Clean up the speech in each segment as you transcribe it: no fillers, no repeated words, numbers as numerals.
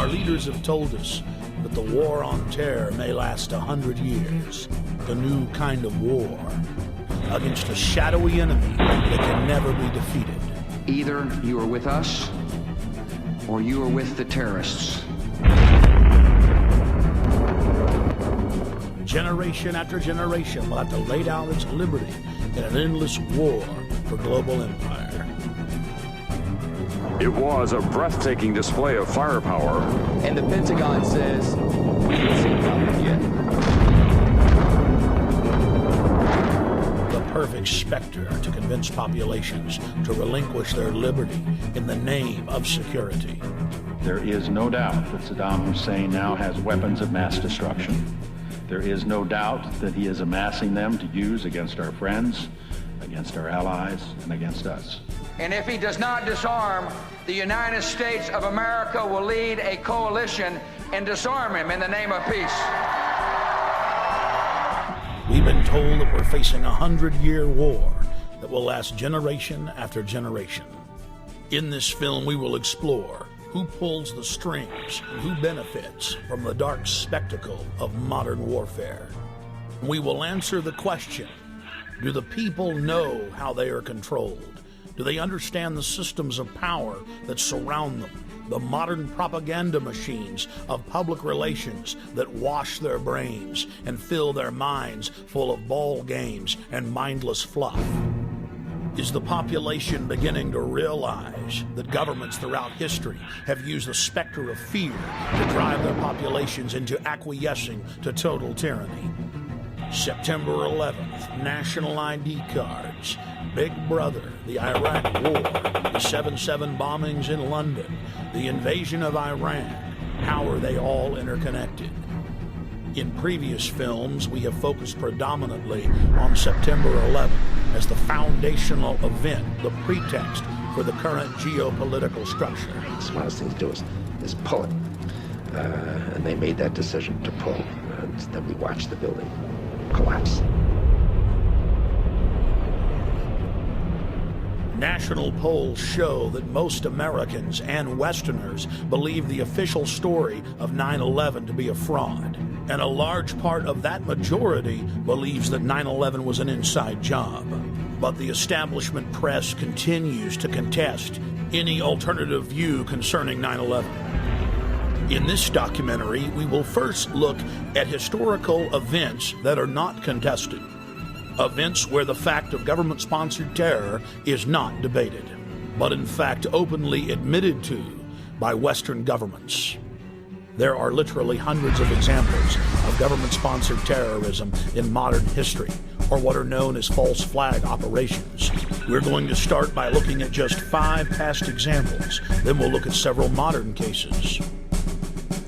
Our leaders have told us that the war on terror may last 100 years. A new kind of war against a shadowy enemy that can never be defeated. Either you are with us, or you are with the terrorists. Generation after generation will have to lay down its liberty in an endless war for global empire. It was a breathtaking display of firepower. And the Pentagon says, we haven't seen nothing yet. The perfect specter to convince populations to relinquish their liberty in the name of security. There is no doubt that Saddam Hussein now has weapons of mass destruction. There is no doubt that he is amassing them to use against our friends, against our allies, and against us. And if he does not disarm, the United States of America will lead a coalition and disarm him in the name of peace. We've been told that we're facing a 100-year war that will last generation after generation. In this film, we will explore who pulls the strings and who benefits from the dark spectacle of modern warfare. We will answer the question, do the people know how they are controlled? Do they understand the systems of power that surround them? The modern propaganda machines of public relations that wash their brains and fill their minds full of ball games and mindless fluff. Is the population beginning to realize that governments throughout history have used the specter of fear to drive their populations into acquiescing to total tyranny? September 11th, national ID cards, Big Brother, the Iraq War, the 7/7 bombings in London, the invasion of Iran. How are they all interconnected? In previous films, we have focused predominantly on September 11th as the foundational event, the pretext for the current geopolitical structure. The smartest thing to do is pull it. And they made that decision to pull. And then we watched the building collapse. National polls show that most Americans and Westerners believe the official story of 9/11 to be a fraud. And a large part of that majority believes that 9/11 was an inside job. But the establishment press continues to contest any alternative view concerning 9/11. In this documentary, we will first look at historical events that are not contested. Events where the fact of government-sponsored terror is not debated, but in fact openly admitted to by Western governments. There are literally hundreds of examples of government-sponsored terrorism in modern history, or what are known as false flag operations. We're going to start by looking at just 5 past examples, then we'll look at several modern cases.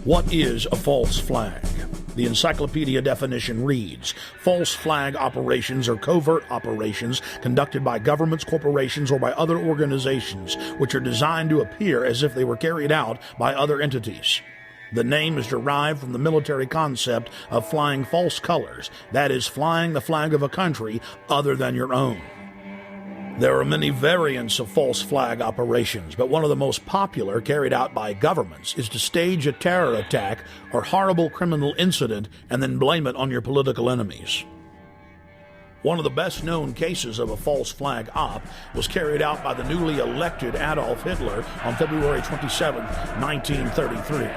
What is a false flag? The encyclopedia definition reads, false flag operations are covert operations conducted by governments, corporations, or by other organizations which are designed to appear as if they were carried out by other entities. The name is derived from the military concept of flying false colors, that is, flying the flag of a country other than your own. There are many variants of false flag operations, but one of the most popular carried out by governments is to stage a terror attack or horrible criminal incident and then blame it on your political enemies. One of the best-known cases of a false flag op was carried out by the newly elected Adolf Hitler on February 27, 1933.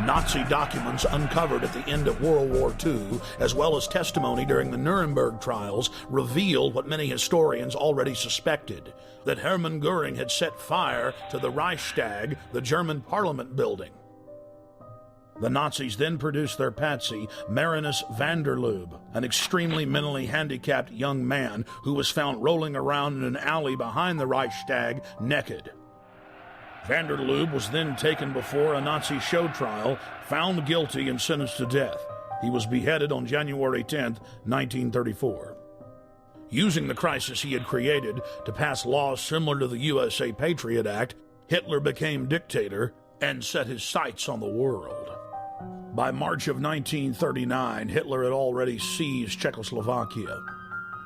Nazi documents uncovered at the end of World War II, as well as testimony during the Nuremberg trials, revealed what many historians already suspected, that Hermann Göring had set fire to the Reichstag, the German parliament building. The Nazis then produced their patsy, Marinus van der Lubbe, an extremely mentally handicapped young man who was found rolling around in an alley behind the Reichstag naked. Van der Lubbe was then taken before a Nazi show trial, found guilty, and sentenced to death. He was beheaded on January 10, 1934. Using the crisis he had created to pass laws similar to the USA Patriot Act, Hitler became dictator and set his sights on the world. By March of 1939, Hitler had already seized Czechoslovakia.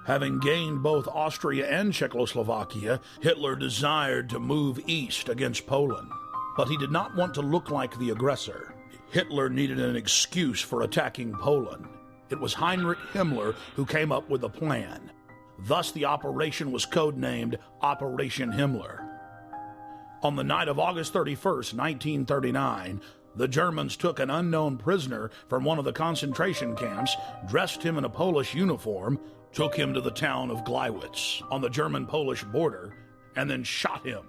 Having gained both Austria and Czechoslovakia, Hitler desired to move east against Poland. But he did not want to look like the aggressor. Hitler needed an excuse for attacking Poland. It was Heinrich Himmler who came up with a plan. Thus, the operation was codenamed Operation Himmler. On the night of August 31st, 1939, the Germans took an unknown prisoner from one of the concentration camps, dressed him in a Polish uniform, took him to the town of Gleiwitz on the German-Polish border, and then shot him.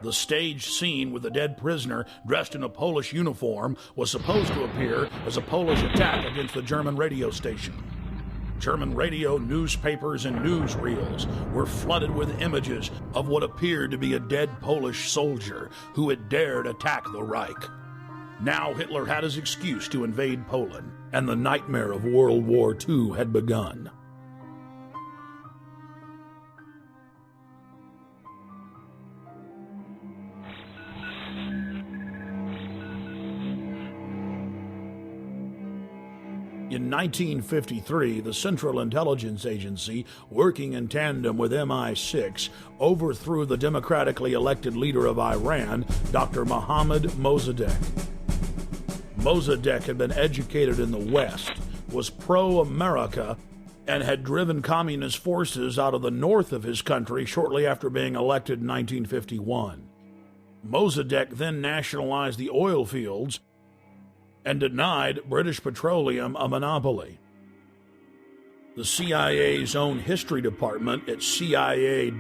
The staged scene with the dead prisoner dressed in a Polish uniform was supposed to appear as a Polish attack against the German radio station. German radio, newspapers, and newsreels were flooded with images of what appeared to be a dead Polish soldier who had dared attack the Reich. Now Hitler had his excuse to invade Poland, and the nightmare of World War II had begun. In 1953, the Central Intelligence Agency, working in tandem with MI6, overthrew the democratically elected leader of Iran, Dr. Mohammad Mossadegh. Mossadegh had been educated in the West, was pro-America, and had driven communist forces out of the north of his country shortly after being elected in 1951. Mossadegh then nationalized the oil fields and denied British Petroleum a monopoly. The CIA's own history department at CIA.gov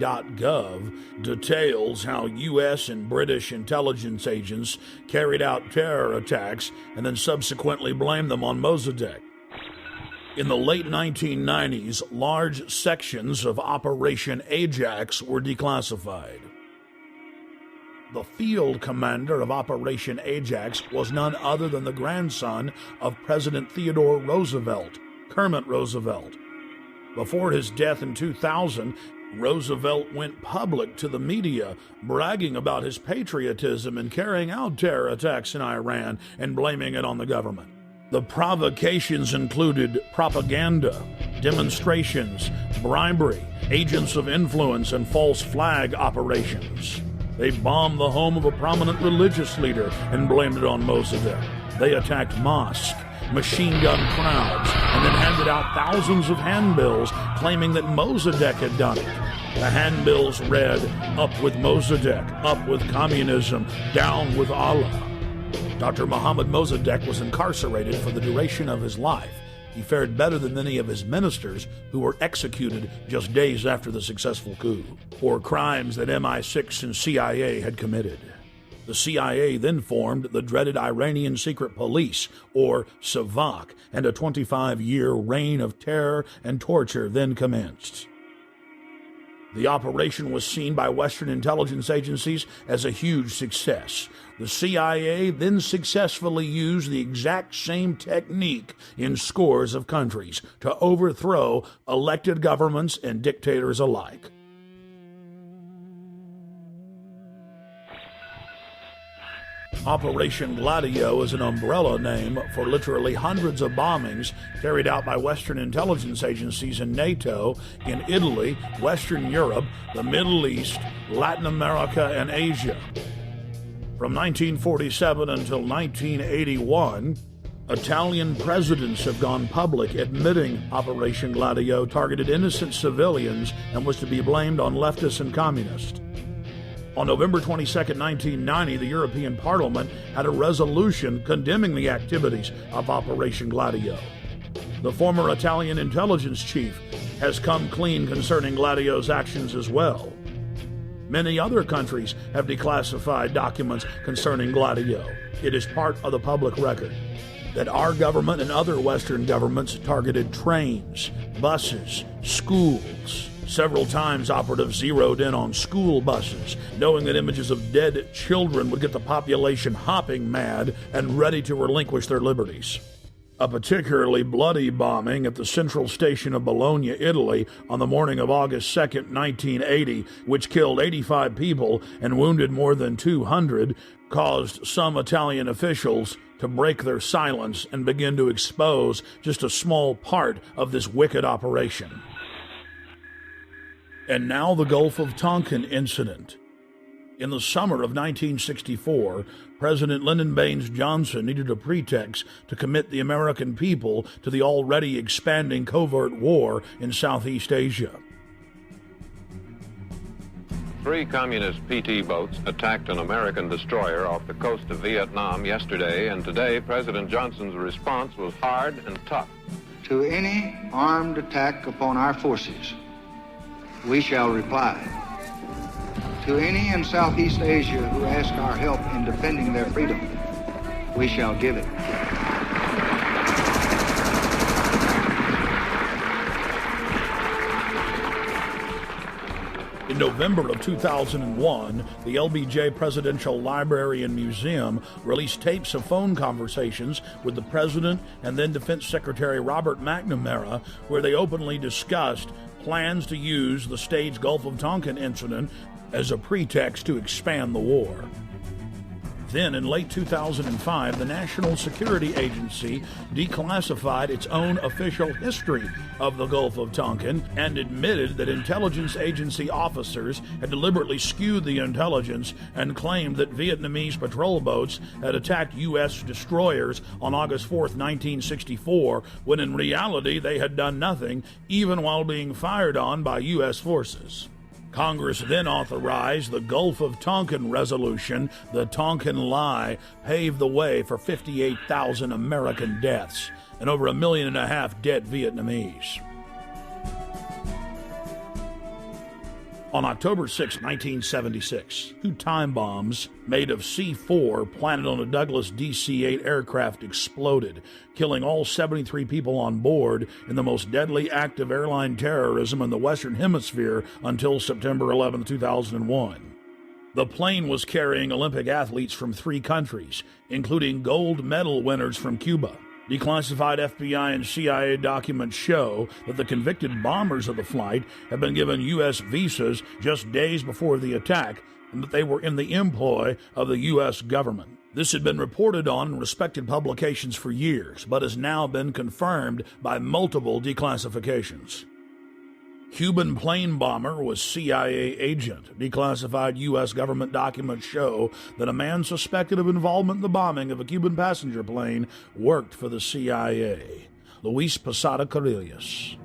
details how U.S. and British intelligence agents carried out terror attacks and then subsequently blamed them on Mossadegh. In the late 1990s, large sections of Operation Ajax were declassified. The field commander of Operation Ajax was none other than the grandson of President Theodore Roosevelt, Kermit Roosevelt. Before his death in 2000, Roosevelt went public to the media, bragging about his patriotism in carrying out terror attacks in Iran and blaming it on the government. The provocations included propaganda, demonstrations, bribery, agents of influence, and false flag operations. They bombed the home of a prominent religious leader and blamed it on Mossadegh. They attacked mosques, machine gun crowds, and then handed out thousands of handbills claiming that Mossadegh had done it. The handbills read, "Up with Mossadegh, up with communism, down with Allah." Dr. Mohammad Mossadegh was incarcerated for the duration of his life. He fared better than many of his ministers who were executed just days after the successful coup for crimes that MI6 and CIA had committed. The CIA then formed the dreaded Iranian Secret Police, or SAVAK, and a 25-year reign of terror and torture then commenced. The operation was seen by Western intelligence agencies as a huge success. The CIA then successfully used the exact same technique in scores of countries to overthrow elected governments and dictators alike. Operation Gladio is an umbrella name for literally hundreds of bombings carried out by Western intelligence agencies and NATO in Italy, Western Europe, the Middle East, Latin America, and Asia. From 1947 until 1981, Italian presidents have gone public admitting Operation Gladio targeted innocent civilians and was to be blamed on leftists and communists. On November 22, 1990, the European Parliament had a resolution condemning the activities of Operation Gladio. The former Italian intelligence chief has come clean concerning Gladio's actions as well. Many other countries have declassified documents concerning Gladio. It is part of the public record that our government and other Western governments targeted trains, buses, schools. Several times operatives zeroed in on school buses, knowing that images of dead children would get the population hopping mad and ready to relinquish their liberties. A particularly bloody bombing at the central station of Bologna, Italy, on the morning of August 2, 1980, which killed 85 people and wounded more than 200, caused some Italian officials to break their silence and begin to expose just a small part of this wicked operation. And now the Gulf of Tonkin incident. In the summer of 1964, President Lyndon Baines Johnson needed a pretext to commit the American people to the already expanding covert war in Southeast Asia. 3 communist PT boats attacked an American destroyer off the coast of Vietnam yesterday, and today President Johnson's response was hard and tough. To any armed attack upon our forces, we shall reply. To any in Southeast Asia who ask our help in defending their freedom, we shall give it. In November of 2001, the LBJ Presidential Library and Museum released tapes of phone conversations with the President and then Defense Secretary Robert McNamara, where they openly discussed plans to use the staged Gulf of Tonkin incident as a pretext to expand the war. Then, in late 2005, the National Security Agency declassified its own official history of the Gulf of Tonkin and admitted that intelligence agency officers had deliberately skewed the intelligence and claimed that Vietnamese patrol boats had attacked U.S. destroyers on August 4, 1964, when in reality they had done nothing, even while being fired on by U.S. forces. Congress then authorized the Gulf of Tonkin Resolution. The Tonkin Lie paved the way for 58,000 American deaths and over 1.5 million dead Vietnamese. On October 6, 1976, 2 time bombs made of C-4 planted on a Douglas DC-8 aircraft exploded, killing all 73 people on board in the most deadly act of airline terrorism in the Western Hemisphere until September 11, 2001. The plane was carrying Olympic athletes from 3 countries, including gold medal winners from Cuba. Declassified FBI and CIA documents show that the convicted bombers of the flight had been given U.S. visas just days before the attack and that they were in the employ of the U.S. government. This had been reported on in respected publications for years, but has now been confirmed by multiple declassifications. Cuban plane bomber was CIA agent. Declassified U.S. government documents show that a man suspected of involvement in the bombing of a Cuban passenger plane worked for the CIA. Luis Posada Carrillas.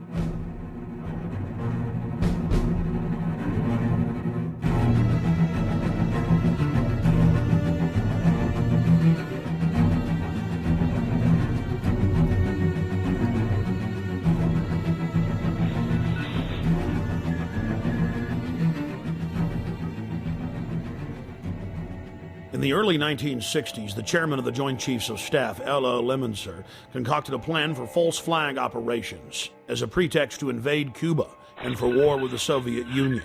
In the early 1960s, the chairman of the Joint Chiefs of Staff, Ella Lemonster, concocted a plan for false flag operations as a pretext to invade Cuba and for war with the Soviet Union.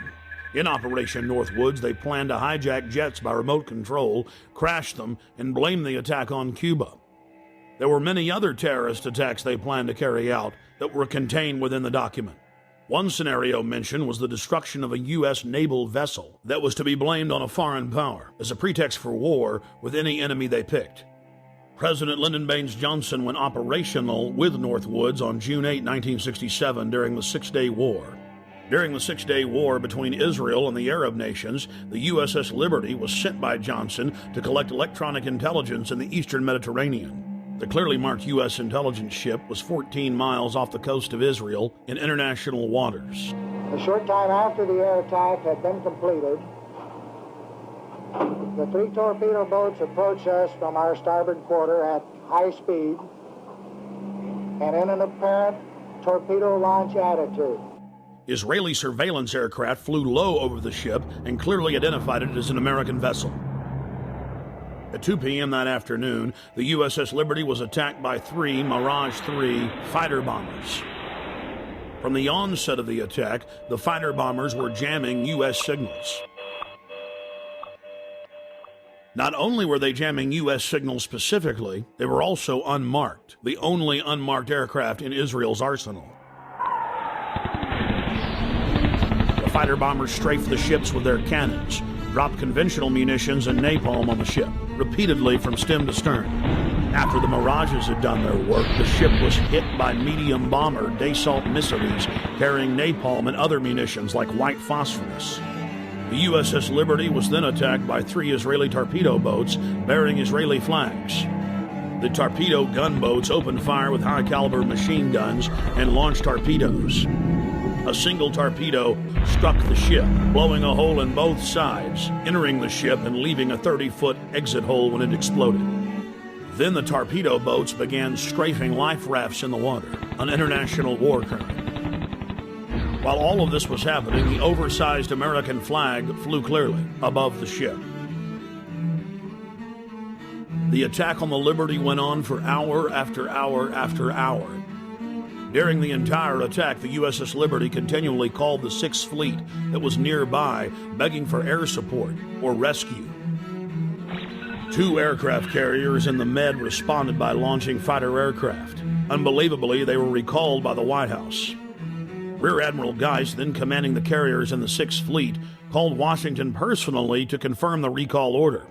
In Operation Northwoods, they planned to hijack jets by remote control, crash them, and blame the attack on Cuba. There were many other terrorist attacks they planned to carry out that were contained within the document. One scenario mentioned was the destruction of a U.S. naval vessel that was to be blamed on a foreign power as a pretext for war with any enemy they picked. President Lyndon Baines Johnson went operational with Northwoods on June 8, 1967 during the Six-Day War. During the Six-Day War between Israel and the Arab nations, the USS Liberty was sent by Johnson to collect electronic intelligence in the eastern Mediterranean. The clearly marked U.S. intelligence ship was 14 miles off the coast of Israel in international waters. A short time after the air attack had been completed, the 3 torpedo boats approached us from our starboard quarter at high speed and in an apparent torpedo launch attitude. Israeli surveillance aircraft flew low over the ship and clearly identified it as an American vessel. At 2 p.m. that afternoon, the USS Liberty was attacked by 3 Mirage 3 fighter bombers. From the onset of the attack, the fighter bombers were jamming U.S. signals. Not only were they jamming U.S. signals specifically, they were also unmarked, the only unmarked aircraft in Israel's arsenal. The fighter bombers strafed the ships with their cannons, dropped conventional munitions and napalm on the ship, repeatedly from stem to stern. After the Mirages had done their work, the ship was hit by medium bomber Dassault missiles carrying napalm and other munitions like white phosphorus. The USS Liberty was then attacked by 3 Israeli torpedo boats bearing Israeli flags. The torpedo gunboats opened fire with high-caliber machine guns and launched torpedoes. A single torpedo struck the ship, blowing a hole in both sides, entering the ship and leaving a 30-foot exit hole when it exploded. Then the torpedo boats began strafing life rafts in the water, an international war crime. While all of this was happening, the oversized American flag flew clearly above the ship. The attack on the Liberty went on for hour after hour after hour. During the entire attack, the USS Liberty continually called the Sixth Fleet that was nearby, begging for air support or rescue. 2 aircraft carriers in the Med responded by launching fighter aircraft. Unbelievably, they were recalled by the White House. Rear Admiral Geist, then commanding the carriers in the Sixth Fleet, called Washington personally to confirm the recall order.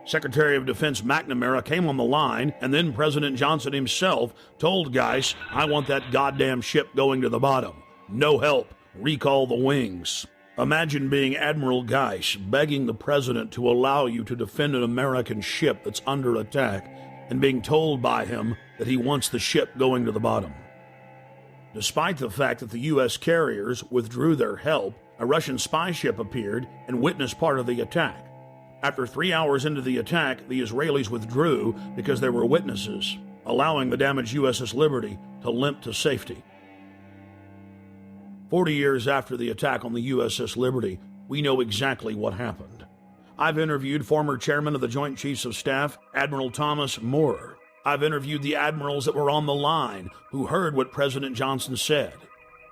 Secretary of Defense McNamara came on the line, and then President Johnson himself told Geist, "I want that goddamn ship going to the bottom. No help. Recall the wings." Imagine being Admiral Geist begging the president to allow you to defend an American ship that's under attack and being told by him that he wants the ship going to the bottom. Despite the fact that the U.S. carriers withdrew their help, a Russian spy ship appeared and witnessed part of the attack. After 3 hours into the attack, the Israelis withdrew because there were witnesses, allowing the damaged USS Liberty to limp to safety. 40 years after the attack on the USS Liberty, we know exactly what happened. I've interviewed former chairman of the Joint Chiefs of Staff, Admiral Thomas Moorer. I've interviewed the admirals that were on the line who heard what President Johnson said.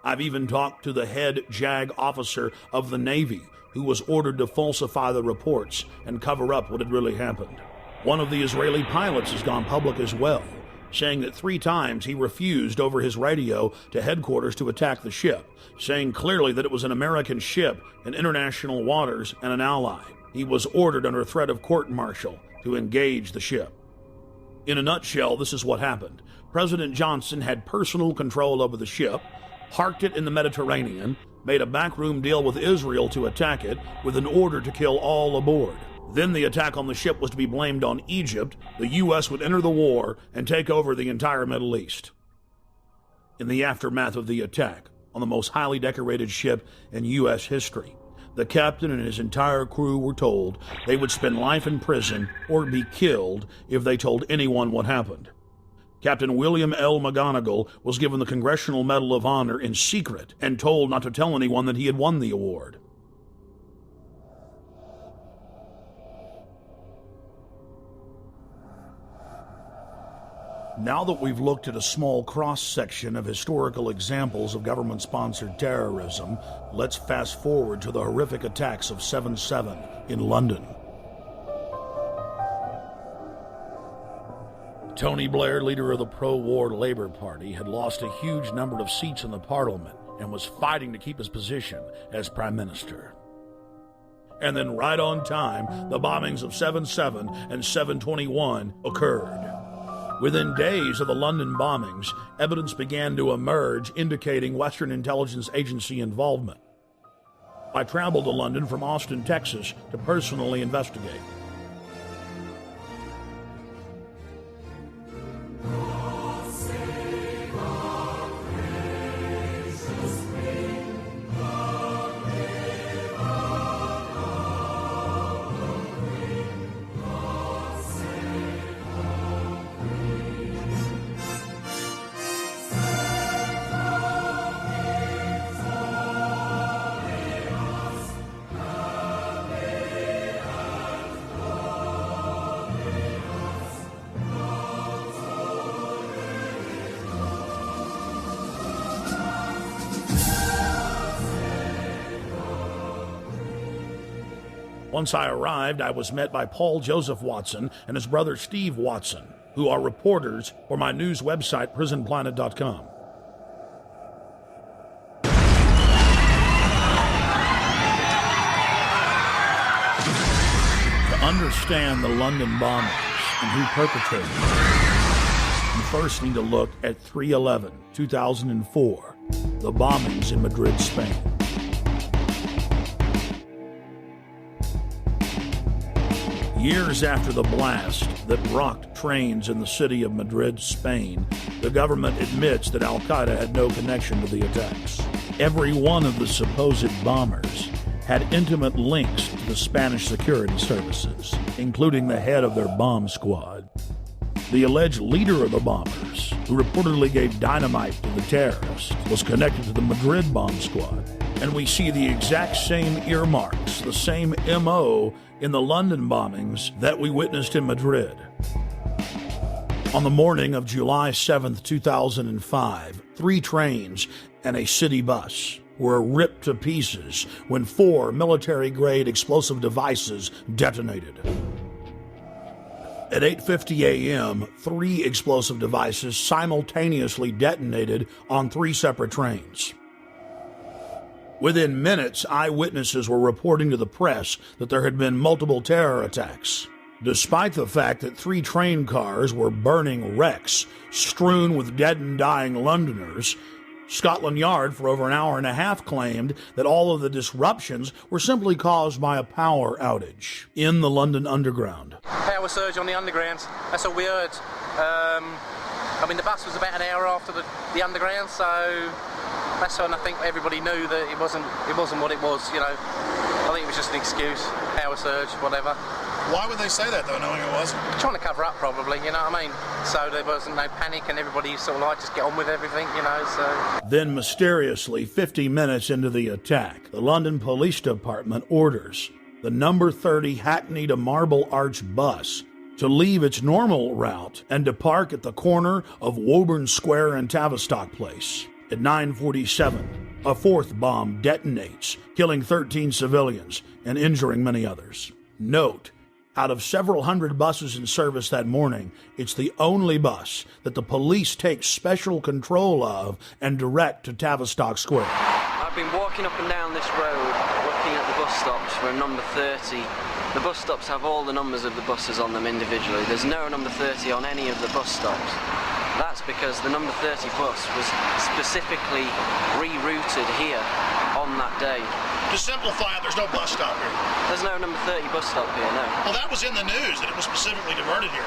I've even talked to the head JAG officer of the Navy who was ordered to falsify the reports and cover up what had really happened. One of the Israeli pilots has gone public as well, saying that 3 times he refused over his radio to headquarters to attack the ship, saying clearly that it was an American ship in international waters and an ally. He was ordered under threat of court-martial to engage the ship. In a nutshell, this is what happened. President Johnson had personal control over the ship, parked it in the Mediterranean, made a backroom deal with Israel to attack it with an order to kill all aboard. Then the attack on the ship was to be blamed on Egypt. The U.S. would enter the war and take over the entire Middle East. In the aftermath of the attack on the most highly decorated ship in U.S. history, the captain and his entire crew were told they would spend life in prison or be killed if they told anyone what happened. Captain William L. McGonigal was given the Congressional Medal of Honor in secret and told not to tell anyone that he had won the award. Now that we've looked at a small cross-section of historical examples of government-sponsored terrorism, let's fast forward to the horrific attacks of 7/7 in London. Tony Blair, leader of the pro-war Labour Party, had lost a huge number of seats in the Parliament and was fighting to keep his position as Prime Minister. And then right on time, the bombings of 7/7 and 7/21 occurred. Within days of the London bombings, evidence began to emerge indicating Western intelligence agency involvement. I traveled to London from Austin, Texas, to personally investigate. Once I arrived, I was met by Paul Joseph Watson and his brother Steve Watson, who are reporters for my news website, prisonplanet.com. To understand the London bombings and who perpetrated them, you first need to look at 3/11/2004, the bombings in Madrid, Spain. Years after the blast that rocked trains in the city of Madrid, Spain, the government admits that Al-Qaeda had no connection to the attacks. Every one of the supposed bombers had intimate links to the Spanish security services, including the head of their bomb squad. The alleged leader of the bombers, who reportedly gave dynamite to the terrorists, was connected to the Madrid bomb squad. And we see the exact same earmarks, the same M.O. in the London bombings that we witnessed in Madrid. On the morning of July 7th, 2005, 3 trains and a city bus were ripped to pieces when 4 military-grade explosive devices detonated. At 8:50 a.m., 3 explosive devices simultaneously detonated on 3 separate trains. Within minutes, eyewitnesses were reporting to the press that there had been multiple terror attacks. Despite the fact that 3 train cars were burning wrecks strewn with dead and dying Londoners, Scotland Yard for over an hour and a half claimed that all of the disruptions were simply caused by a power outage in the London Underground. Power surge on the Underground, that's all we heard. The bus was about an hour after the Underground, so that's when I think everybody knew that it wasn't what it was, you know. I think it was just an excuse, power surge, whatever. Why would they say that, though, knowing it wasn't? Trying to cover up, probably, you know what I mean? So there wasn't no panic and everybody sort of like just get on with everything, you know, so... Then, mysteriously, 50 minutes into the attack, the London Police Department orders the number 30 Hackney to Marble Arch bus to leave its normal route and to park at the corner of Woburn Square and Tavistock Place. At 9:47, a 4th bomb detonates, killing 13 civilians and injuring many others. Note, out of several hundred buses in service that morning, it's the only bus that the police take special control of and direct to Tavistock Square. I've been walking up and down this road, looking at the bus stops for a number 30. The bus stops have all the numbers of the buses on them individually. There's no number 30 on any of the bus stops. That's because the number 30 bus was specifically rerouted here on that day. To simplify it, there's no bus stop here. There's no number 30 bus stop here, no. Well, that was in the news, that it was specifically diverted here.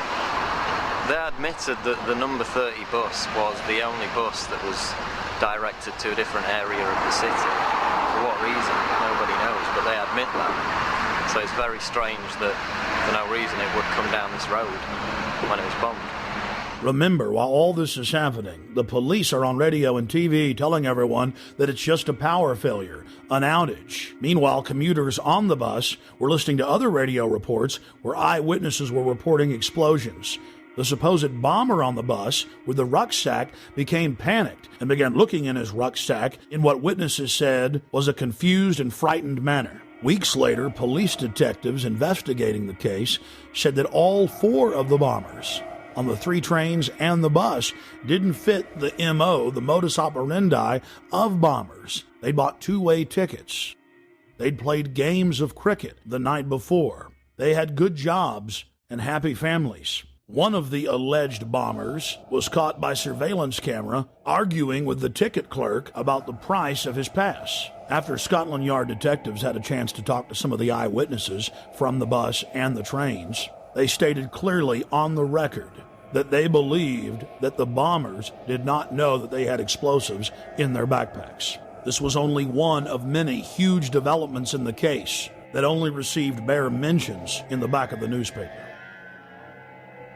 They admitted that the number 30 bus was the only bus that was directed to a different area of the city. For what reason? Nobody knows, but they admit that. So it's very strange that for no reason it would come down this road when it was bombed. Remember, while all this is happening, the police are on radio and TV telling everyone that it's just a power failure, an outage. Meanwhile, commuters on the bus were listening to other radio reports where eyewitnesses were reporting explosions. The supposed bomber on the bus with the rucksack became panicked and began looking in his rucksack in what witnesses said was a confused and frightened manner. Weeks later, police detectives investigating the case said that all 4 of the bombers on the 3 trains and the bus didn't fit the M.O., the modus operandi of bombers. They bought 2-way tickets. They'd played games of cricket the night before. They had good jobs and happy families. One of the alleged bombers was caught by surveillance camera arguing with the ticket clerk about the price of his pass. After Scotland Yard detectives had a chance to talk to some of the eyewitnesses from the bus and the trains, they stated clearly on the record that they believed that the bombers did not know that they had explosives in their backpacks. This was only one of many huge developments in the case that only received bare mentions in the back of the newspaper.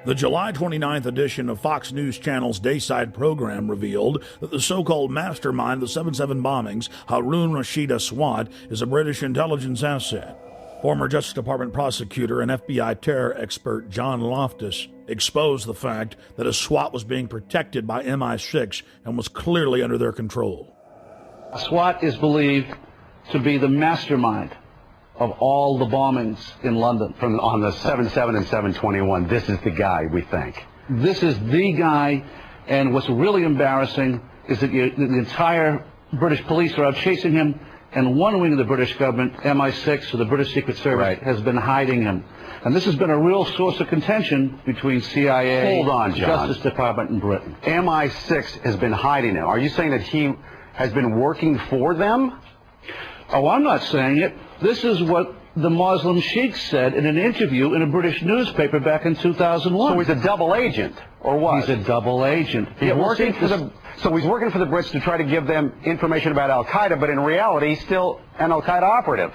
The July 29th edition of Fox News Channel's Dayside program revealed that the so-called mastermind of the 7/7 bombings, Harun Rashid Aswad, is a British intelligence asset. Former Justice Department prosecutor and FBI terror expert John Loftus exposed the fact that Aswad was being protected by MI6 and was clearly under their control. Aswad is believed to be the mastermind of all the bombings in London. On the 7/7 and 7/21, this is the guy, we think. This is the guy, and what's really embarrassing is that the entire British police are out chasing him, and one wing of the British government, MI6, or the British Secret Service, has been hiding him. And this has been a real source of contention between CIA, Hold on, John. Justice Department, and Britain. MI6 has been hiding him. Are you saying that he has been working for them? Oh, I'm not saying it. This is what the Muslim sheikh said in an interview in a British newspaper back in 2001. So he's a double agent, or what? He's a double agent. He's working for the... So he's working for the Brits to try to give them information about Al-Qaeda, but in reality, he's still an Al-Qaeda operative.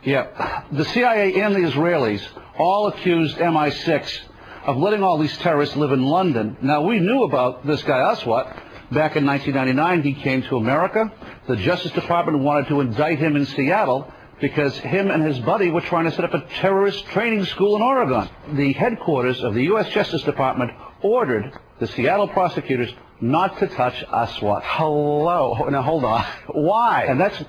Yeah. The CIA and the Israelis all accused MI6 of letting all these terrorists live in London. Now, we knew about this guy Aswat. Back in 1999, he came to America. The Justice Department wanted to indict him in Seattle because him and his buddy were trying to set up a terrorist training school in Oregon. The headquarters of the U.S. Justice Department ordered the Seattle prosecutors not to touch Aswat. Hello. Now, hold on. Why? And that's,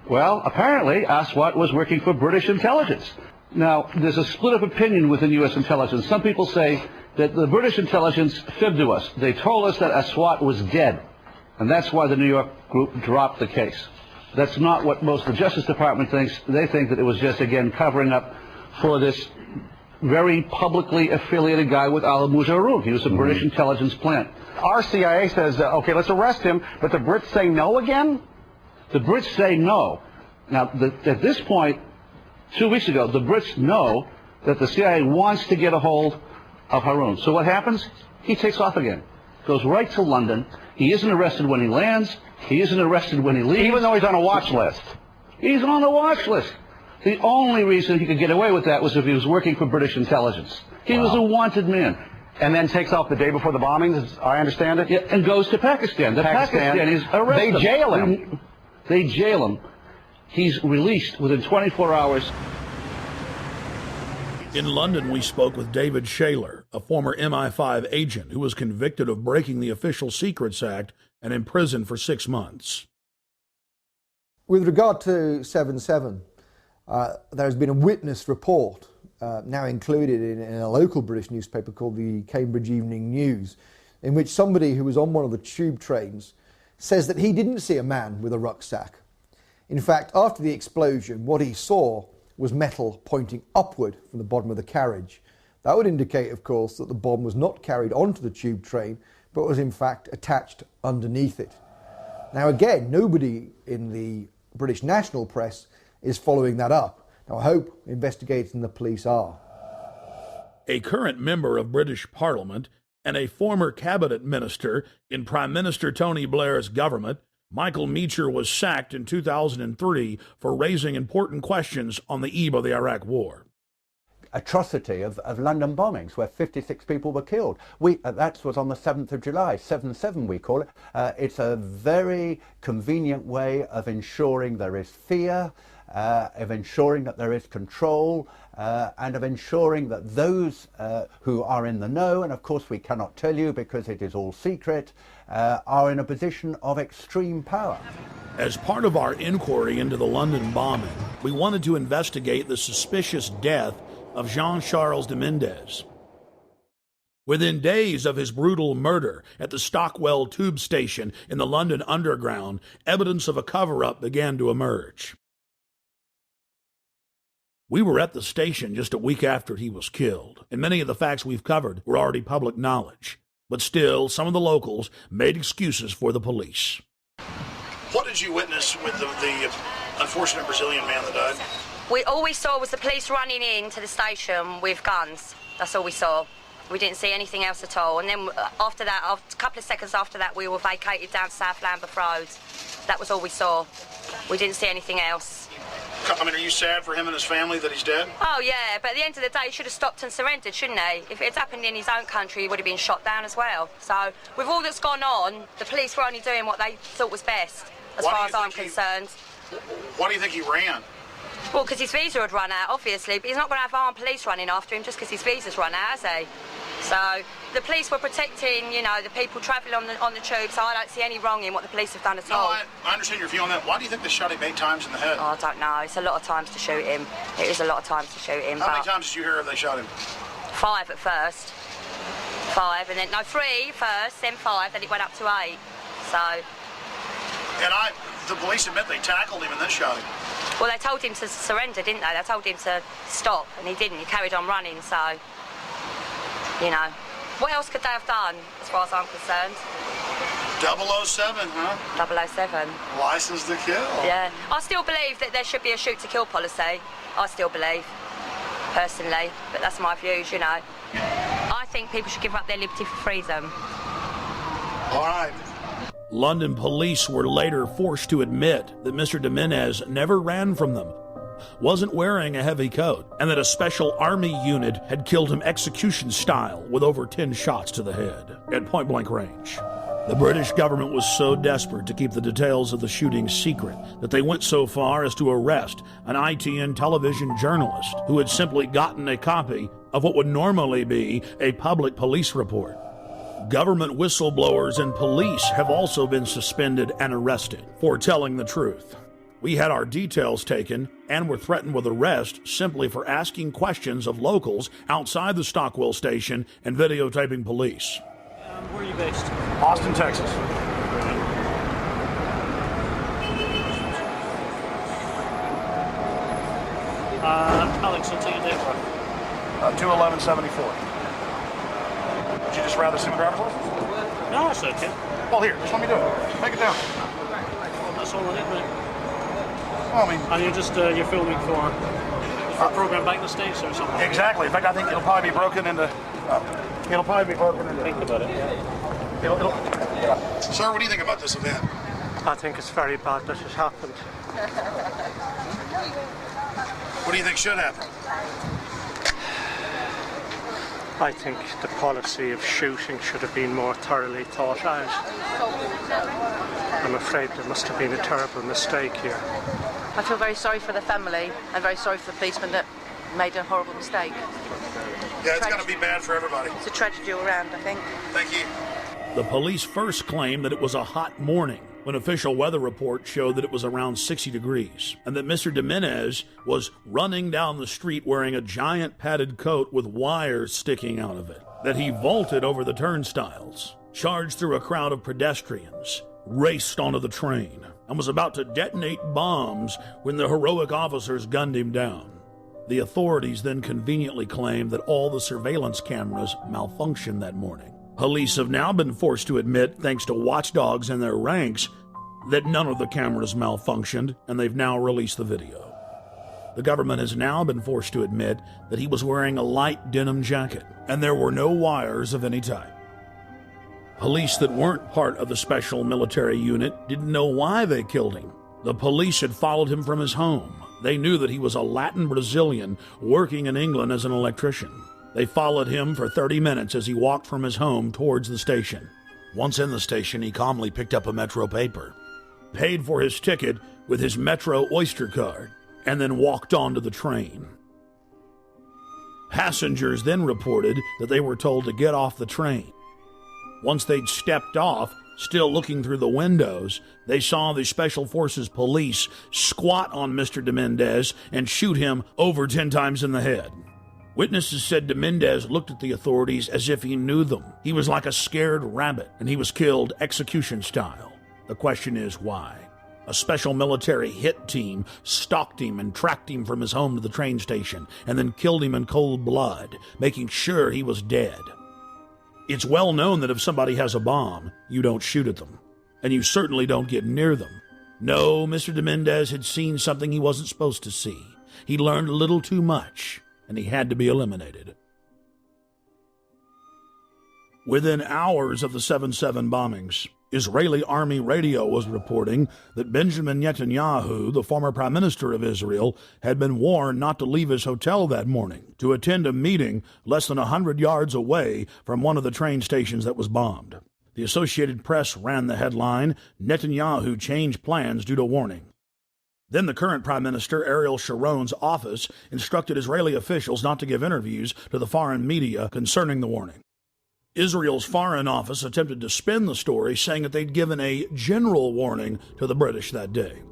well, apparently Aswat was working for British intelligence. Now, there's a split of opinion within U.S. intelligence. Some people say that the British intelligence fibbed to us. They told us that Aswat was dead, and that's why the New York group dropped the case. That's not what most of the Justice Department thinks. They think that it was just, again, covering up for this very publicly affiliated guy with Al Mujaroon. He was a British intelligence plant. Our CIA says, okay, let's arrest him, but the Brits say no again? The Brits say no. Now, at this point, 2 weeks ago, the Brits know that the CIA wants to get a hold of Haroon. So what happens? He takes off again. Goes right to London. He isn't arrested when he lands. He isn't arrested when he leaves. Even though he's on a watch list. He's on the watch list. The only reason he could get away with that was if he was working for British intelligence. He was a wanted man. And then takes off the day before the bombings, as I understand it? Yeah, and goes to Pakistan. The Pakistanis arrest him. They jail him. They jail him. He's released within 24 hours. In London, we spoke with David Shaler, a former MI5 agent who was convicted of breaking the Official Secrets Act and imprisoned for 6 months. With regard to 7/7, there has been a witness report now included in a local British newspaper called the Cambridge Evening News, in which somebody who was on one of the tube trains says that he didn't see a man with a rucksack. In fact, after the explosion, what he saw was metal pointing upward from the bottom of the carriage. That would indicate, of course, that the bomb was not carried onto the tube train, but was in fact attached underneath it. Now again, nobody in the British national press is following that up. Now I hope investigators and the police are. A current member of British Parliament and a former cabinet minister in Prime Minister Tony Blair's government, Michael Meacher was sacked in 2003 for raising important questions on the eve of the Iraq War. Atrocity of London bombings where 56 people were killed. That was on the 7th of July, 7/7 we call it. It's a very convenient way of ensuring there is fear, of ensuring that there is control, and of ensuring that those who are in the know, and of course we cannot tell you because it is all secret, are in a position of extreme power. As part of our inquiry into the London bombing, we wanted to investigate the suspicious death of Jean-Charles de Mendes. Within days of his brutal murder at the Stockwell tube station in the London Underground, evidence of a cover-up began to emerge. We were at the station just a week after he was killed, and many of the facts we've covered were already public knowledge. But still, some of the locals made excuses for the police. What did you witness with the unfortunate Brazilian man that died? All we saw was the police running into the station with guns. That's all we saw. We didn't see anything else at all. And then after that, a couple of seconds after that, we were vacated down South Lambeth Road. That was all we saw. We didn't see anything else. I mean, are you sad for him and his family that he's dead? Oh, yeah, but at the end of the day, he should have stopped and surrendered, shouldn't he? If it had happened in his own country, he would have been shot down as well. So, with all that's gone on, the police were only doing what they thought was best, as far as I'm concerned. Why do you think he ran? Well, because his visa had run out, obviously, but he's not going to have armed police running after him just because his visa's run out, has he? So the police were protecting, you know, the people travelling on the tube, so I don't see any wrong in what the police have done at all. No, I understand your view on that. Why do you think they shot him 8 times in the head? Oh, I don't know. It's a lot of times to shoot him. It is a lot of times to shoot him. How many times did you hear they shot him? 5 at first. 5, and then, no, 3 first, then 5, then it went up to 8. So... And the police admit they tackled him and then shot him. Well, they told him to surrender, didn't they? They told him to stop, and he didn't. He carried on running, so, you know. What else could they have done, as far as I'm concerned? 007, huh? 007. License to kill. Yeah. I still believe that there should be a shoot-to-kill policy. I still believe, personally. But that's my views, you know. I think people should give up their liberty for freedom. All right. London police were later forced to admit that Mr. Jimenez never ran from them, wasn't wearing a heavy coat, and that a special army unit had killed him execution style with over 10 shots to the head at point-blank range. The British government was so desperate to keep the details of the shooting secret that they went so far as to arrest an ITN television journalist who had simply gotten a copy of what would normally be a public police report. Government whistleblowers and police have also been suspended and arrested for telling the truth. We had our details taken and were threatened with arrest simply for asking questions of locals outside the Stockwell station and videotaping police. Where are you based? Austin, Texas. Alex, I'll take your date for 2/11/74. Would you just rather see my driver's license? No, that's okay. Well, here, just let me do it. Take it down. That's all I need, mate. Well, I mean... And you're just, you're filming for a program back in the States or something? Exactly. In fact, I think it'll probably be broken into... Think about it. Sir, what do you think about this event? I think it's very bad that it happened. What do you think should happen? I think the policy of shooting should have been more thoroughly thought out. I'm afraid there must have been a terrible mistake here. I feel very sorry for the family and very sorry for the policeman that made a horrible mistake. Yeah, it's going to be bad for everybody. It's a tragedy all around, I think. Thank you. The police first claimed that it was a hot morning when official weather reports showed that it was around 60 degrees and that Mr. Jimenez was running down the street wearing a giant padded coat with wires sticking out of it, that he vaulted over the turnstiles, charged through a crowd of pedestrians, raced onto the train, and was about to detonate bombs when the heroic officers gunned him down. The authorities then conveniently claimed that all the surveillance cameras malfunctioned that morning. Police have now been forced to admit, thanks to watchdogs in their ranks, that none of the cameras malfunctioned, and they've now released the video. The government has now been forced to admit that he was wearing a light denim jacket, and there were no wires of any type. Police that weren't part of the special military unit didn't know why they killed him. The police had followed him from his home. They knew that he was a Latin Brazilian working in England as an electrician. They followed him for 30 minutes as he walked from his home towards the station. Once in the station, he calmly picked up a Metro paper, paid for his ticket with his Metro Oyster card, and then walked onto the train. Passengers then reported that they were told to get off the train. Once they'd stepped off, still looking through the windows, they saw the Special Forces police squat on Mr. Jimenez and shoot him over 10 times in the head. Witnesses said Jimenez looked at the authorities as if he knew them. He was like a scared rabbit, and he was killed execution style. The question is why? A special military hit team stalked him and tracked him from his home to the train station, and then killed him in cold blood, making sure he was dead. It's well known that if somebody has a bomb, you don't shoot at them, and you certainly don't get near them. No, Mr. Jimenez had seen something he wasn't supposed to see. He learned a little too much, and he had to be eliminated. Within hours of the 7/7 bombings, Israeli army radio was reporting that Benjamin Netanyahu, the former prime minister of Israel, had been warned not to leave his hotel that morning to attend a meeting less than 100 yards away from one of the train stations that was bombed. The Associated Press ran the headline, "Netanyahu changed plans due to warning." Then the current Prime Minister, Ariel Sharon's office, instructed Israeli officials not to give interviews to the foreign media concerning the warning. Israel's Foreign Office attempted to spin the story, saying that they'd given a general warning to the British that day.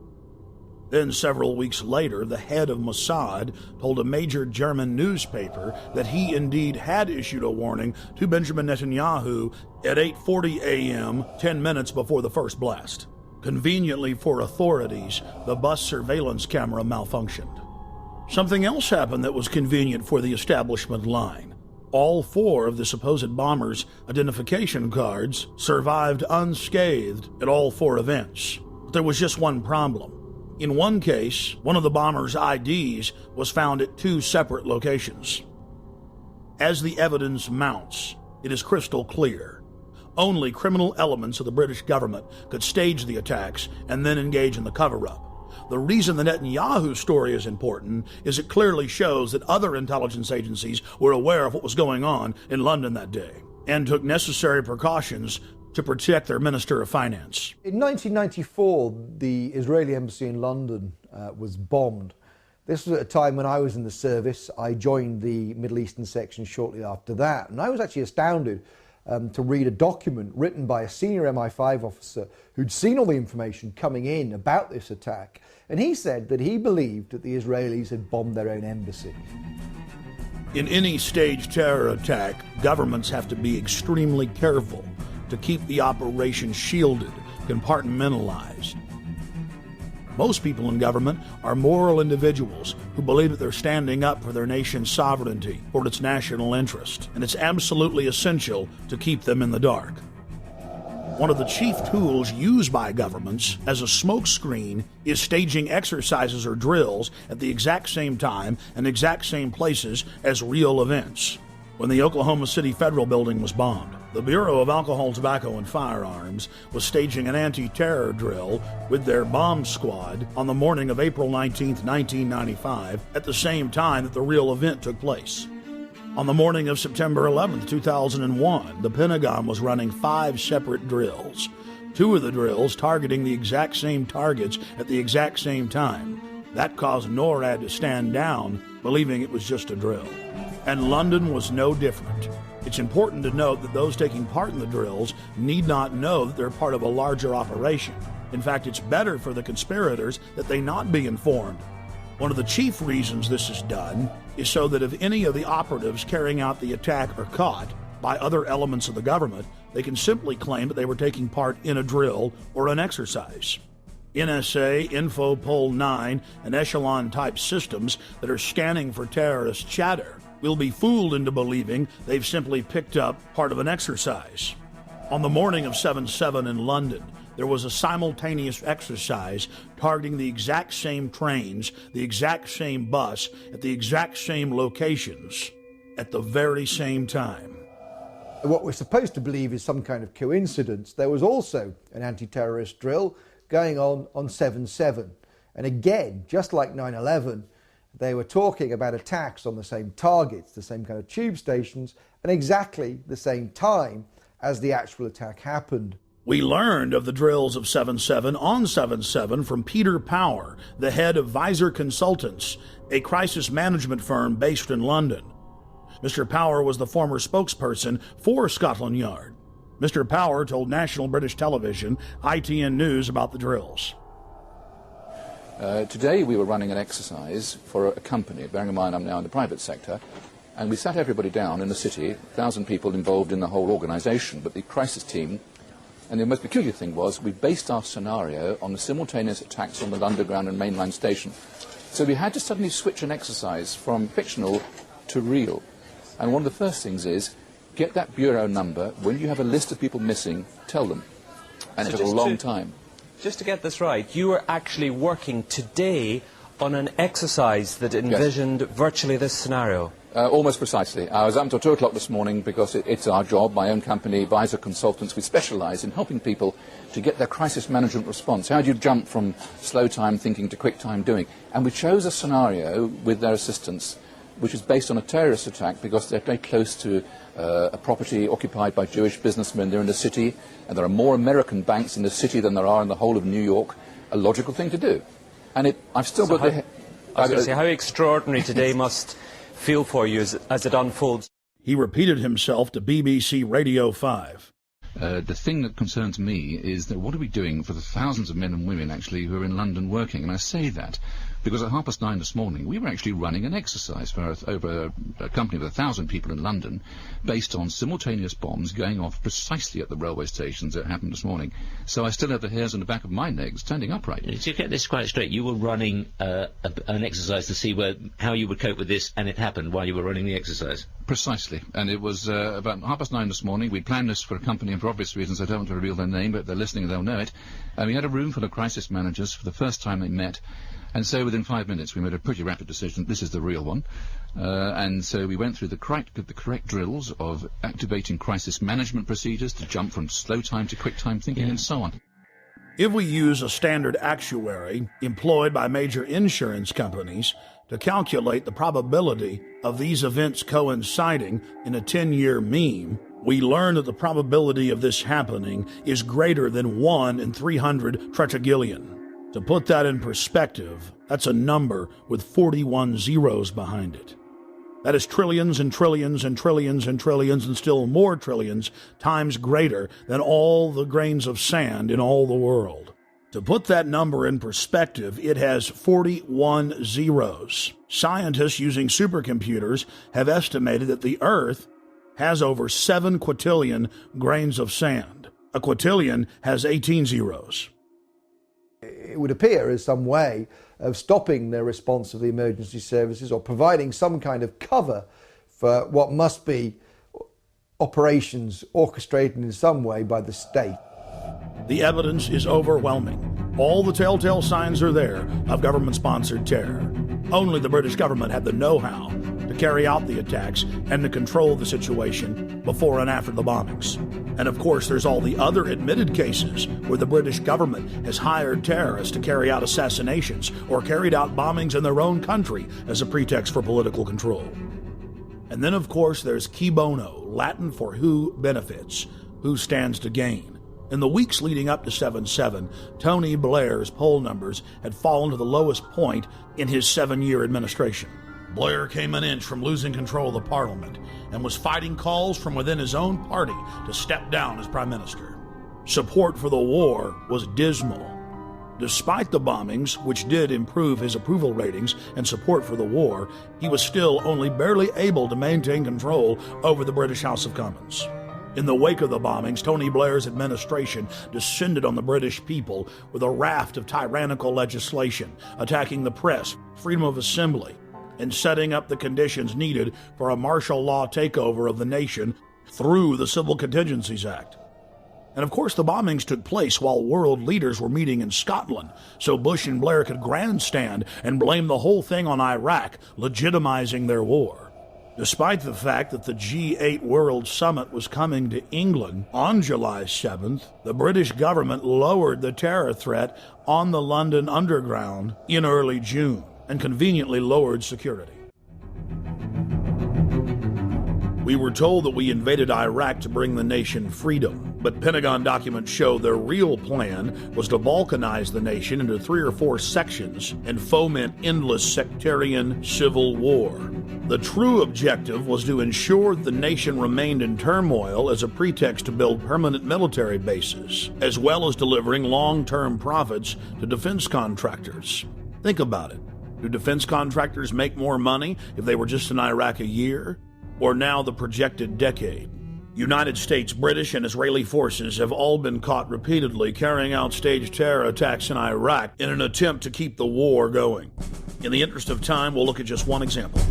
Then, several weeks later, the head of Mossad told a major German newspaper that he indeed had issued a warning to Benjamin Netanyahu at 8:40 a.m., 10 minutes before the first blast. Conveniently for authorities, the bus surveillance camera malfunctioned. Something else happened that was convenient for the establishment line. All 4 of the supposed bombers' identification cards survived unscathed at all 4 events. But there was just one problem. In one case, one of the bombers' IDs was found at 2 separate locations. As the evidence mounts, it is crystal clear. Only criminal elements of the British government could stage the attacks and then engage in the cover-up. The reason the Netanyahu story is important is it clearly shows that other intelligence agencies were aware of what was going on in London that day and took necessary precautions to protect their Minister of Finance. In 1994, the Israeli embassy in London was bombed. This was at a time when I was in the service. I joined the Middle Eastern section shortly after that, and I was actually astounded to read a document written by a senior MI5 officer who'd seen all the information coming in about this attack, and he said that he believed that the Israelis had bombed their own embassy. In any staged terror attack, governments have to be extremely careful to keep the operation shielded, compartmentalized. Most people in government are moral individuals who believe that they're standing up for their nation's sovereignty or its national interest, and it's absolutely essential to keep them in the dark. One of the chief tools used by governments as a smokescreen is staging exercises or drills at the exact same time and exact same places as real events. When the Oklahoma City Federal Building was bombed, the Bureau of Alcohol, Tobacco, and Firearms was staging an anti-terror drill with their bomb squad on the morning of April 19, 1995, at the same time that the real event took place. On the morning of September 11, 2001, the Pentagon was running 5 separate drills, 2 of the drills targeting the exact same targets at the exact same time. That caused NORAD to stand down, believing it was just a drill. And London was no different. It's important to note that those taking part in the drills need not know that they're part of a larger operation. In fact, it's better for the conspirators that they not be informed. One of the chief reasons this is done is so that if any of the operatives carrying out the attack are caught by other elements of the government, they can simply claim that they were taking part in a drill or an exercise. NSA, Infopol 9, and Echelon-type systems that are scanning for terrorist chatter will be fooled into believing they've simply picked up part of an exercise. On the morning of 7/7 in London, there was a simultaneous exercise targeting the exact same trains, the exact same bus, at the exact same locations, at the very same time. What we're supposed to believe is some kind of coincidence. There was also an anti-terrorist drill going on 7/7. And again, just like 9/11, they were talking about attacks on the same targets, the same kind of tube stations, and exactly the same time as the actual attack happened. We learned of the drills of 7/7 on 7/7 from Peter Power, the head of Visor Consultants, a crisis management firm based in London. Mr. Power was the former spokesperson for Scotland Yard. Mr. Power told National British Television, ITN News, about the drills. Today we were running an exercise for a company, bearing in mind I'm now in the private sector, and we sat everybody down in the city, 1,000 people involved in the whole organisation, but the crisis team, and the most peculiar thing was we based our scenario on the simultaneous attacks on the Underground and mainline station. So we had to suddenly switch an exercise from fictional to real. And one of the first things is, get that bureau number. When you have a list of people missing, tell them. And it took a long time. Just to get this right, you were actually working today on an exercise that envisioned virtually this scenario? Almost precisely. I was up until 2 o'clock this morning because it's our job, my own company, Visor Consultants. We specialise in helping people to get their crisis management response. How do you jump from slow time thinking to quick time doing? And we chose a scenario with their assistance which is based on a terrorist attack because they're very close to a property occupied by Jewish businessmen. They're in the city, and there are more American banks in the city than there are in the whole of New York. A logical thing to do. And I've still got the... I was going to say, how extraordinary today must feel for you as it unfolds. He repeated himself to BBC Radio 5. The thing that concerns me is that what are we doing for the thousands of men and women actually who are in London working? And I say that because at 9:30 this morning we were actually running an exercise for over a company of 1,000 people in London based on simultaneous bombs going off precisely at the railway stations that happened this morning. So I still have the hairs on the back of my neck standing upright. To get this quite straight, you were running an exercise to see how you would cope with this, and it happened while you were running the exercise? Precisely. And it was about 9:30 this morning. We planned this for a company, and for obvious reasons I don't want to reveal their name, but if they're listening they'll know it. And we had a room full of crisis managers for the first time they met. And so within 5 minutes we made a pretty rapid decision. This is the real one. And so we went through the correct drills of activating crisis management procedures to jump from slow time to quick time thinking and so on. If we use a standard actuary employed by major insurance companies to calculate the probability of these events coinciding in a 10-year mean, we learn that the probability of this happening is greater than 1 in 300 tetragillion. To put that in perspective, that's a number with 41 zeros behind it. That is trillions and trillions and trillions and trillions and still more trillions times greater than all the grains of sand in all the world. To put that number in perspective, it has 41 zeros. Scientists using supercomputers have estimated that the Earth has over 7 quintillion grains of sand. A quintillion has 18 zeros. It would appear as some way of stopping the response of the emergency services or providing some kind of cover for what must be operations orchestrated in some way by the state. The evidence is overwhelming. All the telltale signs are there of government-sponsored terror. Only the British government had the know-how to carry out the attacks and to control the situation before and after the bombings. And of course, there's all the other admitted cases where the British government has hired terrorists to carry out assassinations or carried out bombings in their own country as a pretext for political control. And then, of course, there's qui bono, Latin for who benefits, who stands to gain. In the weeks leading up to 7/7, Tony Blair's poll numbers had fallen to the lowest point in his 7-year administration. Blair came an inch from losing control of the parliament and was fighting calls from within his own party to step down as prime minister. Support for the war was dismal. Despite the bombings, which did improve his approval ratings and support for the war, he was still only barely able to maintain control over the British House of Commons. In the wake of the bombings, Tony Blair's administration descended on the British people with a raft of tyrannical legislation, attacking the press, freedom of assembly, and setting up the conditions needed for a martial law takeover of the nation through the Civil Contingencies Act. And of course, the bombings took place while world leaders were meeting in Scotland, so Bush and Blair could grandstand and blame the whole thing on Iraq, legitimizing their war. Despite the fact that the G8 World Summit was coming to England on July 7th, the British government lowered the terror threat on the London Underground in early June and conveniently lowered security. We were told that we invaded Iraq to bring the nation freedom, but Pentagon documents show their real plan was to balkanize the nation into 3 or 4 sections and foment endless sectarian civil war. The true objective was to ensure the nation remained in turmoil as a pretext to build permanent military bases, as well as delivering long-term profits to defense contractors. Think about it. Do defense contractors make more money if they were just in Iraq a year? Or now the projected decade? United States, British, and Israeli forces have all been caught repeatedly carrying out staged terror attacks in Iraq in an attempt to keep the war going. In the interest of time, we'll look at just one example.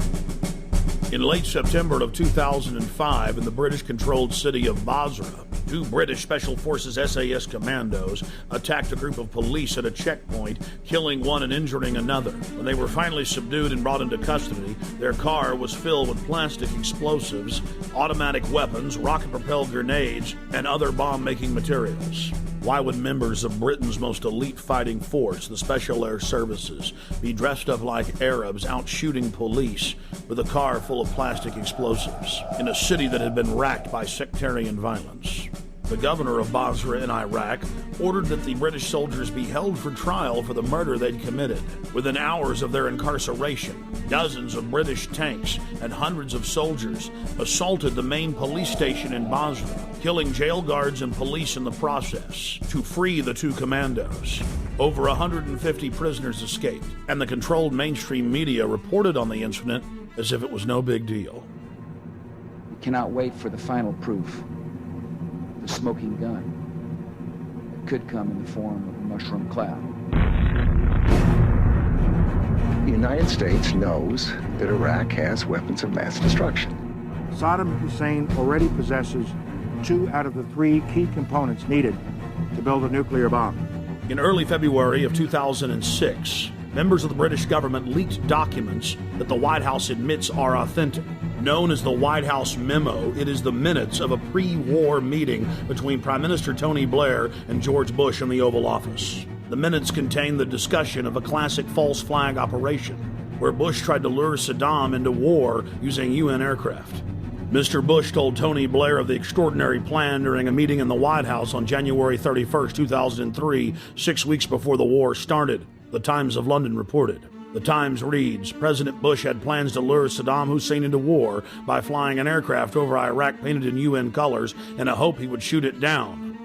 In late September of 2005, in the British-controlled city of Basra, 2 British Special Forces SAS commandos attacked a group of police at a checkpoint, killing one and injuring another. When they were finally subdued and brought into custody, their car was filled with plastic explosives, automatic weapons, rocket-propelled grenades, and other bomb-making materials. Why would members of Britain's most elite fighting force, the Special Air Services, be dressed up like Arabs out shooting police with a car full of plastic explosives in a city that had been racked by sectarian violence? The governor of Basra in Iraq ordered that the British soldiers be held for trial for the murder they'd committed. Within hours of their incarceration, dozens of British tanks and hundreds of soldiers assaulted the main police station in Basra, killing jail guards and police in the process to free the 2 commandos. Over 150 prisoners escaped, and the controlled mainstream media reported on the incident as if it was no big deal. We cannot wait for the final proof, the smoking gun. It could come in the form of a mushroom cloud. The United States knows that Iraq has weapons of mass destruction. Saddam Hussein already possesses 2 out of the 3 key components needed to build a nuclear bomb. In early February of 2006, members of the British government leaked documents that the White House admits are authentic. Known as the White House Memo, it is the minutes of a pre-war meeting between Prime Minister Tony Blair and George Bush in the Oval Office. The minutes contain the discussion of a classic false flag operation, where Bush tried to lure Saddam into war using UN aircraft. Mr. Bush told Tony Blair of the extraordinary plan during a meeting in the White House on January 31, 2003, 6 weeks before the war started, the Times of London reported. The Times reads, President Bush had plans to lure Saddam Hussein into war by flying an aircraft over Iraq painted in UN colors in a hope he would shoot it down.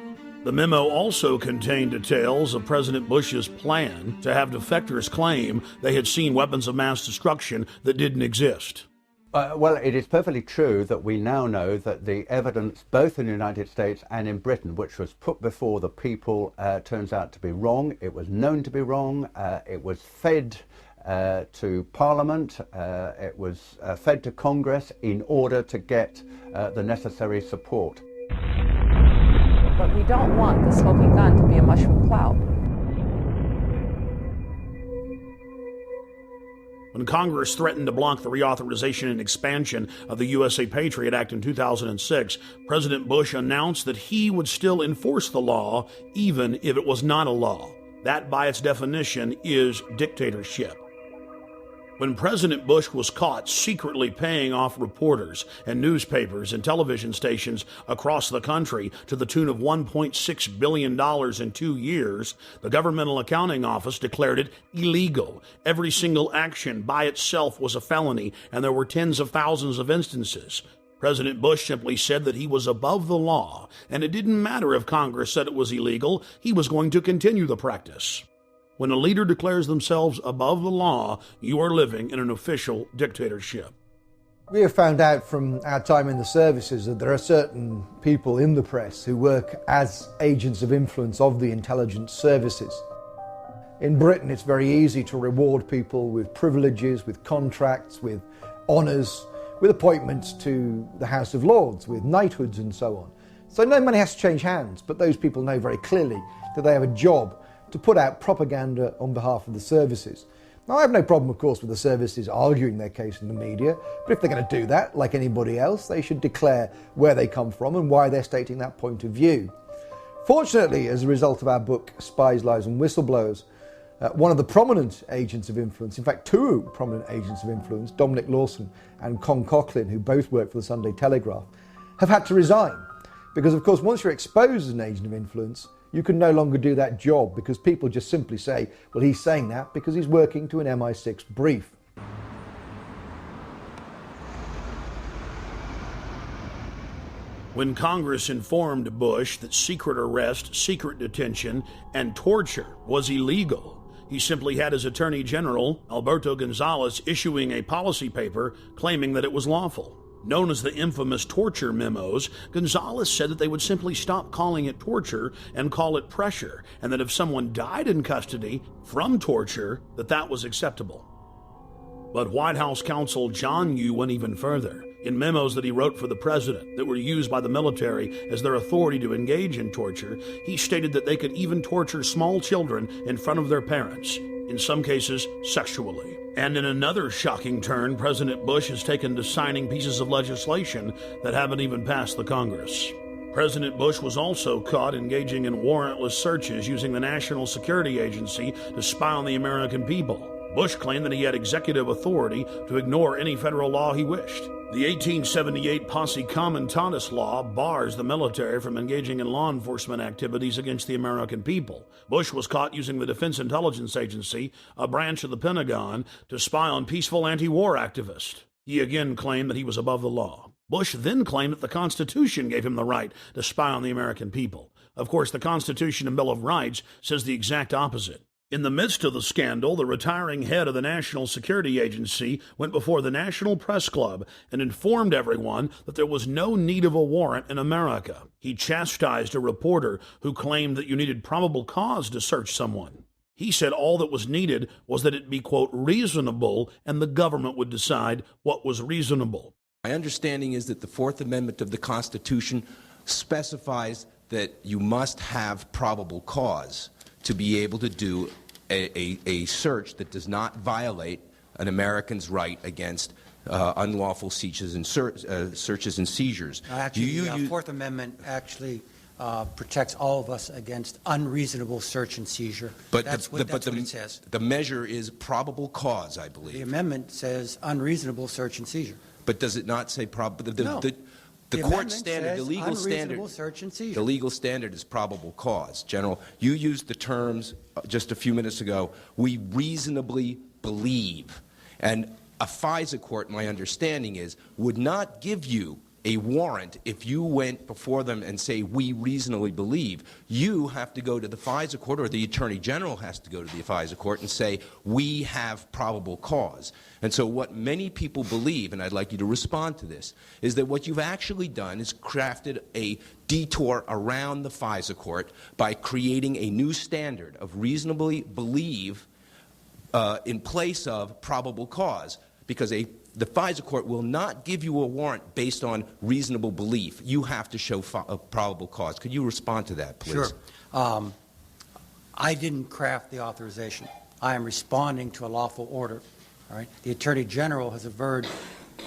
The memo also contained details of President Bush's plan to have defectors claim they had seen weapons of mass destruction that didn't exist. Well, it is perfectly true that we now know that the evidence, both in the United States and in Britain, which was put before the people, turns out to be wrong. It was known to be wrong. It was fed to Parliament. It was fed to Congress in order to get the necessary support. But we don't want the smoking gun to be a mushroom cloud. When Congress threatened to block the reauthorization and expansion of the USA Patriot Act in 2006, President Bush announced that he would still enforce the law even if it was not a law. That, by its definition, is dictatorship. When President Bush was caught secretly paying off reporters and newspapers and television stations across the country to the tune of $1.6 billion in 2 years, the Governmental Accounting Office declared it illegal. Every single action by itself was a felony, and there were tens of thousands of instances. President Bush simply said that he was above the law, and it didn't matter if Congress said it was illegal, he was going to continue the practice. When a leader declares themselves above the law, you are living in an official dictatorship. We have found out from our time in the services that there are certain people in the press who work as agents of influence of the intelligence services. In Britain, it's very easy to reward people with privileges, with contracts, with honours, with appointments to the House of Lords, with knighthoods and so on. So no money has to change hands, but those people know very clearly that they have a job to put out propaganda on behalf of the services. Now, I have no problem, of course, with the services arguing their case in the media, but if they're going to do that, like anybody else, they should declare where they come from and why they're stating that point of view. Fortunately, as a result of our book, Spies, Lies and Whistleblowers, one of the prominent agents of influence, in fact 2 prominent agents of influence, Dominic Lawson and Con Coughlin, who both work for the Sunday Telegraph, have had to resign. Because, of course, once you're exposed as an agent of influence, you can no longer do that job because people just simply say, well, he's saying that because he's working to an MI6 brief. When Congress informed Bush that secret arrest, secret detention, and torture was illegal, he simply had his Attorney General, Alberto Gonzales, issuing a policy paper claiming that it was lawful. Known as the infamous torture memos, Gonzales said that they would simply stop calling it torture and call it pressure, and that if someone died in custody from torture, that was acceptable. But White House counsel John Yoo went even further. In memos that he wrote for the president that were used by the military as their authority to engage in torture, he stated that they could even torture small children in front of their parents, in some cases sexually. And in another shocking turn, President Bush has taken to signing pieces of legislation that haven't even passed the Congress. President Bush was also caught engaging in warrantless searches using the National Security Agency to spy on the American people. Bush claimed that he had executive authority to ignore any federal law he wished. The 1878 Posse Comitatus law bars the military from engaging in law enforcement activities against the American people. Bush was caught using the Defense Intelligence Agency, a branch of the Pentagon, to spy on peaceful anti-war activists. He again claimed that he was above the law. Bush then claimed that the Constitution gave him the right to spy on the American people. Of course, the Constitution and Bill of Rights says the exact opposite. In the midst of the scandal, the retiring head of the National Security Agency went before the National Press Club and informed everyone that there was no need of a warrant in America. He chastised a reporter who claimed that you needed probable cause to search someone. He said all that was needed was that it be, quote, reasonable, and the government would decide what was reasonable. My understanding is that the Fourth Amendment of the Constitution specifies that you must have probable cause to be able to do a search that does not violate an American's right against unlawful searches and seizures. Actually, the Fourth Amendment actually protects all of us against unreasonable search and seizure. But that's what it says. The measure is probable cause, I believe. The amendment says unreasonable search and seizure. But does it not say probable? No. The court standard, the legal standard, search and seizure. the legal standard is probable cause. General, you used the terms just a few minutes ago. We reasonably believe, and a FISA court, my understanding is, would not give you a warrant if you went before them and say, we reasonably believe. You have to go to the FISA court, or the Attorney General has to go to the FISA court and say, we have probable cause. And so what many people believe, and I'd like you to respond to this, is that what you've actually done is crafted a detour around the FISA court by creating a new standard of reasonably believe in place of probable cause, because the FISA court will not give you a warrant based on reasonable belief. You have to show a probable cause. Could you respond to that, please? Sure. I didn't craft the authorization. I am responding to a lawful order. All right? The Attorney General has averred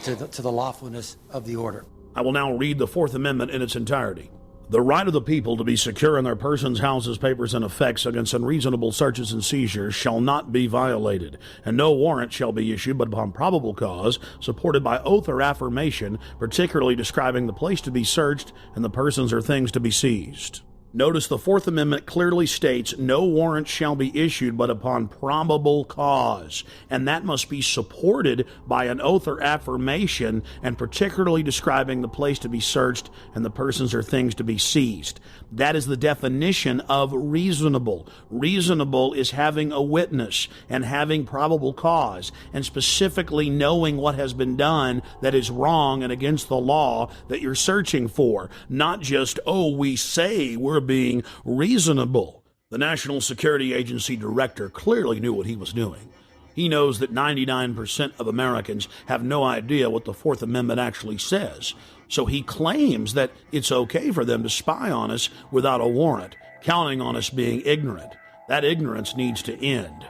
to the lawfulness of the order. I will now read the Fourth Amendment in its entirety. The right of the people to be secure in their persons, houses, papers, and effects against unreasonable searches and seizures shall not be violated, and no warrant shall be issued but upon probable cause, supported by oath or affirmation, particularly describing the place to be searched and the persons or things to be seized. Notice the Fourth Amendment clearly states no warrant shall be issued but upon probable cause, and that must be supported by an oath or affirmation, and particularly describing the place to be searched and the persons or things to be seized. That is the definition of reasonable. Reasonable is having a witness and having probable cause, and specifically knowing what has been done that is wrong and against the law that you're searching for, not just, oh, we say we're being reasonable. The National Security Agency director clearly knew what he was doing. He knows that 99% of Americans have no idea what the Fourth Amendment actually says, so he claims that it's okay for them to spy on us without a warrant, counting on us being ignorant. That ignorance needs to end.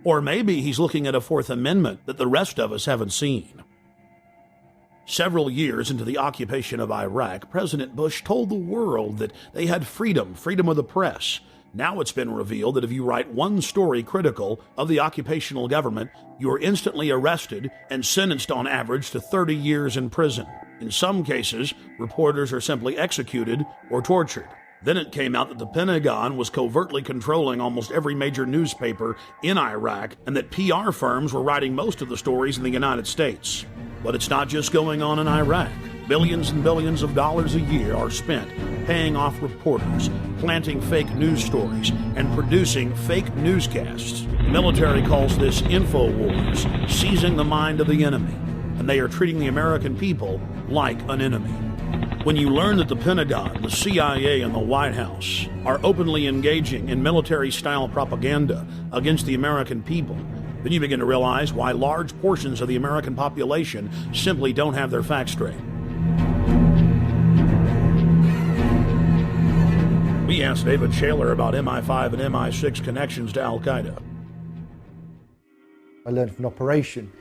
Or maybe he's looking at a Fourth Amendment that the rest of us haven't seen. Several years into the occupation of Iraq, President Bush told the world that they had freedom of the press. Now it's been revealed that if you write one story critical of the occupational government, you are instantly arrested and sentenced on average to 30 years in prison. In some cases, reporters are simply executed or tortured. Then it came out that the Pentagon was covertly controlling almost every major newspaper in Iraq, and that PR firms were writing most of the stories in the United States. But it's not just going on in Iraq. Billions and billions of dollars a year are spent paying off reporters, planting fake news stories, and producing fake newscasts. The military calls this InfoWars, seizing the mind of the enemy, and they are treating the American people like an enemy. When you learn that the Pentagon, the CIA, and the White House are openly engaging in military-style propaganda against the American people, then you begin to realize why large portions of the American population simply don't have their facts straight. We asked David Shaler about MI5 and MI6 connections to Al-Qaeda. I learned of an operation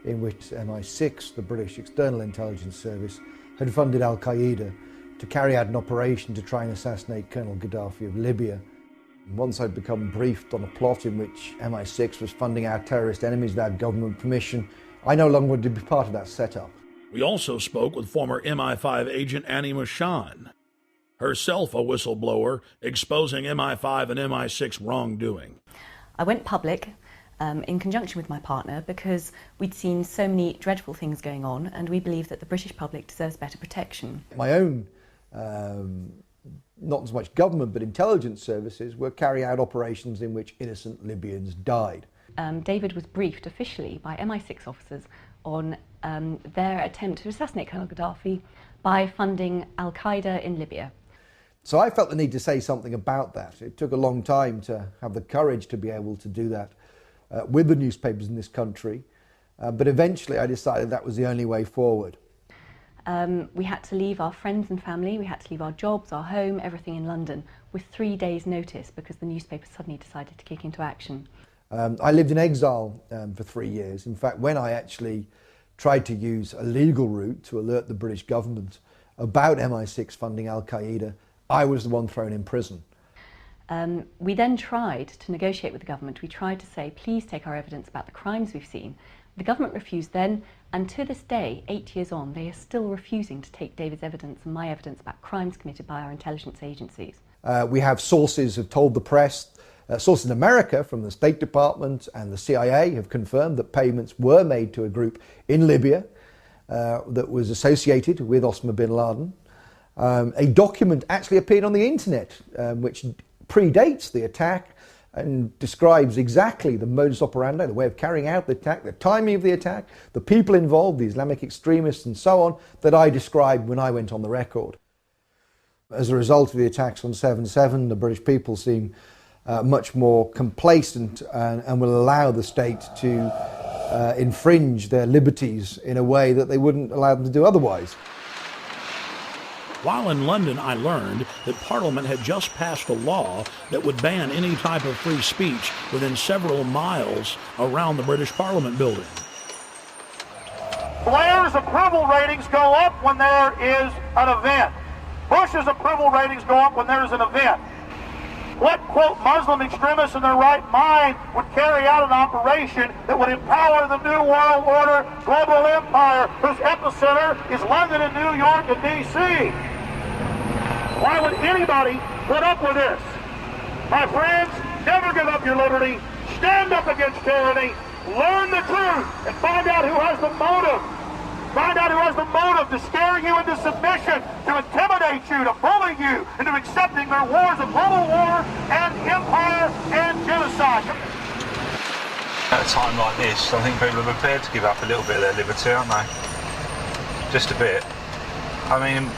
in which MI6, the British External Intelligence Service, had funded Al-Qaeda to carry out an operation to try and assassinate Colonel Gaddafi of Libya. And once I'd become briefed on a plot in which MI6 was funding our terrorist enemies without government permission, I no longer wanted to be part of that setup. We also spoke with former MI5 agent Annie Machon, herself a whistleblower, exposing MI5 and MI6 wrongdoing. I went public in conjunction with my partner because we'd seen so many dreadful things going on, and we believe that the British public deserves better protection. My own not as much government but intelligence services, were carrying out operations in which innocent Libyans died. David was briefed officially by MI6 officers on their attempt to assassinate Colonel Gaddafi by funding Al-Qaeda in Libya. So I felt the need to say something about that. It took a long time to have the courage to be able to do that with the newspapers in this country, but eventually I decided that was the only way forward. We had to leave our friends and family, we had to leave our jobs, our home, everything in London with 3 days' notice because the newspapers suddenly decided to kick into action. I lived in exile for 3 years. In fact, when I actually tried to use a legal route to alert the British government about MI6 funding Al-Qaeda, I was the one thrown in prison. We then tried to negotiate with the government. We tried to say, please take our evidence about the crimes we've seen. The government refused then, and to this day, 8 years on, they are still refusing to take David's evidence and my evidence about crimes committed by our intelligence agencies. We have sources have told the press, sources in America from the State Department and the CIA have confirmed that payments were made to a group in Libya that was associated with Osama bin Laden. A document actually appeared on the internet which predates the attack and describes exactly the modus operandi, the way of carrying out the attack, the timing of the attack, the people involved, the Islamic extremists and so on, that I described when I went on the record. As a result of the attacks on 7/7, the British people seem much more complacent and will allow the state to infringe their liberties in a way that they wouldn't allow them to do otherwise. While in London, I learned that Parliament had just passed a law that would ban any type of free speech within several miles around the British Parliament building. Blair's approval ratings go up when there is an event. Bush's approval ratings go up when there is an event. What, quote, Muslim extremists in their right mind would carry out an operation that would empower the New World Order global empire whose epicenter is London and New York and D.C.? Why would anybody put up with this? My friends, never give up your liberty. Stand up against tyranny. Learn the truth and find out who has the motive. Find out who has the motive to scare you into submission, to intimidate you, to bully you, into accepting their wars of global war and empire and genocide. At a time like this, I think people are prepared to give up a little bit of their liberty, aren't they? Just a bit. I mean,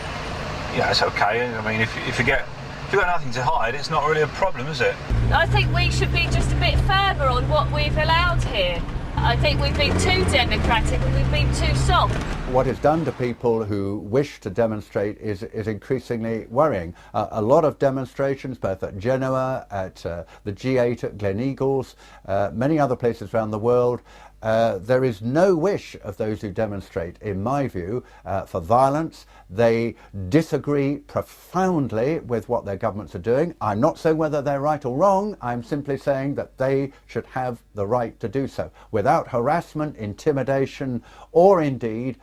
yeah, it's okay. I mean, if you've got nothing to hide, it's not really a problem, is it? I think we should be just a bit firmer on what we've allowed here. I think we've been too democratic and we've been too soft. What is done to people who wish to demonstrate is increasingly worrying. A lot of demonstrations, both at Genoa, at the G8 at Gleneagles, many other places around the world, there is no wish of those who demonstrate, in my view, for violence. They disagree profoundly with what their governments are doing. I'm not saying whether they're right or wrong. I'm simply saying that they should have the right to do so without harassment, intimidation, or indeed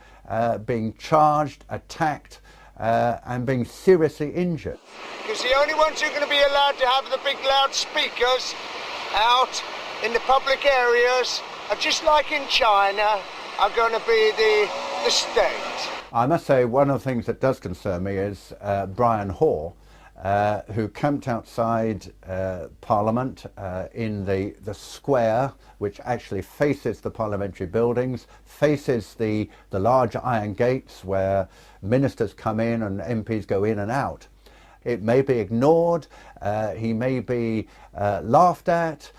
being charged, attacked, and being seriously injured. Because the only ones who are going to be allowed to have the big loudspeakers out in the public areas, just like in China, are going to be the state. I must say one of the things that does concern me is Brian Hoare, who camped outside Parliament in the square, which actually faces the parliamentary buildings, faces the large iron gates where ministers come in and MPs go in and out. It may be ignored, he may be laughed at,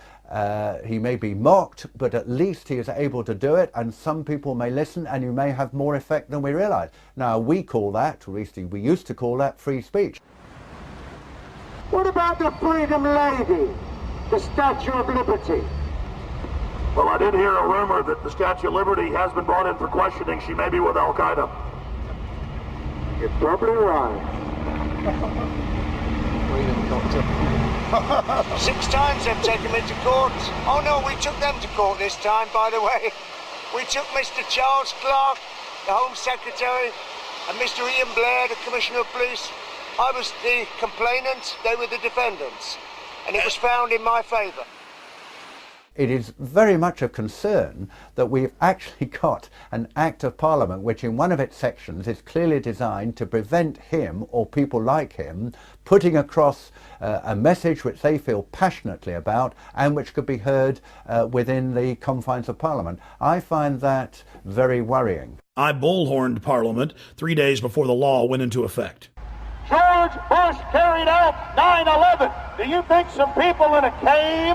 he may be mocked, but at least he is able to do it, and some people may listen, and you may have more effect than we realise. Now, we call that, or at least we used to call that, free speech. What about the Freedom Lady, the Statue of Liberty? Well, I did hear a rumor that the Statue of Liberty has been brought in for questioning. She may be with Al-Qaeda. You're probably right. 6 times they've taken me to court. Oh no, we took them to court this time, by the way. We took Mr. Charles Clarke, the Home Secretary, and Mr. Ian Blair, the Commissioner of Police. I was the complainant, they were the defendants, and it was found in my favour. it is very much a concern that we've actually got an Act of Parliament which in one of its sections is clearly designed to prevent him or people like him putting across a message which they feel passionately about and which could be heard within the confines of Parliament. I find that very worrying. I bullhorned Parliament 3 days before the law went into effect. George Bush carried out 9/11. Do you think some people in a cave,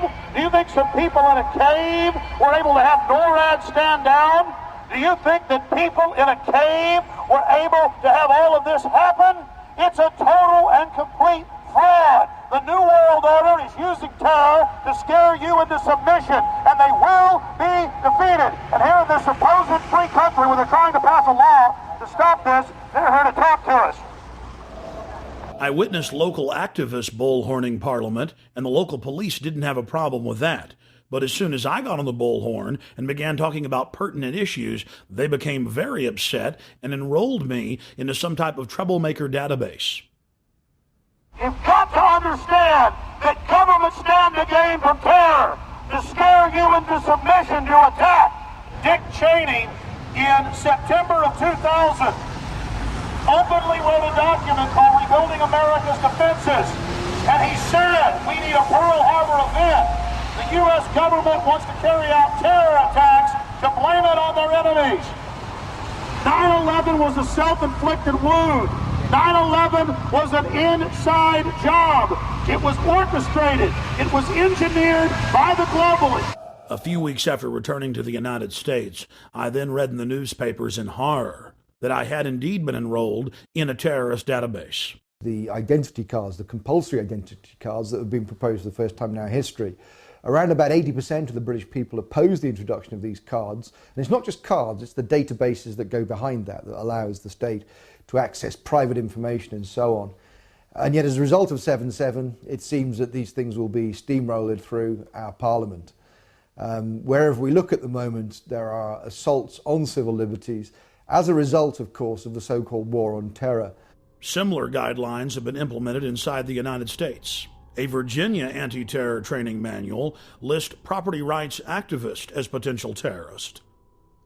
were able to have NORAD stand down? Do you think that people in a cave were able to have all of this happen? It's a total and complete fraud. The New World Order is using terror to scare you into submission, and they will be defeated. And here in this supposed free country where they're trying to pass a law to stop this, they're here to talk to us. I witnessed local activists bullhorning Parliament, and the local police didn't have a problem with that. But as soon as I got on the bullhorn and began talking about pertinent issues, they became very upset and enrolled me into some type of troublemaker database. You've got to understand that governments stand to gain from terror, to scare you into submission, to attack. Dick Cheney, in September of 2000, openly wrote a document called Rebuilding America's Defenses, and he said we need a Pearl Harbor event. The U.S. government wants to carry out terror attacks to blame it on their enemies. 9/11 was a self-inflicted wound. 9/11 was an inside job. It was orchestrated. It was engineered by the globalists. A few weeks after returning to the United States, I then read in the newspapers in horror that I had indeed been enrolled in a terrorist database. The identity cards, the compulsory identity cards that have been proposed for the first time in our history, around about 80% of the British people oppose the introduction of these cards. And it's not just cards, it's the databases that go behind that allows the state to access private information and so on. And yet as a result of 7/7, it seems that these things will be steamrolled through our Parliament. Wherever we look at the moment, there are assaults on civil liberties as a result, of course, of the so-called war on terror. Similar guidelines have been implemented inside the United States. A Virginia anti-terror training manual lists property rights activists as potential terrorists.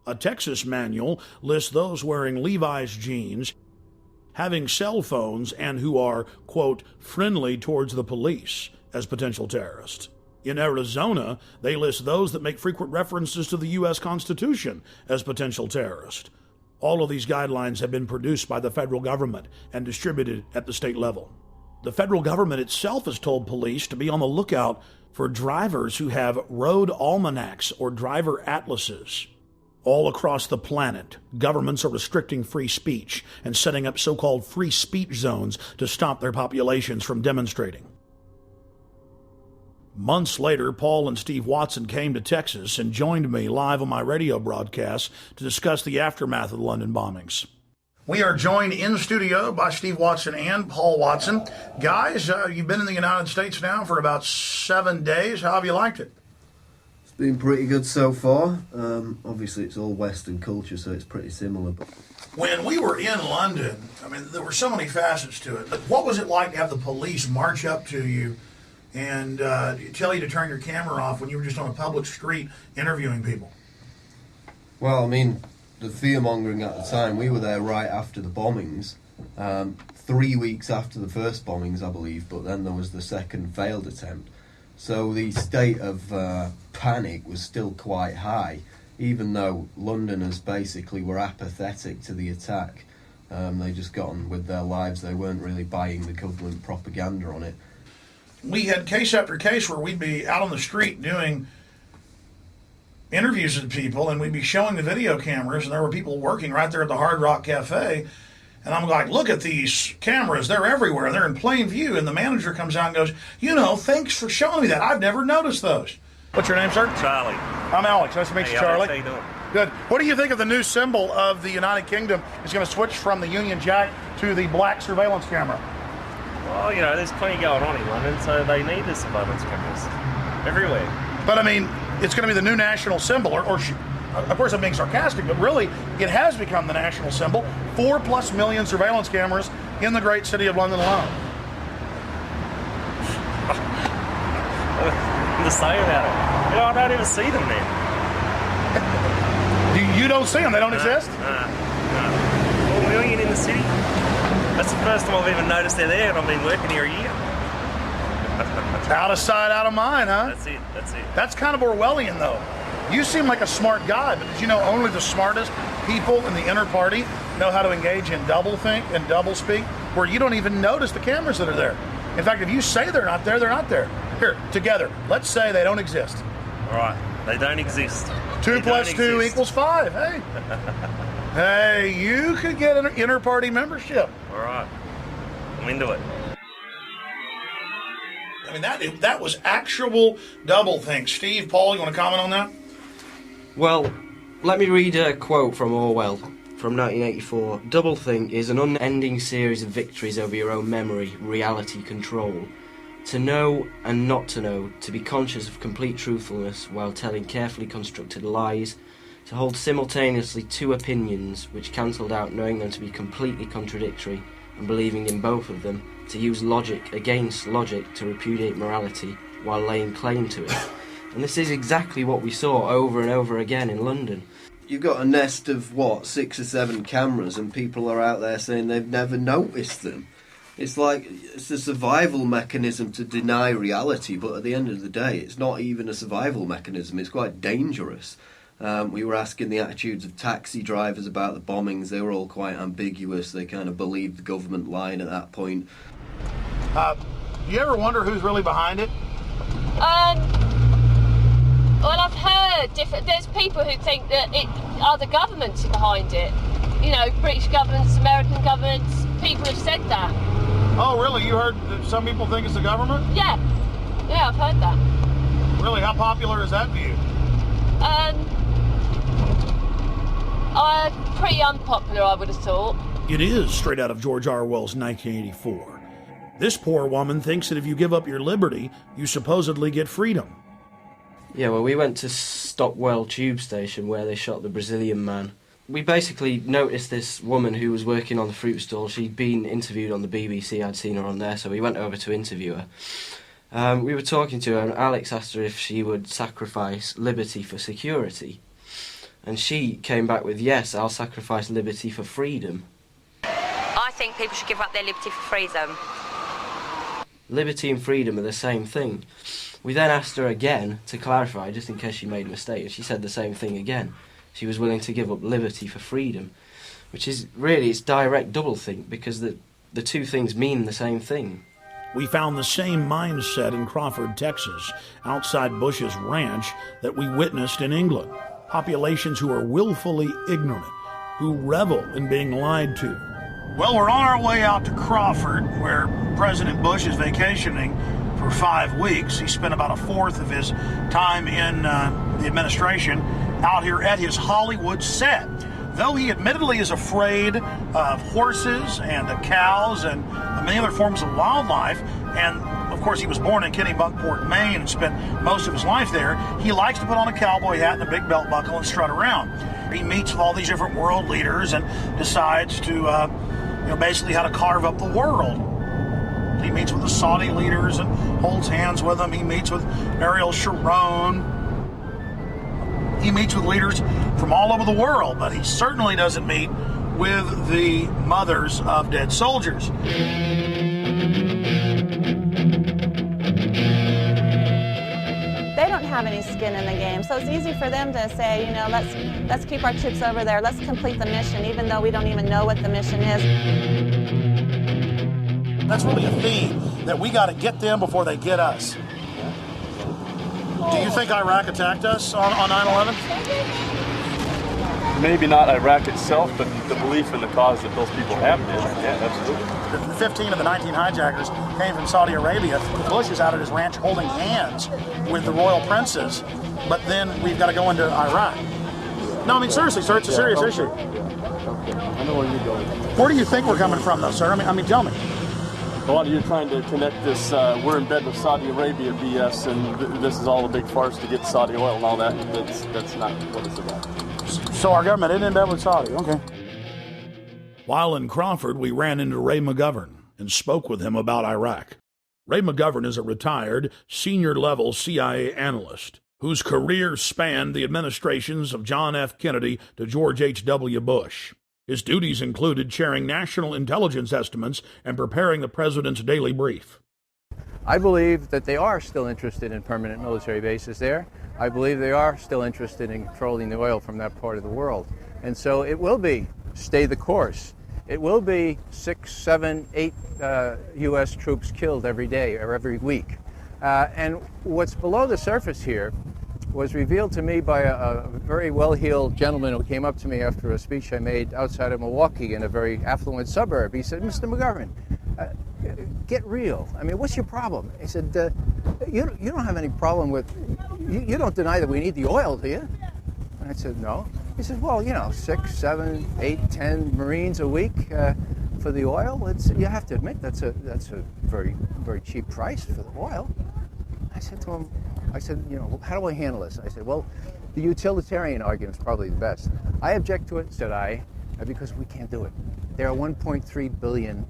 A Texas manual lists those wearing Levi's jeans, having cell phones, and who are, quote, friendly towards the police as potential terrorists. In Arizona, they list those that make frequent references to the U.S. Constitution as potential terrorists. All of these guidelines have been produced by the federal government and distributed at the state level. The federal government itself has told police to be on the lookout for drivers who have road almanacs or driver atlases. All across the planet, governments are restricting free speech and setting up so-called free speech zones to stop their populations from demonstrating. Months later, Paul and Steve Watson came to Texas and joined me live on my radio broadcast to discuss the aftermath of the London bombings. We are joined in studio by Steve Watson and Paul Watson. Guys, you've been in the United States now for about 7 days. How have you liked it? It's been pretty good so far. Obviously, it's all Western culture, so it's pretty similar. But when we were in London, I mean, there were so many facets to it. But what was it like to have the police march up to you and tell you to turn your camera off when you were just on a public street interviewing people? Well, I mean, the fear-mongering at the time, we were there right after the bombings, 3 weeks after the first bombings, I believe, but then there was the second failed attempt. So the state of panic was still quite high, even though Londoners basically were apathetic to the attack. They just got on with their lives. They weren't really buying the government propaganda on it. We had case after case where we'd be out on the street doing interviews with people, and we'd be showing the video cameras, and there were people working right there at the Hard Rock Cafe. And I'm like, look at these cameras. They're everywhere. They're in plain view. And the manager comes out and goes, you know, thanks for showing me that. I've never noticed those. What's your name, sir? Charlie. I'm Alex. Nice to meet you, Charlie. Alex, how you doing? Good. What do you think of the new symbol of the United Kingdom is going to switch from the Union Jack to the black surveillance camera? Well, you know, there's plenty going on in London, so they need the surveillance cameras everywhere. But, I mean, it's going to be the new national symbol, or of course I'm being sarcastic, but really it has become the national symbol. 4+ million surveillance cameras in the great city of London alone. to say about it. You know, I don't even see them there. You don't see them? They don't exist? No. Well, we ain't in the city. That's the first time I've even noticed they're there, and I've been working here a year. Out of sight, out of mind, huh? That's it. That's kind of Orwellian, though. You seem like a smart guy, but did you know only the smartest people in the inner party know how to engage in doublethink and doublespeak, where you don't even notice the cameras that are there? In fact, if you say they're not there, they're not there. Here, together, let's say they don't exist. All right, they don't exist. 2 plus 2 equals 5. Hey. Hey, you could get an inner party membership. All right, I'm into it. I mean, that was actual doublethink. Steve, Paul, you want to comment on that? Well, let me read a quote from Orwell from 1984. Doublethink is an unending series of victories over your own memory, reality, control. To know and not to know, to be conscious of complete truthfulness while telling carefully constructed lies, to hold simultaneously two opinions which cancelled out knowing them to be completely contradictory and believing in both of them, to use logic against logic to repudiate morality while laying claim to it. And this is exactly what we saw over and over again in London. You've got a nest of, 6 or 7 cameras, and people are out there saying they've never noticed them. It's like, it's a survival mechanism to deny reality, but at the end of the day, it's not even a survival mechanism, it's quite dangerous. We were asking the attitudes of taxi drivers about the bombings. They were all quite ambiguous. They kind of believed the government line at that point. Do you ever wonder who's really behind it? Well, I've heard there's people who think that other governments are behind it. You know, British governments, American governments, people have said that. Oh, really? You heard that some people think it's the government? Yeah, I've heard that. Really? How popular is that view? Pretty unpopular, I would have thought. It is straight out of George Orwell's 1984. This poor woman thinks that if you give up your liberty, you supposedly get freedom. Yeah, well, we went to Stockwell Tube Station where they shot the Brazilian man. We basically noticed this woman who was working on the fruit stall. She'd been interviewed on the BBC. I'd seen her on there, so we went over to interview her. We were talking to her, and Alex asked her if she would sacrifice liberty for security. And she came back with, yes, I'll sacrifice liberty for freedom. I think people should give up their liberty for freedom. Liberty and freedom are the same thing. We then asked her again to clarify, just in case she made a mistake, and she said the same thing again. She was willing to give up liberty for freedom, which is really, it's direct doublethink, because the two things mean the same thing. We found the same mindset in Crawford, Texas, outside Bush's ranch, that we witnessed in England. Populations who are willfully ignorant, who revel in being lied to. Well, we're on our way out to Crawford, where President Bush is vacationing for 5 weeks. He spent about a fourth of his time in the administration out here at his Hollywood set. Though he admittedly is afraid of horses and cows and many other forms of wildlife, and of course he was born in Kennebunkport, Maine, and spent most of his life there, he likes to put on a cowboy hat and a big belt buckle and strut around. He meets with all these different world leaders and decides to, basically how to carve up the world. He meets with the Saudi leaders and holds hands with them. He meets with Ariel Sharon. He meets with leaders from all over the world, but he certainly doesn't meet with the mothers of dead soldiers. They don't have any skin in the game, so it's easy for them to say, let's keep our troops over there, let's complete the mission, even though we don't even know what the mission is. That's really a theme, that we got to get them before they get us. Do you think Iraq attacked us on 9/11? Maybe not Iraq itself, but the belief in the cause that those people have did. Yeah, absolutely. The 15 of the 19 hijackers came from Saudi Arabia. Bush is out at his ranch holding hands with the royal princes, but then we've got to go into Iraq. No, I mean, seriously, sir, it's a serious issue. I know where you're going. Where do you think we're coming from, though, sir? I mean, tell me. A lot of you are trying to connect this, we're in bed with Saudi Arabia BS, and this is all a big farce to get Saudi oil and all that. That's not what it's about. So our government isn't in bed with Saudi, okay. While in Crawford, we ran into Ray McGovern and spoke with him about Iraq. Ray McGovern is a retired, senior-level CIA analyst whose career spanned the administrations of John F. Kennedy to George H.W. Bush. His duties included chairing national intelligence estimates and preparing the president's daily brief. I believe that they are still interested in permanent military bases there. I believe they are still interested in controlling the oil from that part of the world. And so it will be stay the course. It will be 6, 7, 8 U.S. troops killed every day or every week. And what's below the surface here was revealed to me by a very well-heeled gentleman who came up to me after a speech I made outside of Milwaukee in a very affluent suburb. He said, "Mr. McGovern, get real. I mean, what's your problem?" He said, you don't have any problem with, you don't deny that we need the oil, do you? And I said, no. He said, well, 6, 7, 8, 10 Marines a week for the oil. You have to admit that's a very, very cheap price for the oil. I said to him, how do I handle this? I said, well, the utilitarian argument is probably the best. I object to it, said I, because we can't do it. There are 1.3 billion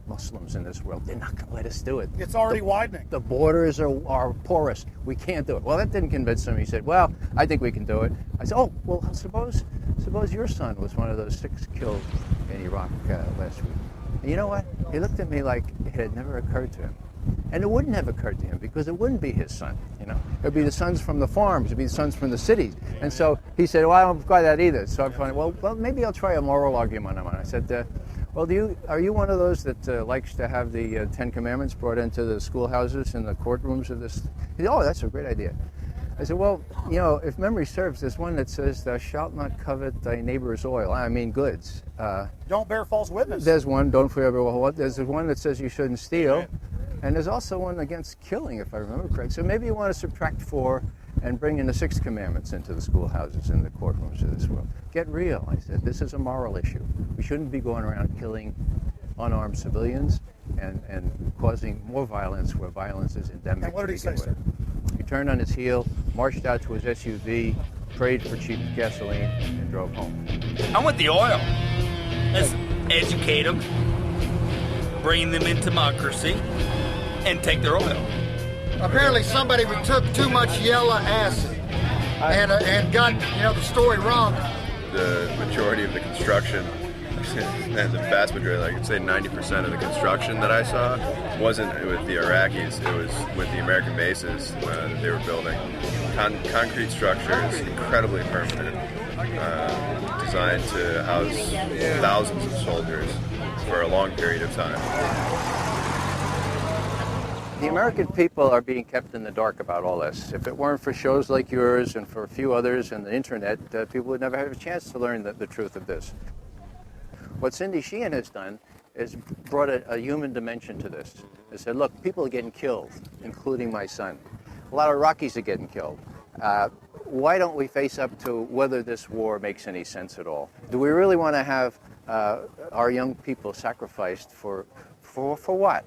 Muslims in this world. They're not going to let us do it. It's already widening. The borders are porous. We can't do it. Well, that didn't convince him. He said, well, I think we can do it. I said, oh, well, suppose your son was one of those 6 killed in Iraq last week. And you know what? He looked at me like it had never occurred to him. And it wouldn't have occurred to him because it wouldn't be his son, It would be the sons from the farms. It would be the sons from the cities. And so he said, well, I don't buy that either. So I thought, well, maybe I'll try a moral argument on it. I said, well, are you one of those that likes to have the 10 Commandments brought into the schoolhouses and the courtrooms of this? He said, oh, that's a great idea. I said, well, if memory serves, there's one that says, thou shalt not covet thy neighbor's oil. I mean goods. Don't bear false witness. There's one, don't fear everyone. There's one that says you shouldn't steal. Right. And there's also one against killing, if I remember correctly. So maybe you want to subtract 4 and bring in the 6 commandments into the schoolhouses and the courtrooms of this world. Get real, I said. This is a moral issue. We shouldn't be going around killing unarmed civilians and causing more violence where violence is endemic. And what did he say, sir? He turned on his heel, marched out to his SUV, prayed for cheap gasoline, and drove home. I want the oil. Let's educate them, bring them into democracy, and take their oil. Apparently somebody took too much yellow acid and got the story wrong. The majority of the construction, and the vast majority, I could say 90% of the construction that I saw wasn't with the Iraqis, it was with the American bases that they were building. Concrete structures, incredibly permanent, designed to house thousands of soldiers for a long period of time. The American people are being kept in the dark about all this. If it weren't for shows like yours and for a few others and the internet, people would never have a chance to learn the truth of this. What Cindy Sheehan has done is brought a human dimension to this. They said, look, people are getting killed, including my son. A lot of Iraqis are getting killed. Why don't we face up to whether this war makes any sense at all? Do we really want to have our young people sacrificed for what?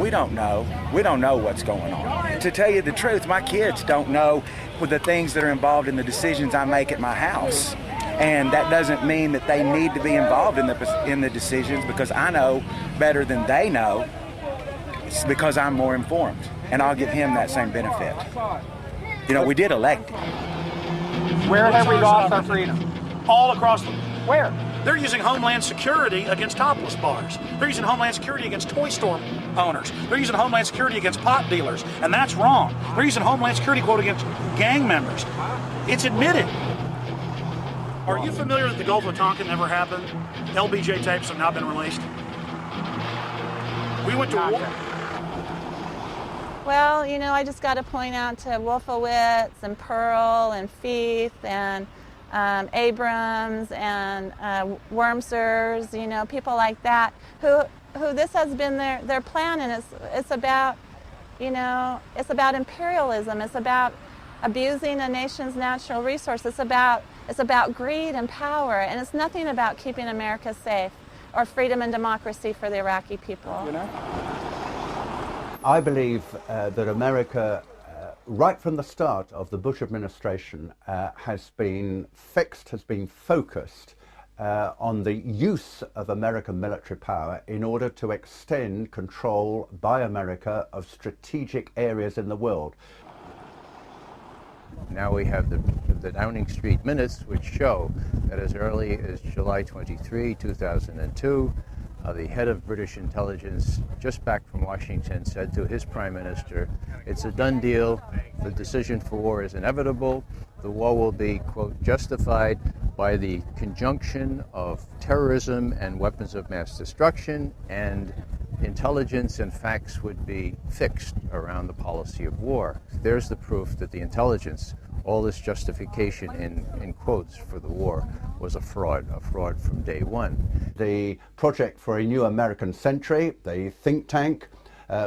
We don't know. We don't know what's going on. To tell you the truth, my kids don't know the things that are involved in the decisions I make at my house. And that doesn't mean that they need to be involved in the decisions, because I know better than they know. It's because I'm more informed, and I'll give him that same benefit. We did elect him. Where have we lost our freedom? All across the... Where? They're using Homeland Security against topless bars. They're using Homeland Security against toy store owners. They're using Homeland Security against pot dealers, and that's wrong. They're using Homeland Security, quote, against gang members. It's admitted. Are you familiar that the Gulf of Tonkin never happened? LBJ tapes have not been released. We went to war. Well, I just got to point out to Wolfowitz and Pearl and Feith and Abrams and Wormsers, people like that, who this has been their plan, and it's about, it's about imperialism. It's about abusing a nation's natural resources. It's about greed and power, and it's nothing about keeping America safe or freedom and democracy for the Iraqi people. I believe that America, right from the start of the Bush administration, has been focused on the use of American military power in order to extend control by America of strategic areas in the world. Now we have the Downing Street minutes, which show that as early as July 23, 2002, the head of British intelligence, just back from Washington, said to his prime minister, "It's a done deal. The decision for war is inevitable. The war will be, quote, justified by the conjunction of terrorism and weapons of mass destruction, and intelligence and facts would be fixed around the policy of war." There's the proof that the intelligence, all this justification in quotes for the war, was a fraud from day one. The Project for a New American Century, the think tank,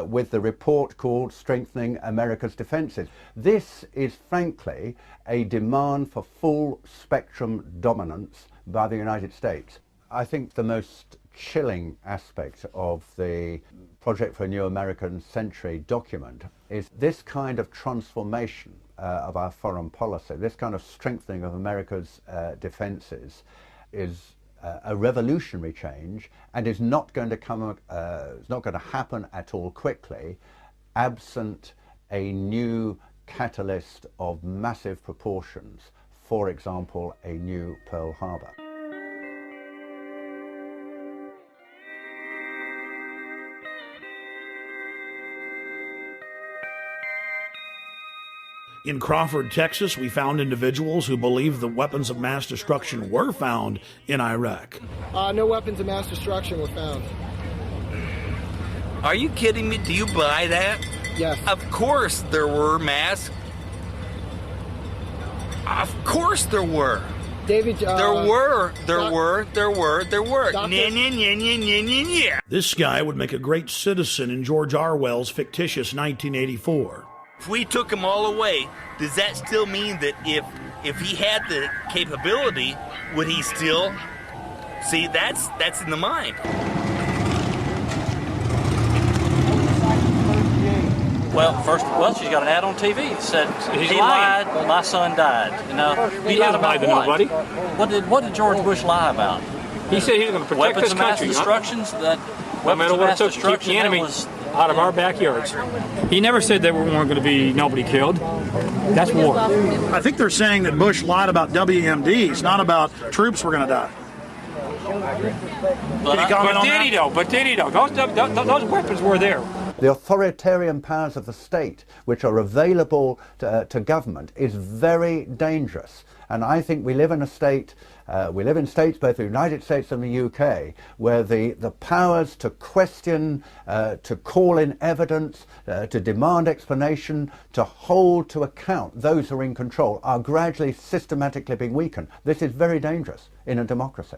with the report called Strengthening America's Defenses. This is frankly a demand for full spectrum dominance by the United States. I think the most chilling aspect of the Project for a New American Century document is this kind of transformation of our foreign policy, this kind of strengthening of America's defenses is a revolutionary change, and is not going to come. It's not going to happen at all quickly, absent a new catalyst of massive proportions. For example, a new Pearl Harbor. In Crawford, Texas, we found individuals who believe that weapons of mass destruction were found in Iraq. No weapons of mass destruction were found. Are you kidding me? Do you buy that? Yes. Of course there were mass. Of course there were. David, there were. This guy would make a great citizen in George Orwell's fictitious 1984. If we took them all away, does that still mean that if he had the capability, would he still? See, that's in the mind. Well, she's got an ad on TV that said he lied, my son died. You know, he didn't lie to nobody. What did George Bush lie about? He said he was going to protect this country. Weapons of mass destructions. No matter what it took to keep the enemy out of our backyards. He never said there weren't going to be nobody killed. That's war. I think they're saying that Bush lied about WMDs, not about troops were going to die. But did he though? Those weapons were there. The authoritarian powers of the state, which are available to government, is very dangerous. And I think we live in a state, we live in states, both the United States and the UK, where the powers to question, to call in evidence, to demand explanation, to hold to account those who are in control, are gradually, systematically being weakened. This is very dangerous in a democracy.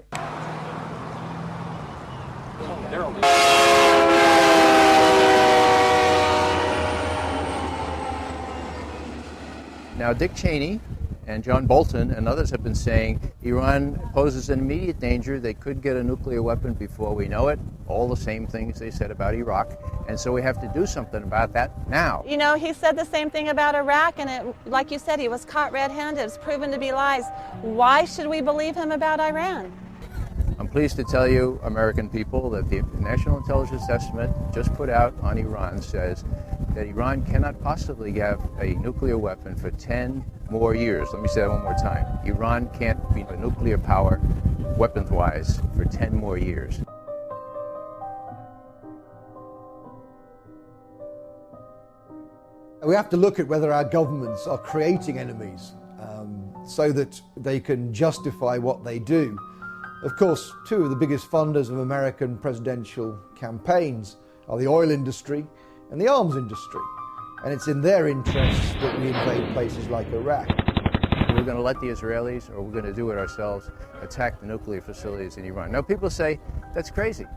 Now, Dick Cheney and John Bolton and others have been saying Iran poses an immediate danger. They could get a nuclear weapon before we know it. All the same things they said about Iraq. And so we have to do something about that now. You know, he said the same thing about Iraq, and like you said, he was caught red-handed. It's proven to be lies. Why should we believe him about Iran? I'm pleased to tell you, American people, that the National Intelligence Estimate just put out on Iran says that Iran cannot possibly have a nuclear weapon for 10 more years. Let me say that one more time. Iran can't be a nuclear power, weapons-wise, for 10 more years. We have to look at whether our governments are creating enemies so that they can justify what they do. Of course, two of the biggest funders of American presidential campaigns are the oil industry and the arms industry. And it's in their interests that we invade places like Iraq. We're going to let the Israelis, or we're going to do it ourselves, attack the nuclear facilities in Iran. Now, people say, that's crazy.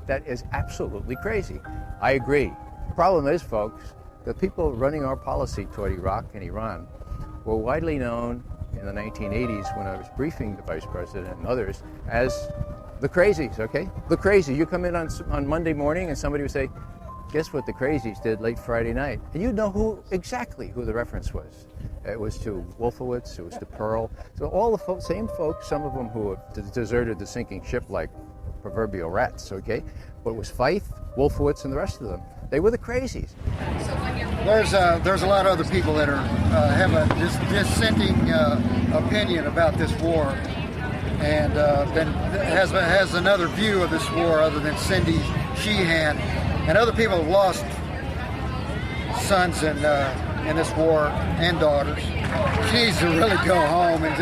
That is absolutely crazy. I agree. The problem is, folks, the people running our policy toward Iraq and Iran were widely known in the 1980s when I was briefing the Vice President and others as the crazies, okay? The crazy. You come in on Monday morning and somebody would say, Guess what the crazies did late Friday night? And you know exactly who the reference was. It was to Wolfowitz, it was to Pearl. So all the same folks, some of them who have deserted the sinking ship like proverbial rats, okay? But it was Feith, Wolfowitz, and the rest of them. They were the crazies. There's a lot of other people that are have a dissenting opinion about this war, and then has another view of this war other than Cindy Sheehan, and other people have lost sons in this war and daughters. She needs to really go home and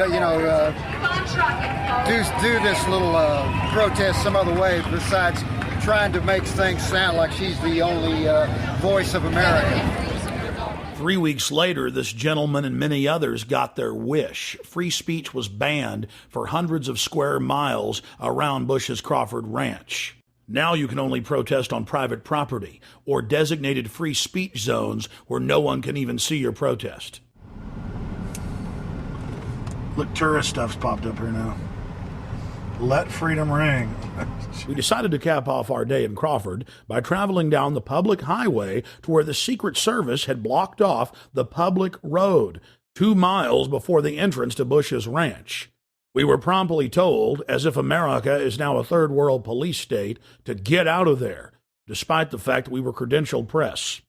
do this little protest some other way besides trying to make things sound like she's the only voice of America. 3 weeks later, this gentleman and many others got their wish. Free speech was banned for hundreds of square miles around Bush's Crawford Ranch. Now you can only protest on private property or designated free speech zones where no one can even see your protest. Look, tourist stuff's popped up here now. Let freedom ring. We decided to cap off our day in Crawford by traveling down the public highway to where the Secret Service had blocked off the public road 2 miles before the entrance to Bush's ranch. We were promptly told, as if America is now a third world police state, to get out of there, despite the fact that we were credentialed press.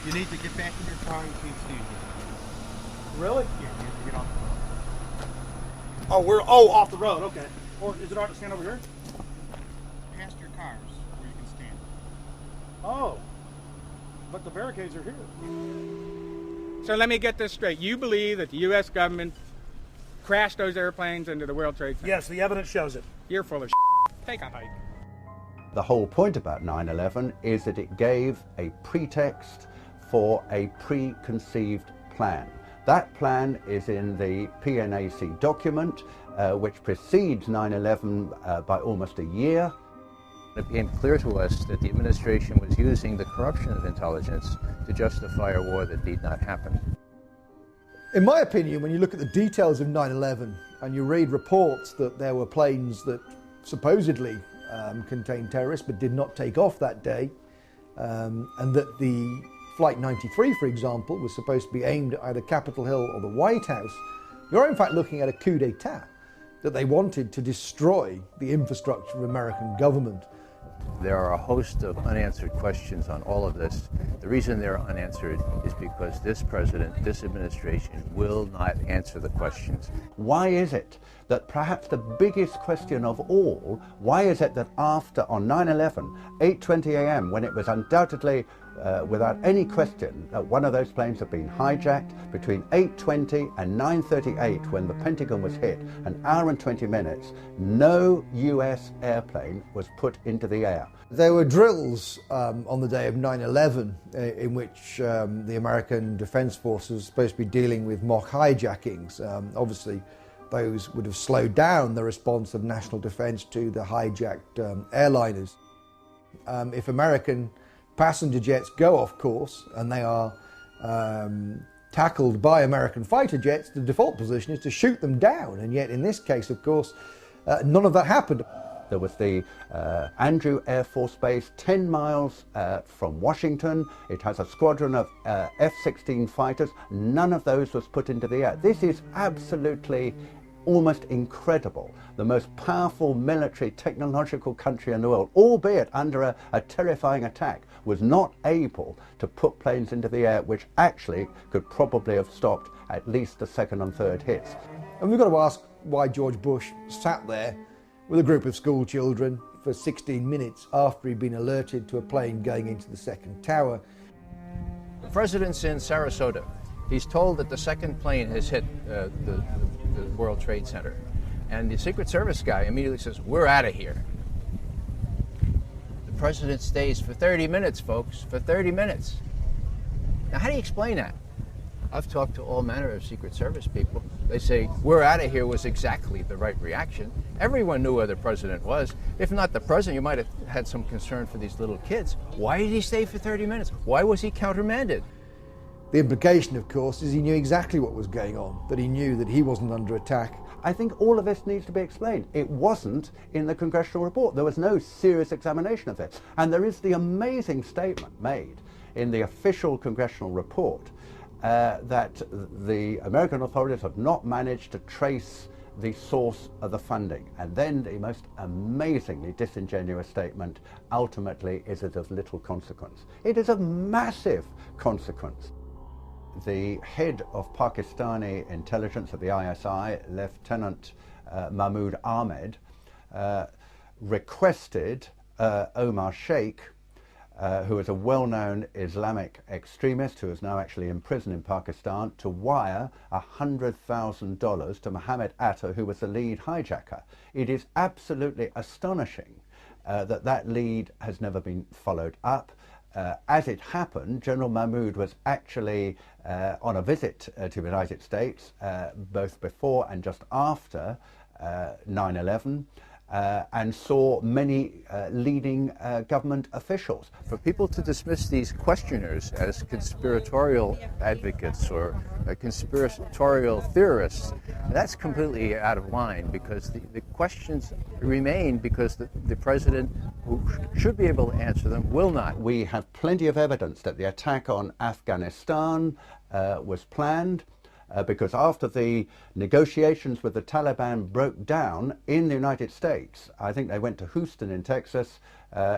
You need to get back in your car and keep standing. Really? Yeah, you have to get off. Oh, we're off the road. Okay. Or is it all right to stand over here? Past your cars where you can stand. Oh, but the barricades are here. So let me get this straight. You believe that the U.S. government crashed those airplanes into the World Trade Center? Yes, the evidence shows it. You're full of Take a hike. The whole point about 9/11 is that it gave a pretext for a preconceived plan. That plan is in the PNAC document, which precedes 9/11 by almost a year. It became clear to us that the administration was using the corruption of intelligence to justify a war that need not happen. In my opinion, when you look at the details of 9/11 and you read reports that there were planes that supposedly contained terrorists but did not take off that day, and that the Flight 93, for example, was supposed to be aimed at either Capitol Hill or the White House, you're in fact looking at a coup d'etat, that they wanted to destroy the infrastructure of American government. There are a host of unanswered questions on all of this. The reason they're unanswered is because this president, this administration, will not answer the questions. Why is it that perhaps the biggest question of all, why is it that after, on 9/11, 8:20 a.m., when it was undoubtedly, without any question, one of those planes had been hijacked, between 8:20 and 9:38, when the Pentagon was hit, an hour and 20 minutes, no US airplane was put into the air? There were drills on the day of 9/11 in which the American Defense Forces were supposed to be dealing with mock hijackings. Obviously, those would have slowed down the response of national defense to the hijacked airliners. If American passenger jets go off course and they are tackled by American fighter jets, the default position is to shoot them down. And yet in this case, of course, none of that happened. There was the Andrew Air Force Base 10 miles from Washington. It has a squadron of F-16 fighters. None of those was put into the air. This is absolutely almost incredible. The most powerful military technological country in the world, albeit under a terrifying attack, was not able to put planes into the air, which actually could probably have stopped at least the second and third hits. And we've got to ask why George Bush sat there with a group of school children for 16 minutes after he'd been alerted to a plane going into the second tower. The president's in Sarasota. He's told that the second plane has hit the World Trade Center. And the Secret Service guy immediately says, "We're out of here." The president stays for 30 minutes, folks, for 30 minutes. Now, how do you explain that? I've talked to all manner of Secret Service people. They say, "We're out of here" was exactly the right reaction. Everyone knew where the president was. If not the president, you might have had some concern for these little kids. Why did he stay for 30 minutes? Why was he countermanded? The implication, of course, is he knew exactly what was going on, that he knew that he wasn't under attack. I think all of this needs to be explained. It wasn't in the congressional report. There was no serious examination of this. And there is the amazing statement made in the official congressional report that the American authorities have not managed to trace the source of the funding. And then the most amazingly disingenuous statement, ultimately, is it of little consequence. It is of massive consequence. The head of Pakistani intelligence at the ISI, Lieutenant Mahmoud Ahmed, requested Omar Sheikh, who is a well-known Islamic extremist who is now actually in prison in Pakistan, to wire $100,000 to Mohammed Atta, who was the lead hijacker. It is absolutely astonishing that that lead has never been followed up. As it happened, General Mahmoud was actually on a visit to the United States, both before and just after 9/11. And saw many leading government officials. For people to dismiss these questioners as conspiratorial advocates or conspiratorial theorists, that's completely out of line, because the questions remain because the president, who should be able to answer them, will not. We have plenty of evidence that the attack on Afghanistan was planned. Because after the negotiations with the Taliban broke down in the United States, I think they went to Houston in Texas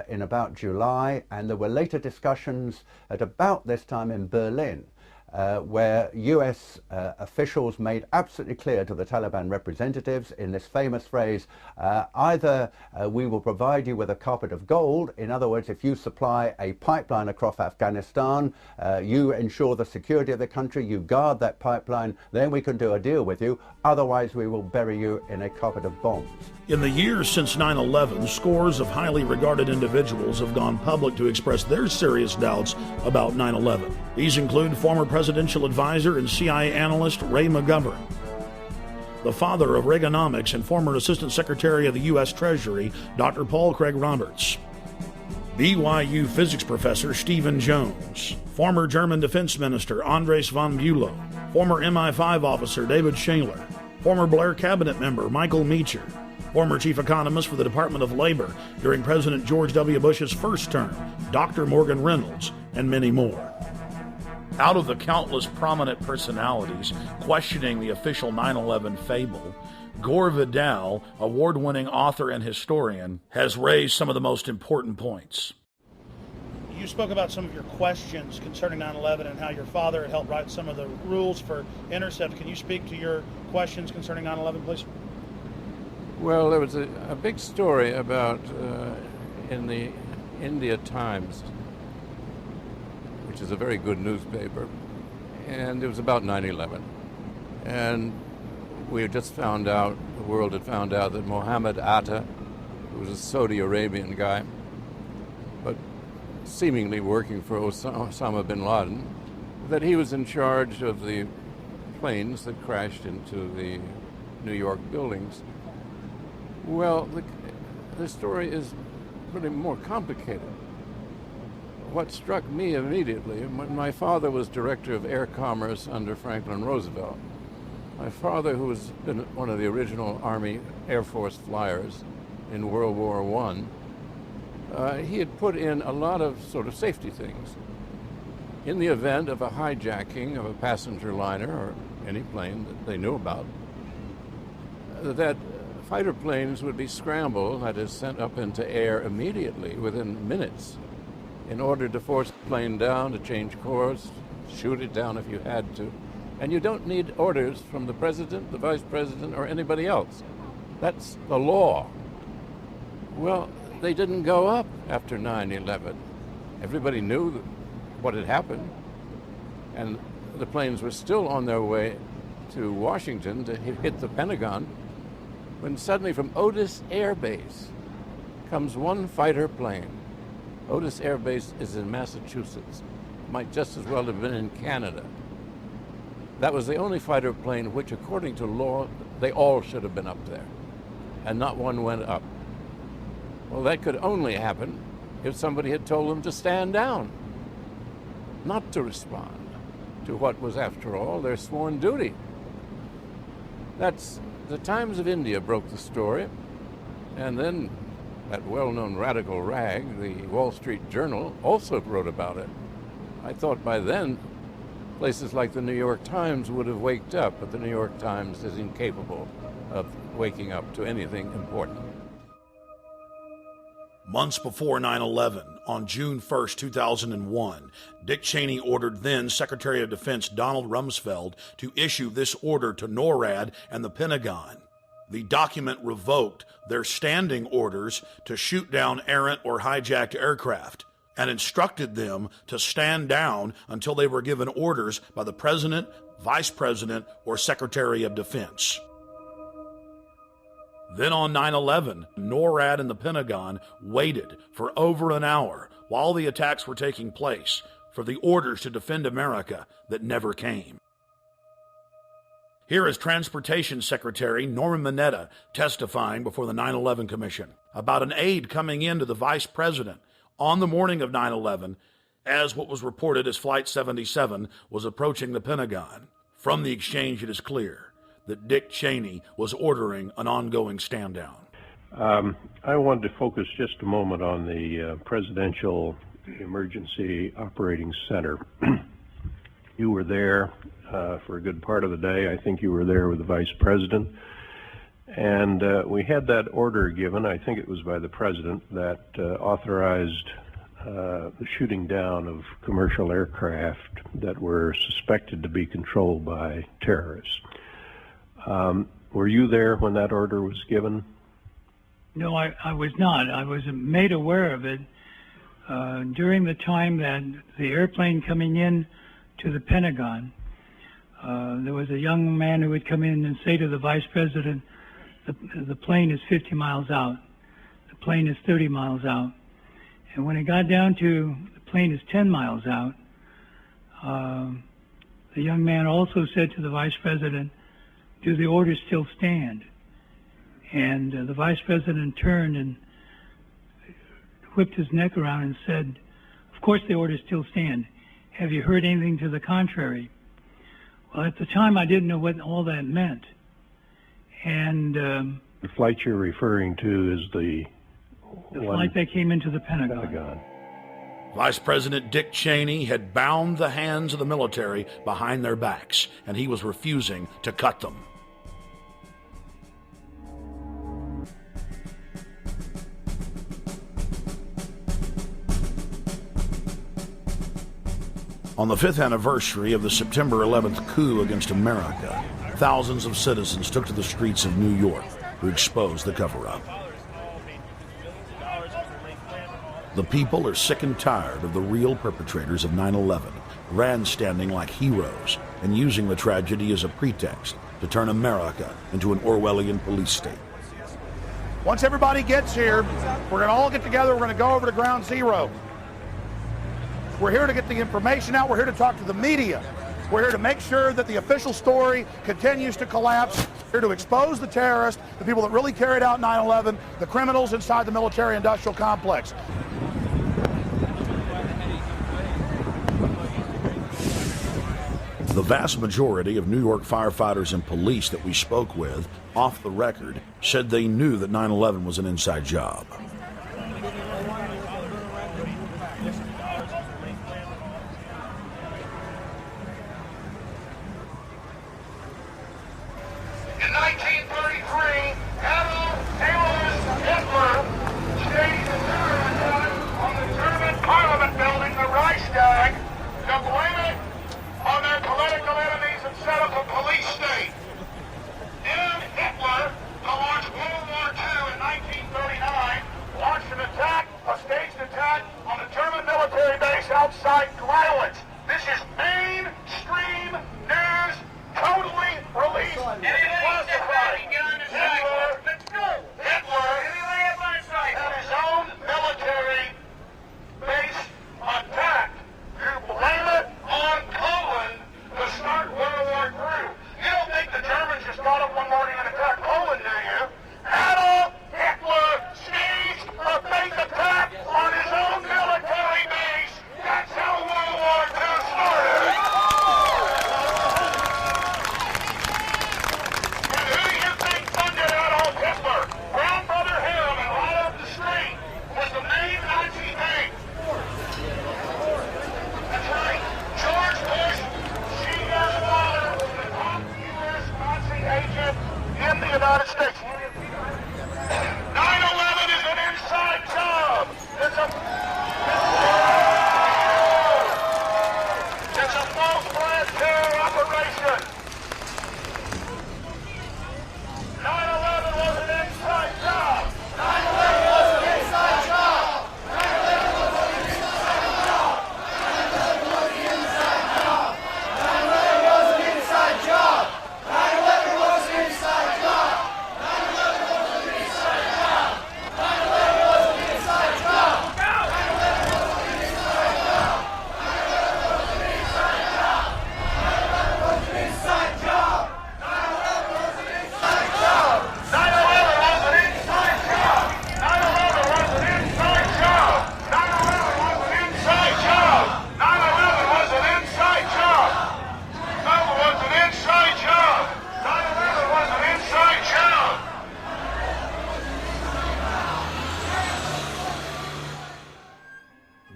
in about July, and there were later discussions at about this time in Berlin, where US officials made absolutely clear to the Taliban representatives in this famous phrase, either we will provide you with a carpet of gold, in other words, if you supply a pipeline across Afghanistan, you ensure the security of the country, you guard that pipeline, then we can do a deal with you, otherwise we will bury you in a carpet of bombs. In the years since 9/11, scores of highly regarded individuals have gone public to express their serious doubts about 9/11. These include former presidential advisor and CIA analyst Ray McGovern, the father of Reaganomics and former Assistant Secretary of the U.S. Treasury, Dr. Paul Craig Roberts, BYU physics professor Stephen Jones, former German Defense Minister Andres von Bülow, former MI5 officer David Shaler, former Blair cabinet member Michael Meacher, former chief economist for the Department of Labor during President George W. Bush's first term, Dr. Morgan Reynolds, and many more. Out of the countless prominent personalities questioning the official 9/11 fable, Gore Vidal, award-winning author and historian, has raised some of the most important points. You spoke about some of your questions concerning 9/11 and how your father had helped write some of the rules for Intercept. Can you speak to your questions concerning 9/11, please? Well, there was a big story about in the India Times, which is a very good newspaper, and it was about 9/11. And we had just found out, the world had found out, that Mohammed Atta, who was a Saudi Arabian guy, but seemingly working for Osama bin Laden, that he was in charge of the planes that crashed into the New York buildings. Well, the story is really more complicated. What struck me immediately, when my father was director of air commerce under Franklin Roosevelt, my father, who was one of the original Army Air Force flyers in World War I, he had put in a lot of sort of safety things. In the event of a hijacking of a passenger liner or any plane that they knew about, that fighter planes would be scrambled, that is, sent up into air immediately within minutes, in order to force the plane down, to change course, shoot it down if you had to. And you don't need orders from the president, the vice president, or anybody else. That's the law. Well, they didn't go up after 9/11. Everybody knew what had happened, and the planes were still on their way to Washington to hit the Pentagon, when suddenly from Otis Air Base comes one fighter plane. Otis Air Base is in Massachusetts. Might just as well have been in Canada. That was the only fighter plane which, according to law, they all should have been up there, and not one went up. Well, that could only happen if somebody had told them to stand down, not to respond to what was, after all, their sworn duty. The Times of India broke the story, and then that well-known radical rag, the Wall Street Journal, also wrote about it. I thought by then places like the New York Times would have waked up, but the New York Times is incapable of waking up to anything important. Months before 9/11, on June 1st, 2001, Dick Cheney ordered then Secretary of Defense Donald Rumsfeld to issue this order to NORAD and the Pentagon. The document revoked their standing orders to shoot down errant or hijacked aircraft and instructed them to stand down until they were given orders by the President, Vice President, or Secretary of Defense. Then on 9/11, NORAD and the Pentagon waited for over an hour while the attacks were taking place for the orders to defend America that never came. Here is Transportation Secretary Norman Mineta testifying before the 9/11 Commission about an aide coming in to the Vice President on the morning of 9/11 as what was reported as Flight 77 was approaching the Pentagon. From the exchange, it is clear that Dick Cheney was ordering an ongoing stand down. I wanted to focus just a moment on the Presidential Emergency Operating Center. You were there for a good part of the day. I think you were there with the Vice President. And we had that order given, I think it was by the President, that authorized the shooting down of commercial aircraft that were suspected to be controlled by terrorists. Were you there when that order was given? No, I was not. I was made aware of it during the time that the airplane coming in to the Pentagon. There was a young man who would come in and say to the Vice President, the plane is 50 miles out. The plane is 30 miles out. And when it got down to the plane is 10 miles out, the young man also said to the Vice President, do the orders still stand? And the Vice President turned and whipped his neck around and said, of course the orders still stand. Have you heard anything to the contrary? Well, at the time I didn't know what all that meant. And the flight you're referring to is the flight that came into the Pentagon. Vice President Dick Cheney had bound the hands of the military behind their backs, and he was refusing to cut them. On the 5th anniversary of the September 11th coup against America, thousands of citizens took to the streets of New York to expose the cover-up. The people are sick and tired of the real perpetrators of 9/11, grandstanding like heroes and using the tragedy as a pretext to turn America into an Orwellian police state. Once everybody gets here, we're going to all get together, we're going to go over to Ground Zero. We're here to get the information out, we're here to talk to the media. We're here to make sure that the official story continues to collapse. We're here to expose the terrorists, the people that really carried out 9/11, the criminals inside the military-industrial complex. The vast majority of New York firefighters and police that we spoke with, off the record, said they knew that 9/11 was an inside job. In 1933, Adolf Hitler staged a terror attack on the German Parliament building, the Reichstag, to blame it on their political enemies and set up a police state. Then Hitler, to launch World War II in 1939,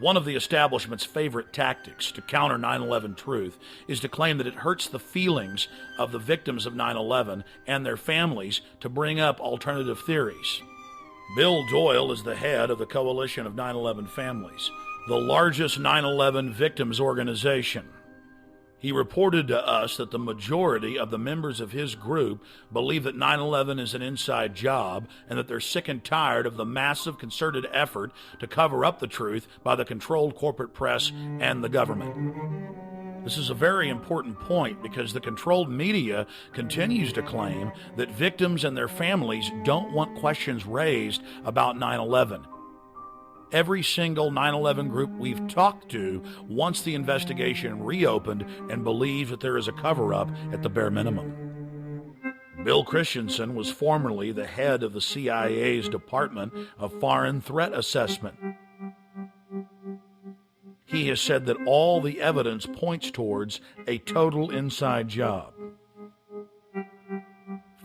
One of the establishment's favorite tactics to counter 9/11 truth is to claim that it hurts the feelings of the victims of 9/11 and their families to bring up alternative theories. Bill Doyle is the head of the Coalition of 9/11 Families, the largest 9/11 victims organization. He reported to us that the majority of the members of his group believe that 9/11 is an inside job and that they're sick and tired of the massive concerted effort to cover up the truth by the controlled corporate press and the government. This is a very important point because the controlled media continues to claim that victims and their families don't want questions raised about 9/11. Every single 9/11 group we've talked to wants the investigation reopened and believes that there is a cover-up at the bare minimum. Bill Christensen was formerly the head of the CIA's Department of Foreign Threat Assessment. He has said that all the evidence points towards a total inside job.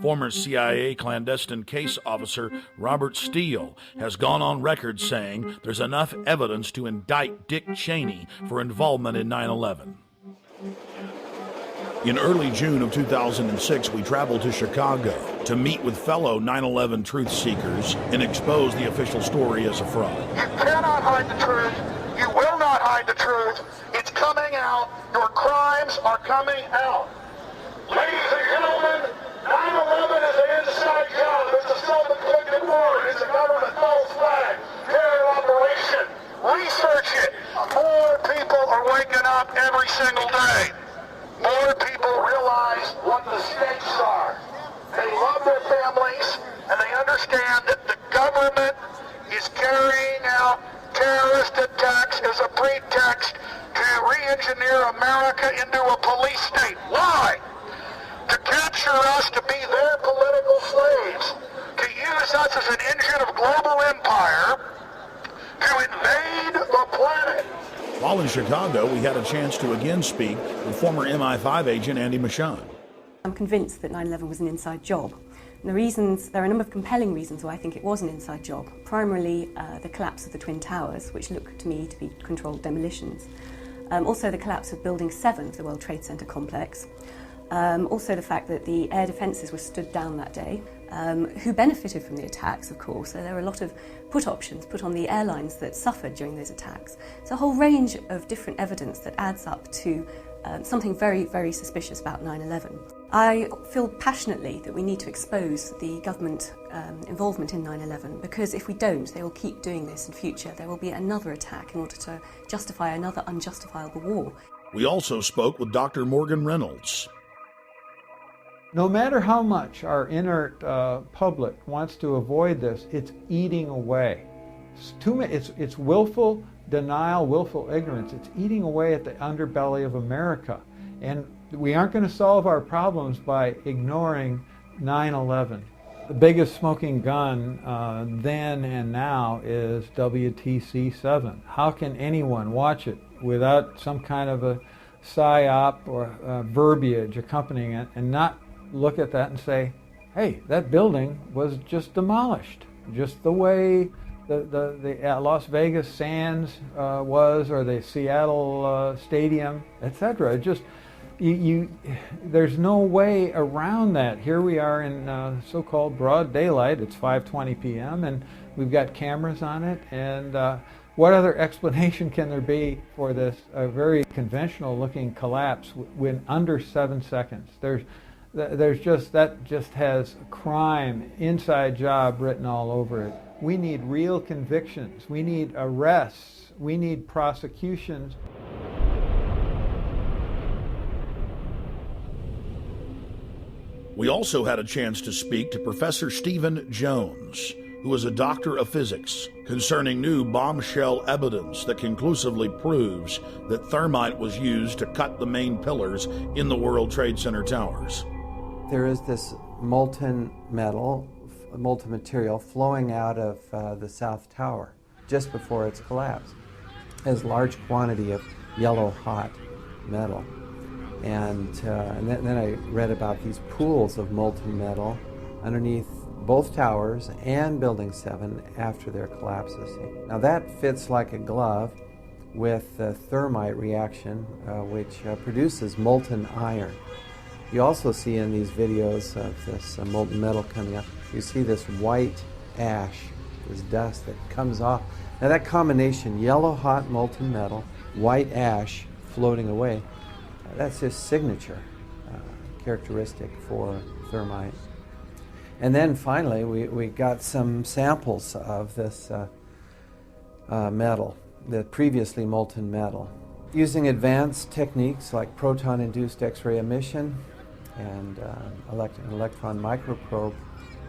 Former CIA clandestine case officer Robert Steele has gone on record saying there's enough evidence to indict Dick Cheney for involvement in 9/11. In early June of 2006, we traveled to Chicago to meet with fellow 9/11 truth seekers and expose the official story as a fraud. You cannot hide the truth. You will not hide the truth. It's coming out. Your crimes are coming out. Ladies and gentlemen, 9/11 is an inside job. It's a self-inflicted war. It's a government false flag. Terror operation. Research it. More people are waking up every single day. More people realize what the stakes are. They love their families, and they understand that the government is carrying out terrorist attacks as a pretext to re-engineer America into a police state. Why? To capture us to be their political slaves, to use us as an engine of global empire, to invade the planet. While in Chicago, we had a chance to again speak with former MI5 agent Andy Michon. I'm convinced that 9/11 was an inside job. And there are a number of compelling reasons why I think it was an inside job. Primarily the collapse of the Twin Towers, which looked to me to be controlled demolitions. Also the collapse of Building 7 of the World Trade Center complex. Also the fact that the air defences were stood down that day, who benefited from the attacks, of course. So there were a lot of put options put on the airlines that suffered during those attacks. It's a whole range of different evidence that adds up to something very, very suspicious about 9/11. I feel passionately that we need to expose the government involvement in 9/11, because if we don't, they will keep doing this in future. There will be another attack in order to justify another unjustifiable war. We also spoke with Dr. Morgan Reynolds. No matter how much our inert public wants to avoid this, it's eating away. It's willful denial, willful ignorance. It's eating away at the underbelly of America. And we aren't going to solve our problems by ignoring 9/11. The biggest smoking gun then and now is WTC-7. How can anyone watch it without some kind of a psyop or verbiage accompanying it and not look at that and say, hey, that building was just demolished, just the way the Las Vegas Sands was, or the Seattle Stadium, etc. Just there's no way around that. Here we are in so-called broad daylight. It's 5:20 p.m. and we've got cameras on it. And what other explanation can there be for this very conventional-looking collapse when under 7 seconds? That just has crime, inside job written all over it. We need real convictions. We need arrests. We need prosecutions. We also had a chance to speak to Professor Stephen Jones, who is a doctor of physics, concerning new bombshell evidence that conclusively proves that thermite was used to cut the main pillars in the World Trade Center towers. There is this molten material flowing out of the South Tower just before its collapse. It has a large quantity of yellow hot metal. And then I read about these pools of molten metal underneath both towers and Building 7 after their collapses. Now that fits like a glove with the thermite reaction, which produces molten iron. You also see in these videos of this molten metal coming up, you see this white ash, this dust that comes off. Now that combination, yellow hot molten metal, white ash floating away, that's his signature characteristic for thermite. And then finally, we got some samples of this metal, the previously molten metal. Using advanced techniques like proton-induced X-ray emission and an electron microprobe,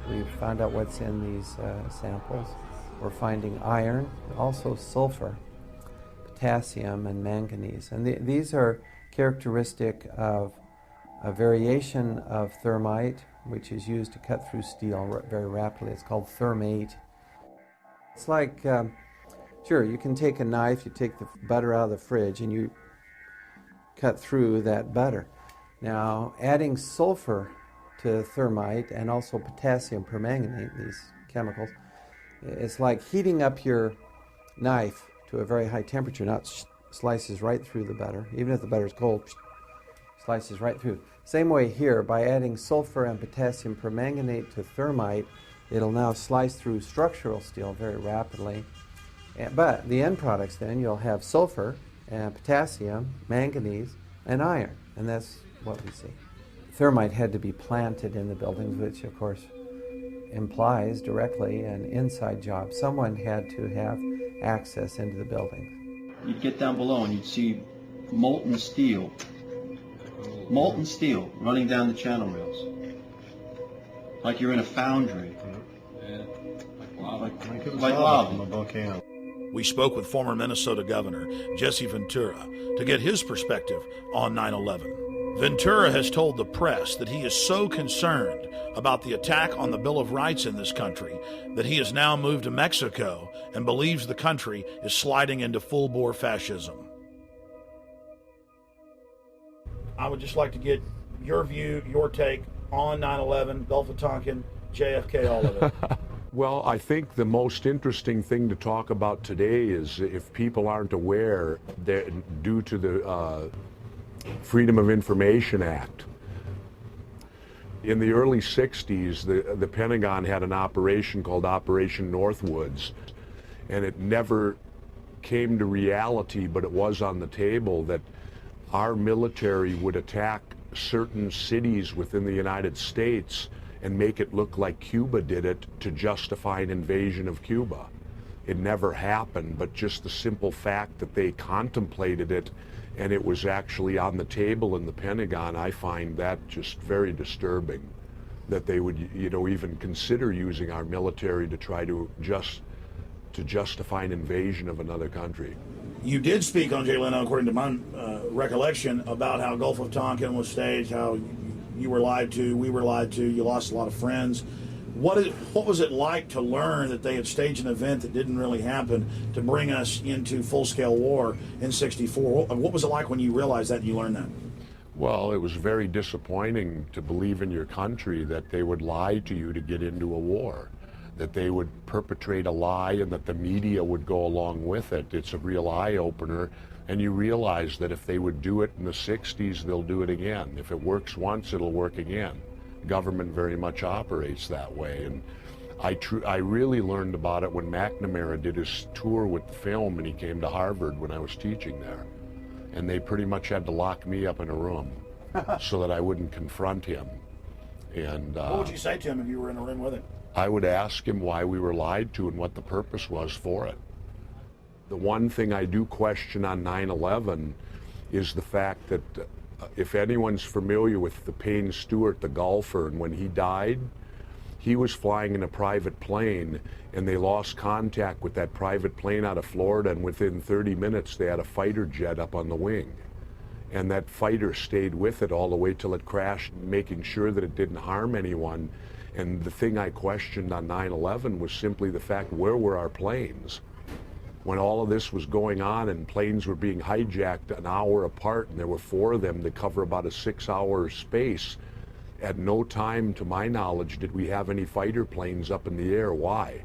we found out what's in these samples. We're finding iron, also sulfur, potassium, and manganese. And these are characteristic of a variation of thermite, which is used to cut through steel very rapidly. It's called thermate. It's like, sure, you can take a knife, you take the butter out of the fridge, and you cut through that butter. Now, adding sulfur to thermite and also potassium permanganate, these chemicals, it's like heating up your knife to a very high temperature. Now it slices right through the butter. Even if the butter is cold, slices right through. Same way here, by adding sulfur and potassium permanganate to thermite, it'll now slice through structural steel very rapidly. But the end products then, you'll have sulfur and potassium, manganese, and iron. And that's what we see. Thermite had to be planted in the buildings, which of course implies directly an inside job. Someone had to have access into the building. You'd get down below and you'd see molten steel running down the channel rails, like you're in a foundry, like lava. We spoke with former Minnesota Governor Jesse Ventura to get his perspective on 9/11. Ventura has told the press that he is so concerned about the attack on the Bill of Rights in this country that he has now moved to Mexico and believes the country is sliding into full-bore fascism. I would just like to get your view, your take on 9/11, Gulf of Tonkin, JFK, all of it. Well, I think the most interesting thing to talk about today is, if people aren't aware, that due to the Freedom of Information Act, in the early 60s, the Pentagon had an operation called Operation Northwoods, and it never came to reality, but it was on the table, that our military would attack certain cities within the United States and make it look like Cuba did it to justify an invasion of Cuba. It never happened, but just the simple fact that they contemplated it and it was actually on the table in the Pentagon, I find that just very disturbing, that they would, even consider using our military to try to justify an invasion of another country. You did speak on Jay Leno, according to my recollection, about how Gulf of Tonkin was staged, how you were lied to, we were lied to, you lost a lot of friends. What was it like to learn that they had staged an event that didn't really happen to bring us into full-scale war in '64? What was it like when you realized that and you learned that? Well, it was very disappointing to believe in your country that they would lie to you to get into a war, that they would perpetrate a lie and that the media would go along with it. It's a real eye-opener, and you realize that if they would do it in the 60s, they'll do it again. If it works once, it'll work again. Government very much operates that way, and I really learned about it when McNamara did his tour with the film, and he came to Harvard when I was teaching there, and they pretty much had to lock me up in a room so that I wouldn't confront him. And what would you say to him if you were in a room with him? I would ask him why we were lied to and what the purpose was for it. The one thing I do question on 9/11 is the fact that if anyone's familiar with the Payne Stewart, the golfer, and when he died, he was flying in a private plane, and they lost contact with that private plane out of Florida, and within 30 minutes they had a fighter jet up on the wing. And that fighter stayed with it all the way till it crashed, making sure that it didn't harm anyone. And the thing I questioned on 9/11 was simply the fact, where were our planes? When all of this was going on and planes were being hijacked an hour apart, and there were 4 of them to cover about a 6-hour space, at no time, to my knowledge, did we have any fighter planes up in the air. Why?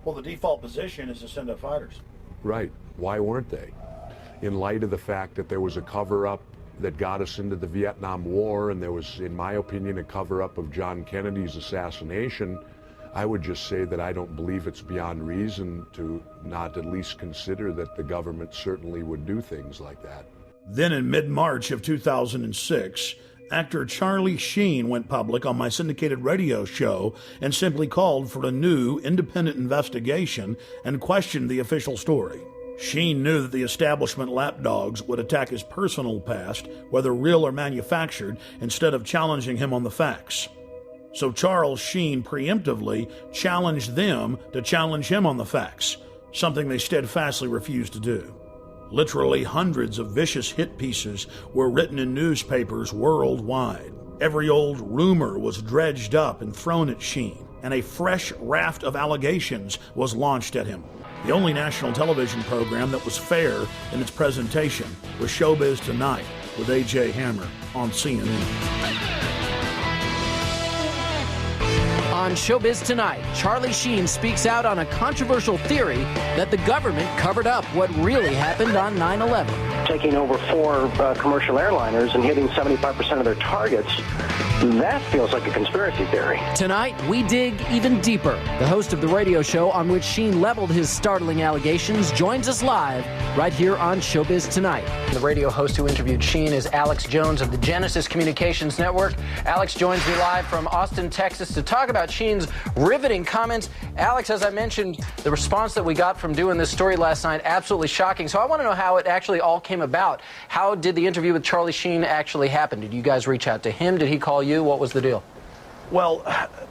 Well, the default position is to send up fighters. Right. Why weren't they? In light of the fact that there was a cover-up that got us into the Vietnam War, and there was, in my opinion, a cover-up of John Kennedy's assassination, I would just say that I don't believe it's beyond reason to not at least consider that the government certainly would do things like that. Then in mid-March of 2006, actor Charlie Sheen went public on my syndicated radio show and simply called for a new independent investigation and questioned the official story. Sheen knew that the establishment lapdogs would attack his personal past, whether real or manufactured, instead of challenging him on the facts. So Charles Sheen preemptively challenged them to challenge him on the facts, something they steadfastly refused to do. Literally hundreds of vicious hit pieces were written in newspapers worldwide. Every old rumor was dredged up and thrown at Sheen, and a fresh raft of allegations was launched at him. The only national television program that was fair in its presentation was Showbiz Tonight with A.J. Hammer on CNN. On Showbiz Tonight, Charlie Sheen speaks out on a controversial theory that the government covered up what really happened on 9/11. Taking over 4 commercial airliners and hitting 75% of their targets, that feels like a conspiracy theory. Tonight, we dig even deeper. The host of the radio show on which Sheen leveled his startling allegations joins us live right here on Showbiz Tonight. The radio host who interviewed Sheen is Alex Jones of the Genesis Communications Network. Alex joins me live from Austin, Texas to talk about Sheen's riveting comments. Alex, as I mentioned, the response that we got from doing this story last night, absolutely shocking. So I want to know how it actually all came about. How did the interview with Charlie Sheen actually happen? Did you guys reach out to him? Did he call you? What was the deal? Well,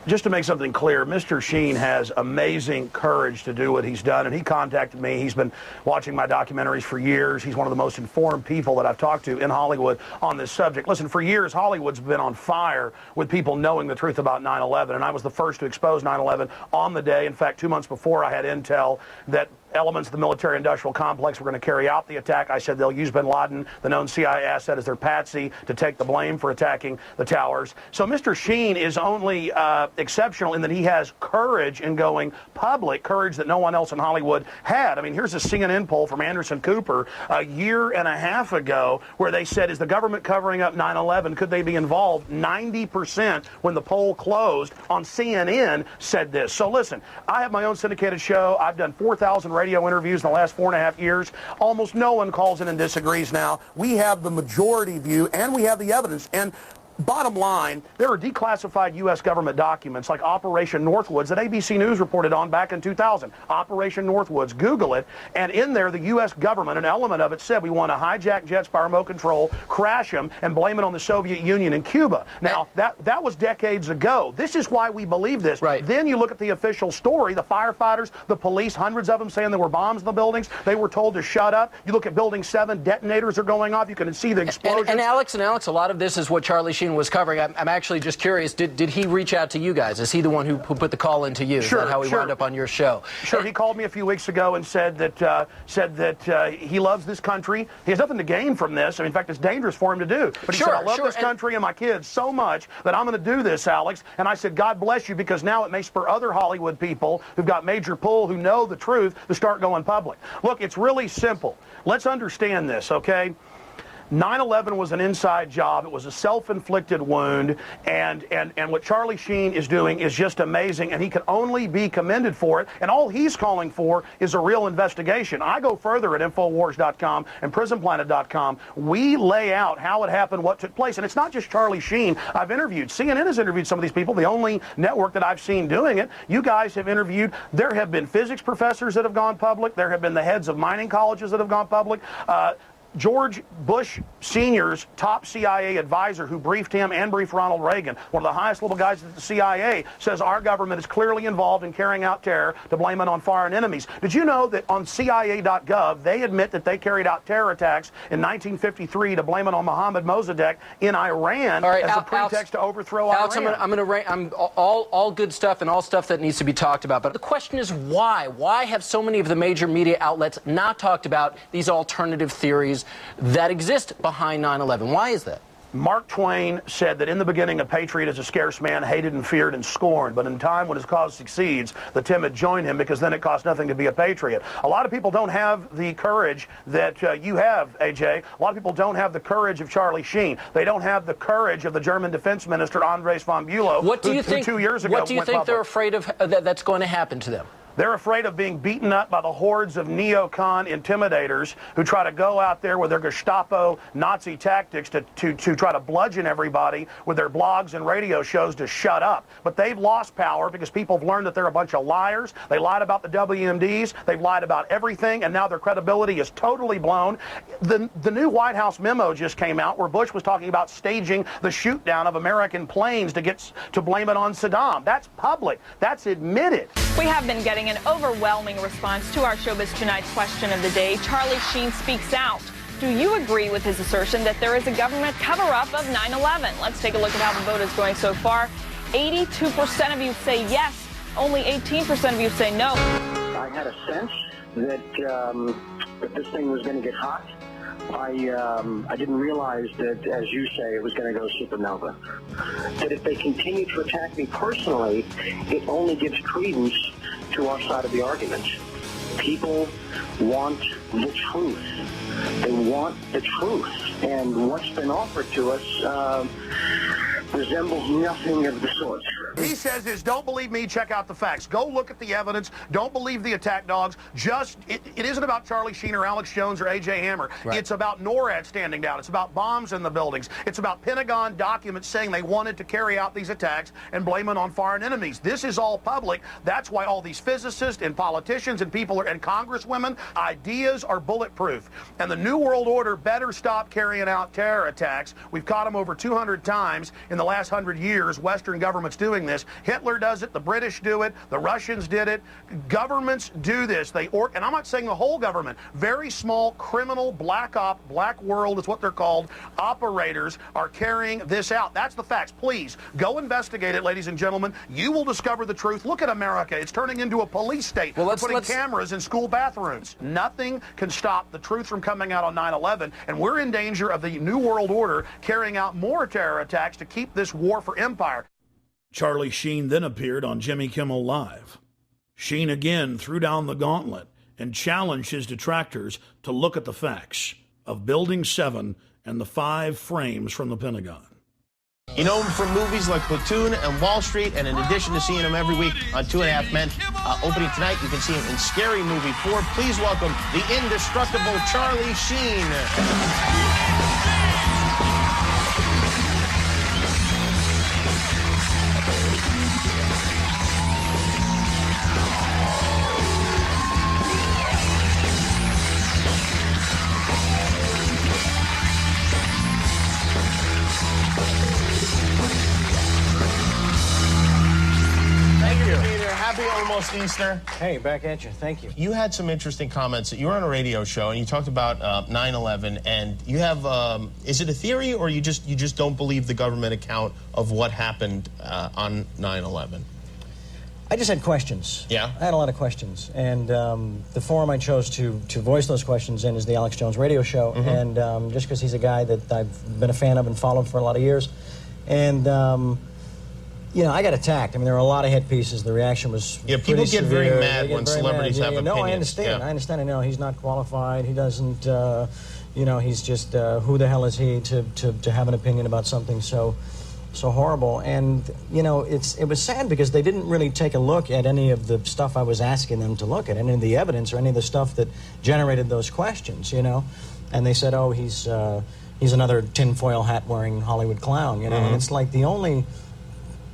just to make something clear, Mr. Sheen has amazing courage to do what he's done, and he contacted me. He's been watching my documentaries for years. He's one of the most informed people that I've talked to in Hollywood on this subject. Listen, for years, Hollywood's been on fire with people knowing the truth about 9/11, and I was the first to expose 9/11 on the day. In fact, 2 months before, I had intel that elements of the military-industrial complex were going to carry out the attack. I said they'll use bin Laden, the known CIA asset, as their patsy to take the blame for attacking the towers. So Mr. Sheen is only exceptional in that he has courage in going public, courage that no one else in Hollywood had. I mean, here's a CNN poll from Anderson Cooper a year and a half ago where they said, is the government covering up 9/11? Could they be involved? 90% when the poll closed on CNN said this. So listen, I have my own syndicated show. I've done 4,000 radio interviews in the last 4.5 years. Almost no one calls in and disagrees now. We have the majority view, and we have the evidence. And bottom line, there are declassified U.S. government documents like Operation Northwoods that ABC News reported on back in 2000. Operation Northwoods, Google it, and in there the U.S. government, an element of it said we want to hijack jets by remote control, crash them, and blame it on the Soviet Union and Cuba. Now, that was decades ago. This is why we believe this. Right. Then you look at the official story, the firefighters, the police, hundreds of them saying there were bombs in the buildings. They were told to shut up. You look at Building 7, detonators are going off. You can see the explosions. And Alex, a lot of this is what Charlie Sheen was covering. I'm actually just curious, did he reach out to you guys? Is he the one who put the call into you? Sure, is that how he wound up on your show? Sure, he called me a few weeks ago and said that he loves this country. He has nothing to gain from this. I mean, in fact, it's dangerous for him to do. But he said, I love this country and my kids so much that I'm going to do this, Alex. And I said, God bless you, because now it may spur other Hollywood people who've got major pull, who know the truth, to start going public. Look, it's really simple. Let's understand this, okay? 9/11 was an inside job. It was a self-inflicted wound, and what Charlie Sheen is doing is just amazing, and he can only be commended for it, and all he's calling for is a real investigation. I go further at Infowars.com and PrisonPlanet.com. We lay out how it happened, what took place, and it's not just Charlie Sheen. I've interviewed, CNN has interviewed some of these people, the only network that I've seen doing it. You guys have interviewed. There have been physics professors that have gone public. There have been the heads of mining colleges that have gone public. George Bush Sr.'s top CIA advisor who briefed him and briefed Ronald Reagan, one of the highest level guys at the CIA, says our government is clearly involved in carrying out terror to blame it on foreign enemies. Did you know that on CIA.gov they admit that they carried out terror attacks in 1953 to blame it on Mohammad Mossadegh in Iran as a pretext to overthrow Iran? Alex, I'm all good stuff and all stuff that needs to be talked about. But the question is why? Why have so many of the major media outlets not talked about these alternative theories that exist behind 9/11? Why is that? Mark Twain said that in the beginning a patriot is a scarce man, hated and feared and scorned, but in time when his cause succeeds, the timid join him, because then it costs nothing to be a patriot. A lot of people don't have the courage that you have, AJ. A lot of people don't have the courage of Charlie Sheen. They don't have the courage of the German defense minister, Andres von Bülow, who 2 years ago What do you think they're afraid of that's going to happen to them? They're afraid of being beaten up by the hordes of neocon intimidators who try to go out there with their Gestapo Nazi tactics to try to bludgeon everybody with their blogs and radio shows to shut up. But they've lost power because people have learned that they're a bunch of liars. They lied about the WMDs. They've lied about everything, and now their credibility is totally blown. The new White House memo just came out where Bush was talking about staging the shoot down of American planes to blame it on Saddam. That's public. That's admitted. We have been getting an overwhelming response to our Showbiz Tonight question of the day. Charlie Sheen speaks out. Do you agree with his assertion that there is a government cover-up of 9/11? Let's take a look at how the vote is going so far. 82% of you say yes. Only 18% of you say no. I had a sense that this thing was going to get hot. I didn't realize that, as you say, it was going to go supernova. That if they continue to attack me personally, it only gives credence to our side of the argument. People want the truth. They want the truth. And what's been offered to us resembles nothing of the sort. He says is, don't believe me, check out the facts. Go look at the evidence. Don't believe the attack dogs. It isn't about Charlie Sheen or Alex Jones or A.J. Hammer. Right. It's about NORAD standing down. It's about bombs in the buildings. It's about Pentagon documents saying they wanted to carry out these attacks and blame it on foreign enemies. This is all public. That's why all these physicists and politicians and people and congresswomen, ideas are bulletproof. And the New World Order better stop carrying out terror attacks. We've caught them over 200 times in the last 100 years. Western governments doing this. Hitler does it. The British do it. The Russians did it. Governments do this. And I'm not saying the whole government. Very small criminal black world is what they're called. Operators are carrying this out. That's the facts. Please go investigate it, ladies and gentlemen. You will discover the truth. Look at America. It's turning into a police state. Well, putting cameras in school bathrooms. Nothing can stop the truth from coming out on 9/11, and we're in danger of the New World Order carrying out more terror attacks to keep this war for empire. Charlie Sheen then appeared on Jimmy Kimmel Live. Sheen again threw down the gauntlet and challenged his detractors to look at the facts of Building 7 and the 5 frames from the Pentagon. You know him from movies like Platoon and Wall Street, and in addition to seeing him every week on 2.5 Men, opening tonight, you can see him in Scary Movie 4. Please welcome the indestructible Charlie Sheen. Happy almost Easter. Hey, back at you. Thank you. You had some interesting comments. You were on a radio show and you talked about 9/11, and you have is it a theory, or you just don't believe the government account of what happened on 9/11? I just had questions. Yeah? I had a lot of questions, and the forum I chose to voice those questions in is the Alex Jones radio show, and just because he's a guy that I've been a fan of and followed for a lot of years, and you know, I got attacked. I mean, there were a lot of hit pieces. The reaction was people get very mad when celebrities have opinions. No, I understand. Yeah. I understand. I know he's not qualified. He doesn't. You know, he's just who the hell is he to have an opinion about something so horrible? And you know, it was sad because they didn't really take a look at any of the stuff I was asking them to look at, any of the evidence or any of the stuff that generated those questions. You know, and they said, oh, he's another tinfoil hat wearing Hollywood clown. You know, and it's like the only.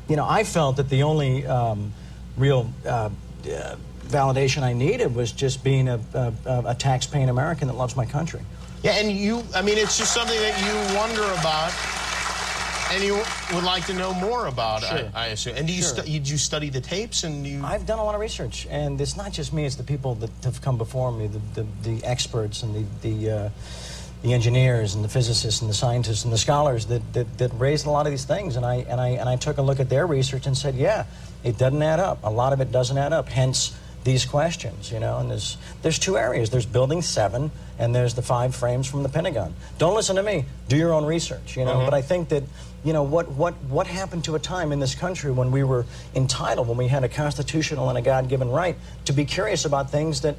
You know, I felt that the only real validation I needed was just being a tax-paying American that loves my country. Yeah, and I mean, it's just something that you wonder about and you would like to know more about, sure. I assume. And do you did you study the tapes? And I've done a lot of research, and it's not just me, it's the people that have come before me, the experts and the engineers and the physicists and the scientists and the scholars that raised a lot of these things, and I took a look at their research and said, yeah, it doesn't add up. A lot of it doesn't add up. Hence these questions, you know, and there's two areas. There's Building 7 and there's the 5 frames from the Pentagon. Don't listen to me. Do your own research, you know. But I think that, you know, what happened to a time in this country when we were entitled, when we had a constitutional and a God-given right to be curious about things that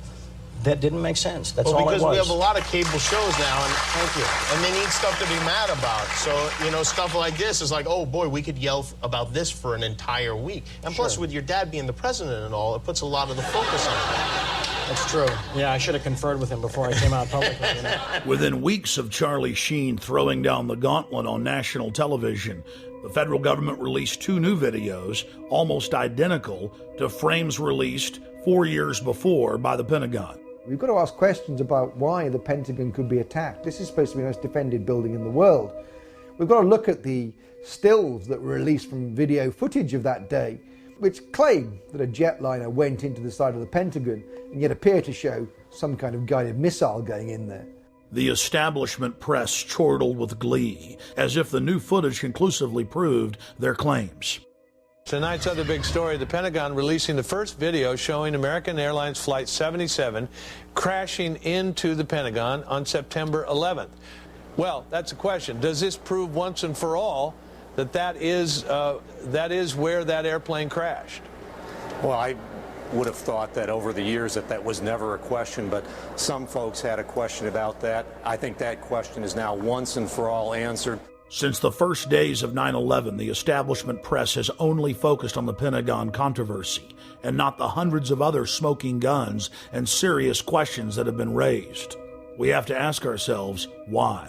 didn't make sense. That's all it was. Because we have a lot of cable shows now, and thank you. And they need stuff to be mad about. So, you know, stuff like this is like, oh boy, we could yell about this for an entire week. And plus, with your dad being the president and all, it puts a lot of the focus on it. That's true. Yeah, I should have conferred with him before I came out publicly. You know? Within weeks of Charlie Sheen throwing down the gauntlet on national television, the federal government released 2 new videos, almost identical to frames released 4 years before by the Pentagon. We've got to ask questions about why the Pentagon could be attacked. This is supposed to be the most defended building in the world. We've got to look at the stills that were released from video footage of that day, which claim that a jetliner went into the side of the Pentagon and yet appear to show some kind of guided missile going in there. The establishment press chortled with glee, as if the new footage conclusively proved their claims. Tonight's other big story, the Pentagon releasing the first video showing American Airlines Flight 77 crashing into the Pentagon on September 11th. Well, that's a question. Does this prove once and for all that is where that airplane crashed? Well, I would have thought that over the years that was never a question, but some folks had a question about that. I think that question is now once and for all answered. Since the first days of 9/11, the establishment press has only focused on the Pentagon controversy and not the hundreds of other smoking guns and serious questions that have been raised. We have to ask ourselves, why?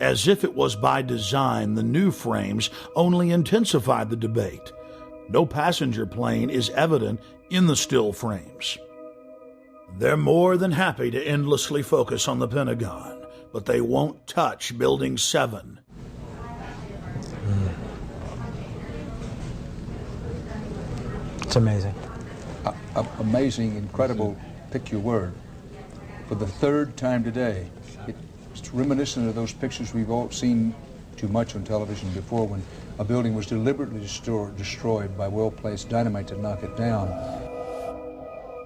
As if it was by design, the new frames only intensified the debate. No passenger plane is evident in the still frames. They're more than happy to endlessly focus on the Pentagon, but they won't touch Building 7. It's amazing. Amazing, incredible, pick your word. For the 3rd time today, it's reminiscent of those pictures we've all seen too much on television before, when a building was deliberately destroyed by well-placed dynamite to knock it down.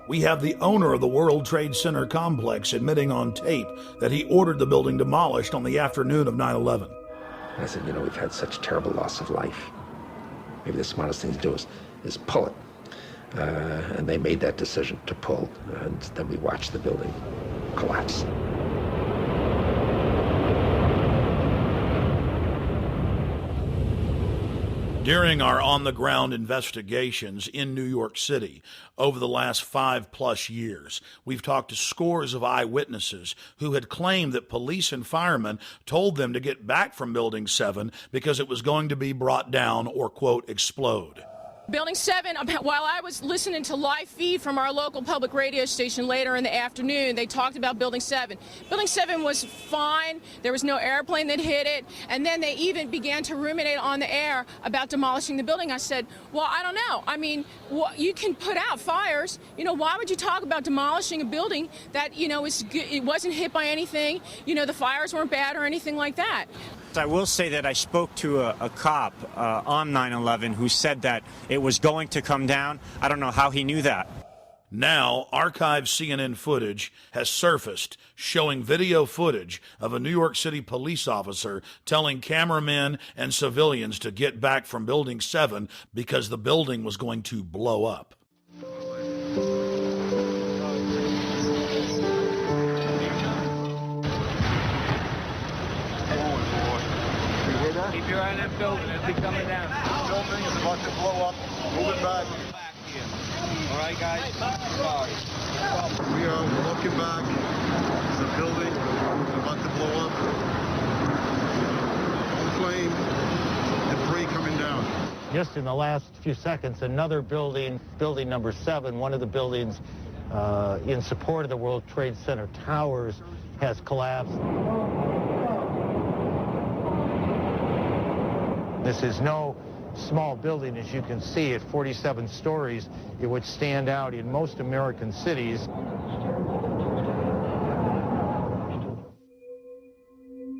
We have the owner of the World Trade Center complex admitting on tape that he ordered the building demolished on the afternoon of 9/11. I said, you know, we've had such terrible loss of life. Maybe the smartest thing to do is pull it. And they made that decision to pull, and then we watched the building collapse. During our on-the-ground investigations in New York City over the last 5+ years, we've talked to scores of eyewitnesses who had claimed that police and firemen told them to get back from Building 7 because it was going to be brought down or, quote, explode. Building 7, while I was listening to live feed from our local public radio station later in the afternoon, they talked about Building 7. Building 7 was fine. There was no airplane that hit it. And then they even began to ruminate on the air about demolishing the building. I said, well, I don't know. I mean, you can put out fires. You know, why would you talk about demolishing a building that, you know, it wasn't hit by anything? You know, the fires weren't bad or anything like that. I will say that I spoke to a cop on 9/11 who said that it was going to come down. I don't know how he knew that. Now, archived CNN footage has surfaced showing video footage of a New York City police officer telling cameramen and civilians to get back from Building 7 because the building was going to blow up. Keep your eye on that building. It'll be coming down. The building is about to blow up. Move it back. All right, guys. We are looking back. The building is about to blow up. Flame, debris coming down. Just in the last few seconds, another building, building number 7, one of the buildings in support of the World Trade Center towers, has collapsed. This is no small building, as you can see, at 47 stories. It would stand out in most American cities.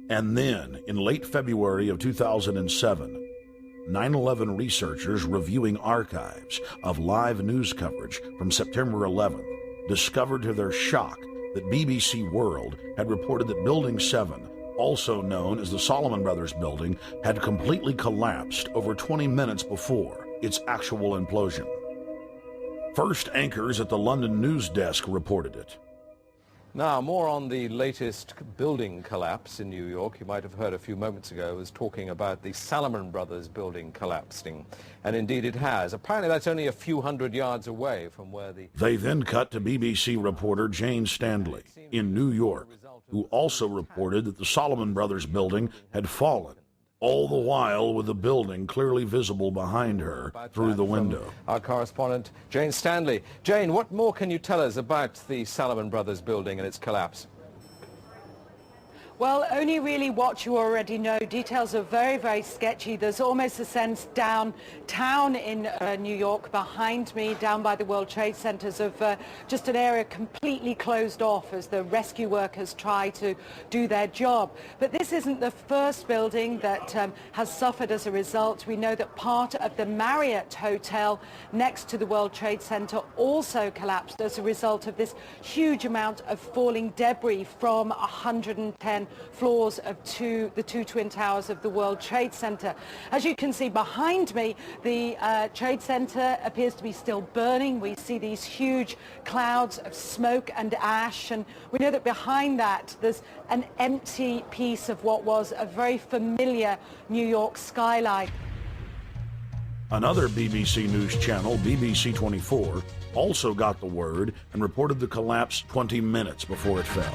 And then, in late February of 2007, 9/11 researchers reviewing archives of live news coverage from September 11th discovered to their shock that BBC World had reported that Building 7, also known as the Salomon Brothers building, had completely collapsed over 20 minutes before its actual implosion. First anchors at the London news desk reported it. Now, more on the latest building collapse in New York. You might have heard a few moments ago I was talking about the Salomon Brothers building collapsing. And indeed it has. Apparently that's only a few hundred yards away from where the... They then cut to BBC reporter Jane Stanley in New York, who also reported that the Salomon Brothers building had fallen, all the while with the building clearly visible behind her through the window. Our correspondent, Jane Stanley. Jane, what more can you tell us about the Salomon Brothers building and its collapse? Well, only really what you already know. Details are very, very sketchy. There's almost a sense downtown in New York behind me, down by the World Trade Centers, of just an area completely closed off as the rescue workers try to do their job. But this isn't the first building that has suffered as a result. We know that part of the Marriott Hotel next to the World Trade Center also collapsed as a result of this huge amount of falling debris from 110 floors of the two twin towers of the World Trade Center. As you can see behind me, the Trade Center appears to be still burning. We see these huge clouds of smoke and ash, and we know that behind that there's an empty piece of what was a very familiar New York skyline. Another BBC news channel, BBC 24, also got the word and reported the collapse 20 minutes before it fell.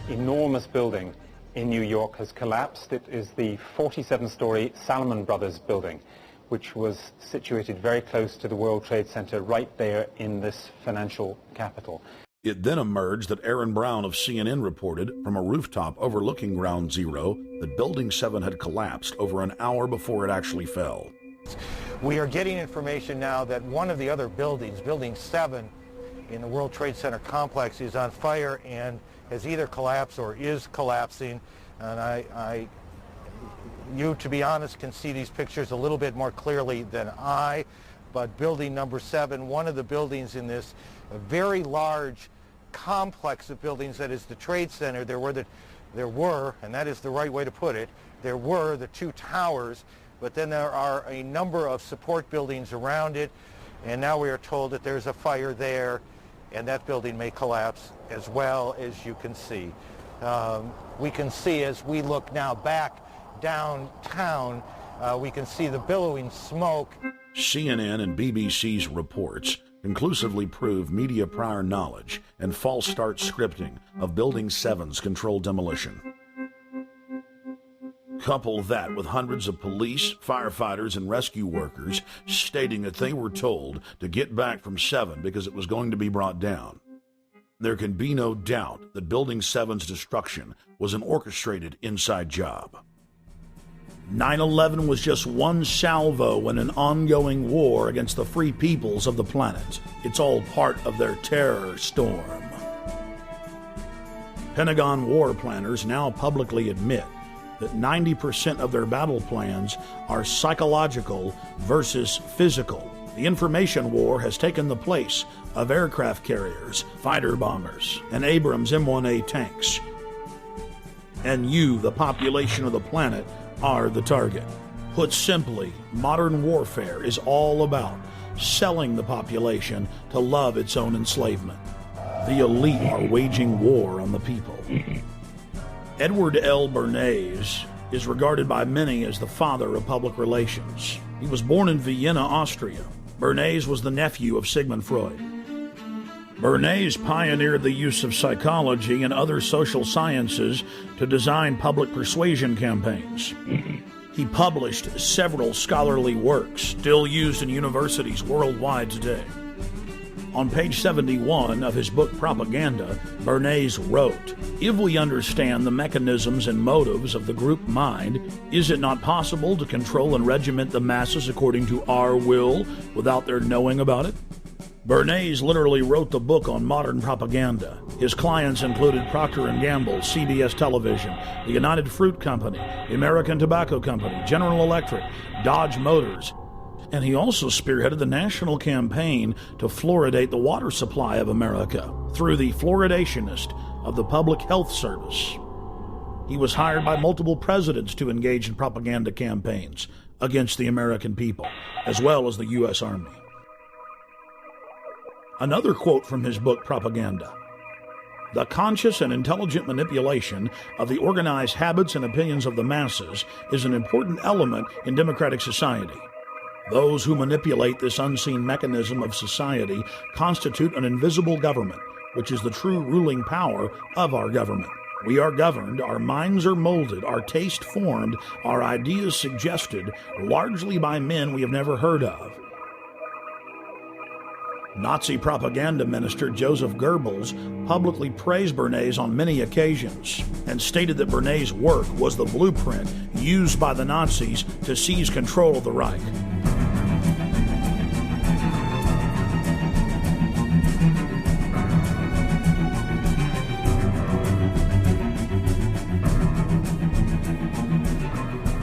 Enormous building in New York has collapsed. It is the 47-story Salomon Brothers building, which was situated very close to the World Trade Center right there in this financial capital. It then emerged that Aaron Brown of CNN reported from a rooftop overlooking Ground Zero that Building 7 had collapsed over an hour before it actually fell. We are getting information now that one of the other buildings, Building 7 in the World Trade Center complex, is on fire and has either collapsed or is collapsing. And you, to be honest, can see these pictures a little bit more clearly than I. But building number 7, one of the buildings in this very large complex of buildings that is the Trade Center, there were, and that is the right way to put it, there were the two towers, but then there are a number of support buildings around it, and now we are told that there's a fire there, and that building may collapse as well, as you can see. We can see as we look now back downtown, we can see the billowing smoke. CNN and BBC's reports conclusively prove media prior knowledge and false start scripting of Building 7's controlled demolition. Couple that with hundreds of police, firefighters, and rescue workers stating that they were told to get back from 7 because it was going to be brought down. There can be no doubt that Building 7's destruction was an orchestrated inside job. 9/11 was just one salvo in an ongoing war against the free peoples of the planet. It's all part of their terror storm. Pentagon war planners now publicly admit that 90% of their battle plans are psychological versus physical. The information war has taken the place of aircraft carriers, fighter bombers, and Abrams M1A tanks. And you, the population of the planet, are the target. Put simply, modern warfare is all about selling the population to love its own enslavement. The elite are waging war on the people. Edward L. Bernays is regarded by many as the father of public relations. He was born in Vienna, Austria. Bernays was the nephew of Sigmund Freud. Bernays pioneered the use of psychology and other social sciences to design public persuasion campaigns. He published several scholarly works still used in universities worldwide today. On page 71 of his book Propaganda, Bernays wrote, "If we understand the mechanisms and motives of the group mind, is it not possible to control and regiment the masses according to our will without their knowing about it?" Bernays literally wrote the book on modern propaganda. His clients included Procter & Gamble, CBS Television, the United Fruit Company, the American Tobacco Company, General Electric, Dodge Motors, and he also spearheaded the national campaign to fluoridate the water supply of America through the fluoridationist of the Public Health Service. He was hired by multiple presidents to engage in propaganda campaigns against the American people, as well as the U.S. Army. Another quote from his book, Propaganda: "The conscious and intelligent manipulation of the organized habits and opinions of the masses is an important element in democratic society. Those who manipulate this unseen mechanism of society constitute an invisible government, which is the true ruling power of our government. We are governed, our minds are molded, our taste formed, our ideas suggested, largely by men we have never heard of." Nazi propaganda minister Joseph Goebbels publicly praised Bernays on many occasions and stated that Bernays' work was the blueprint used by the Nazis to seize control of the Reich.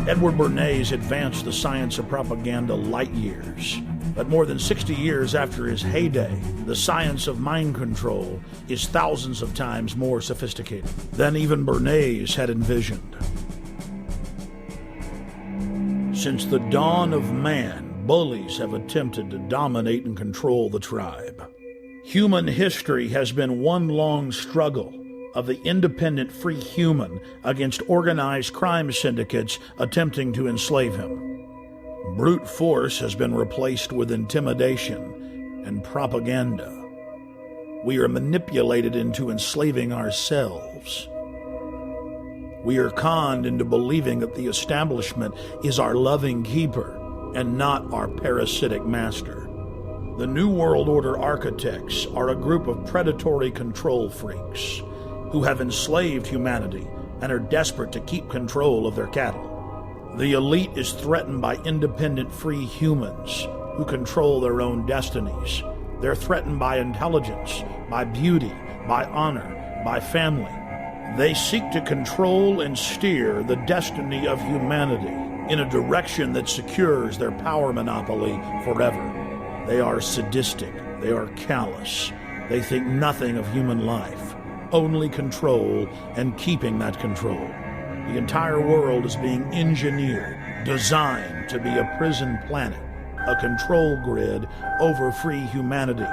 Edward Bernays advanced the science of propaganda light years. But more than 60 years after his heyday, the science of mind control is thousands of times more sophisticated than even Bernays had envisioned. Since the dawn of man, bullies have attempted to dominate and control the tribe. Human history has been one long struggle of the independent free human against organized crime syndicates attempting to enslave him. Brute force has been replaced with intimidation and propaganda. We are manipulated into enslaving ourselves. We are conned into believing that the establishment is our loving keeper and not our parasitic master. The New World Order architects are a group of predatory control freaks who have enslaved humanity and are desperate to keep control of their cattle. The elite is threatened by independent free humans who control their own destinies. They're threatened by intelligence, by beauty, by honor, by family. They seek to control and steer the destiny of humanity in a direction that secures their power monopoly forever. They are sadistic. They are callous. They think nothing of human life, only control and keeping that control. The entire world is being engineered, designed to be a prison planet, a control grid over free humanity,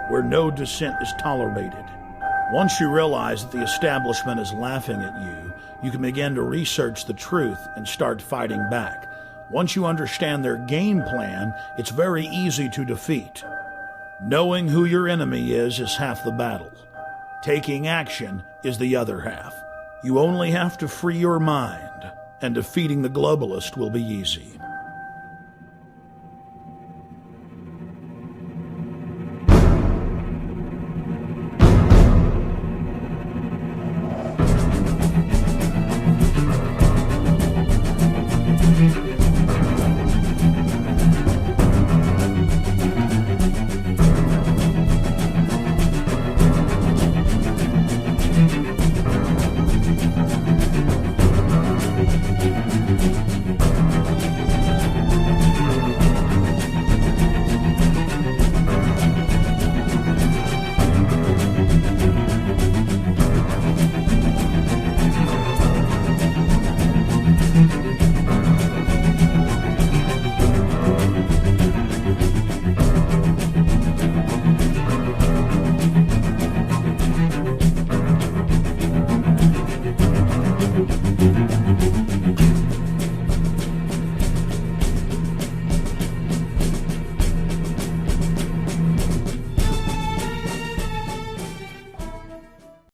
where no dissent is tolerated. Once you realize that the establishment is laughing at you, you can begin to research the truth and start fighting back. Once you understand their game plan, it's very easy to defeat. Knowing who your enemy is half the battle. Taking action is the other half. You only have to free your mind, and defeating the globalist will be easy.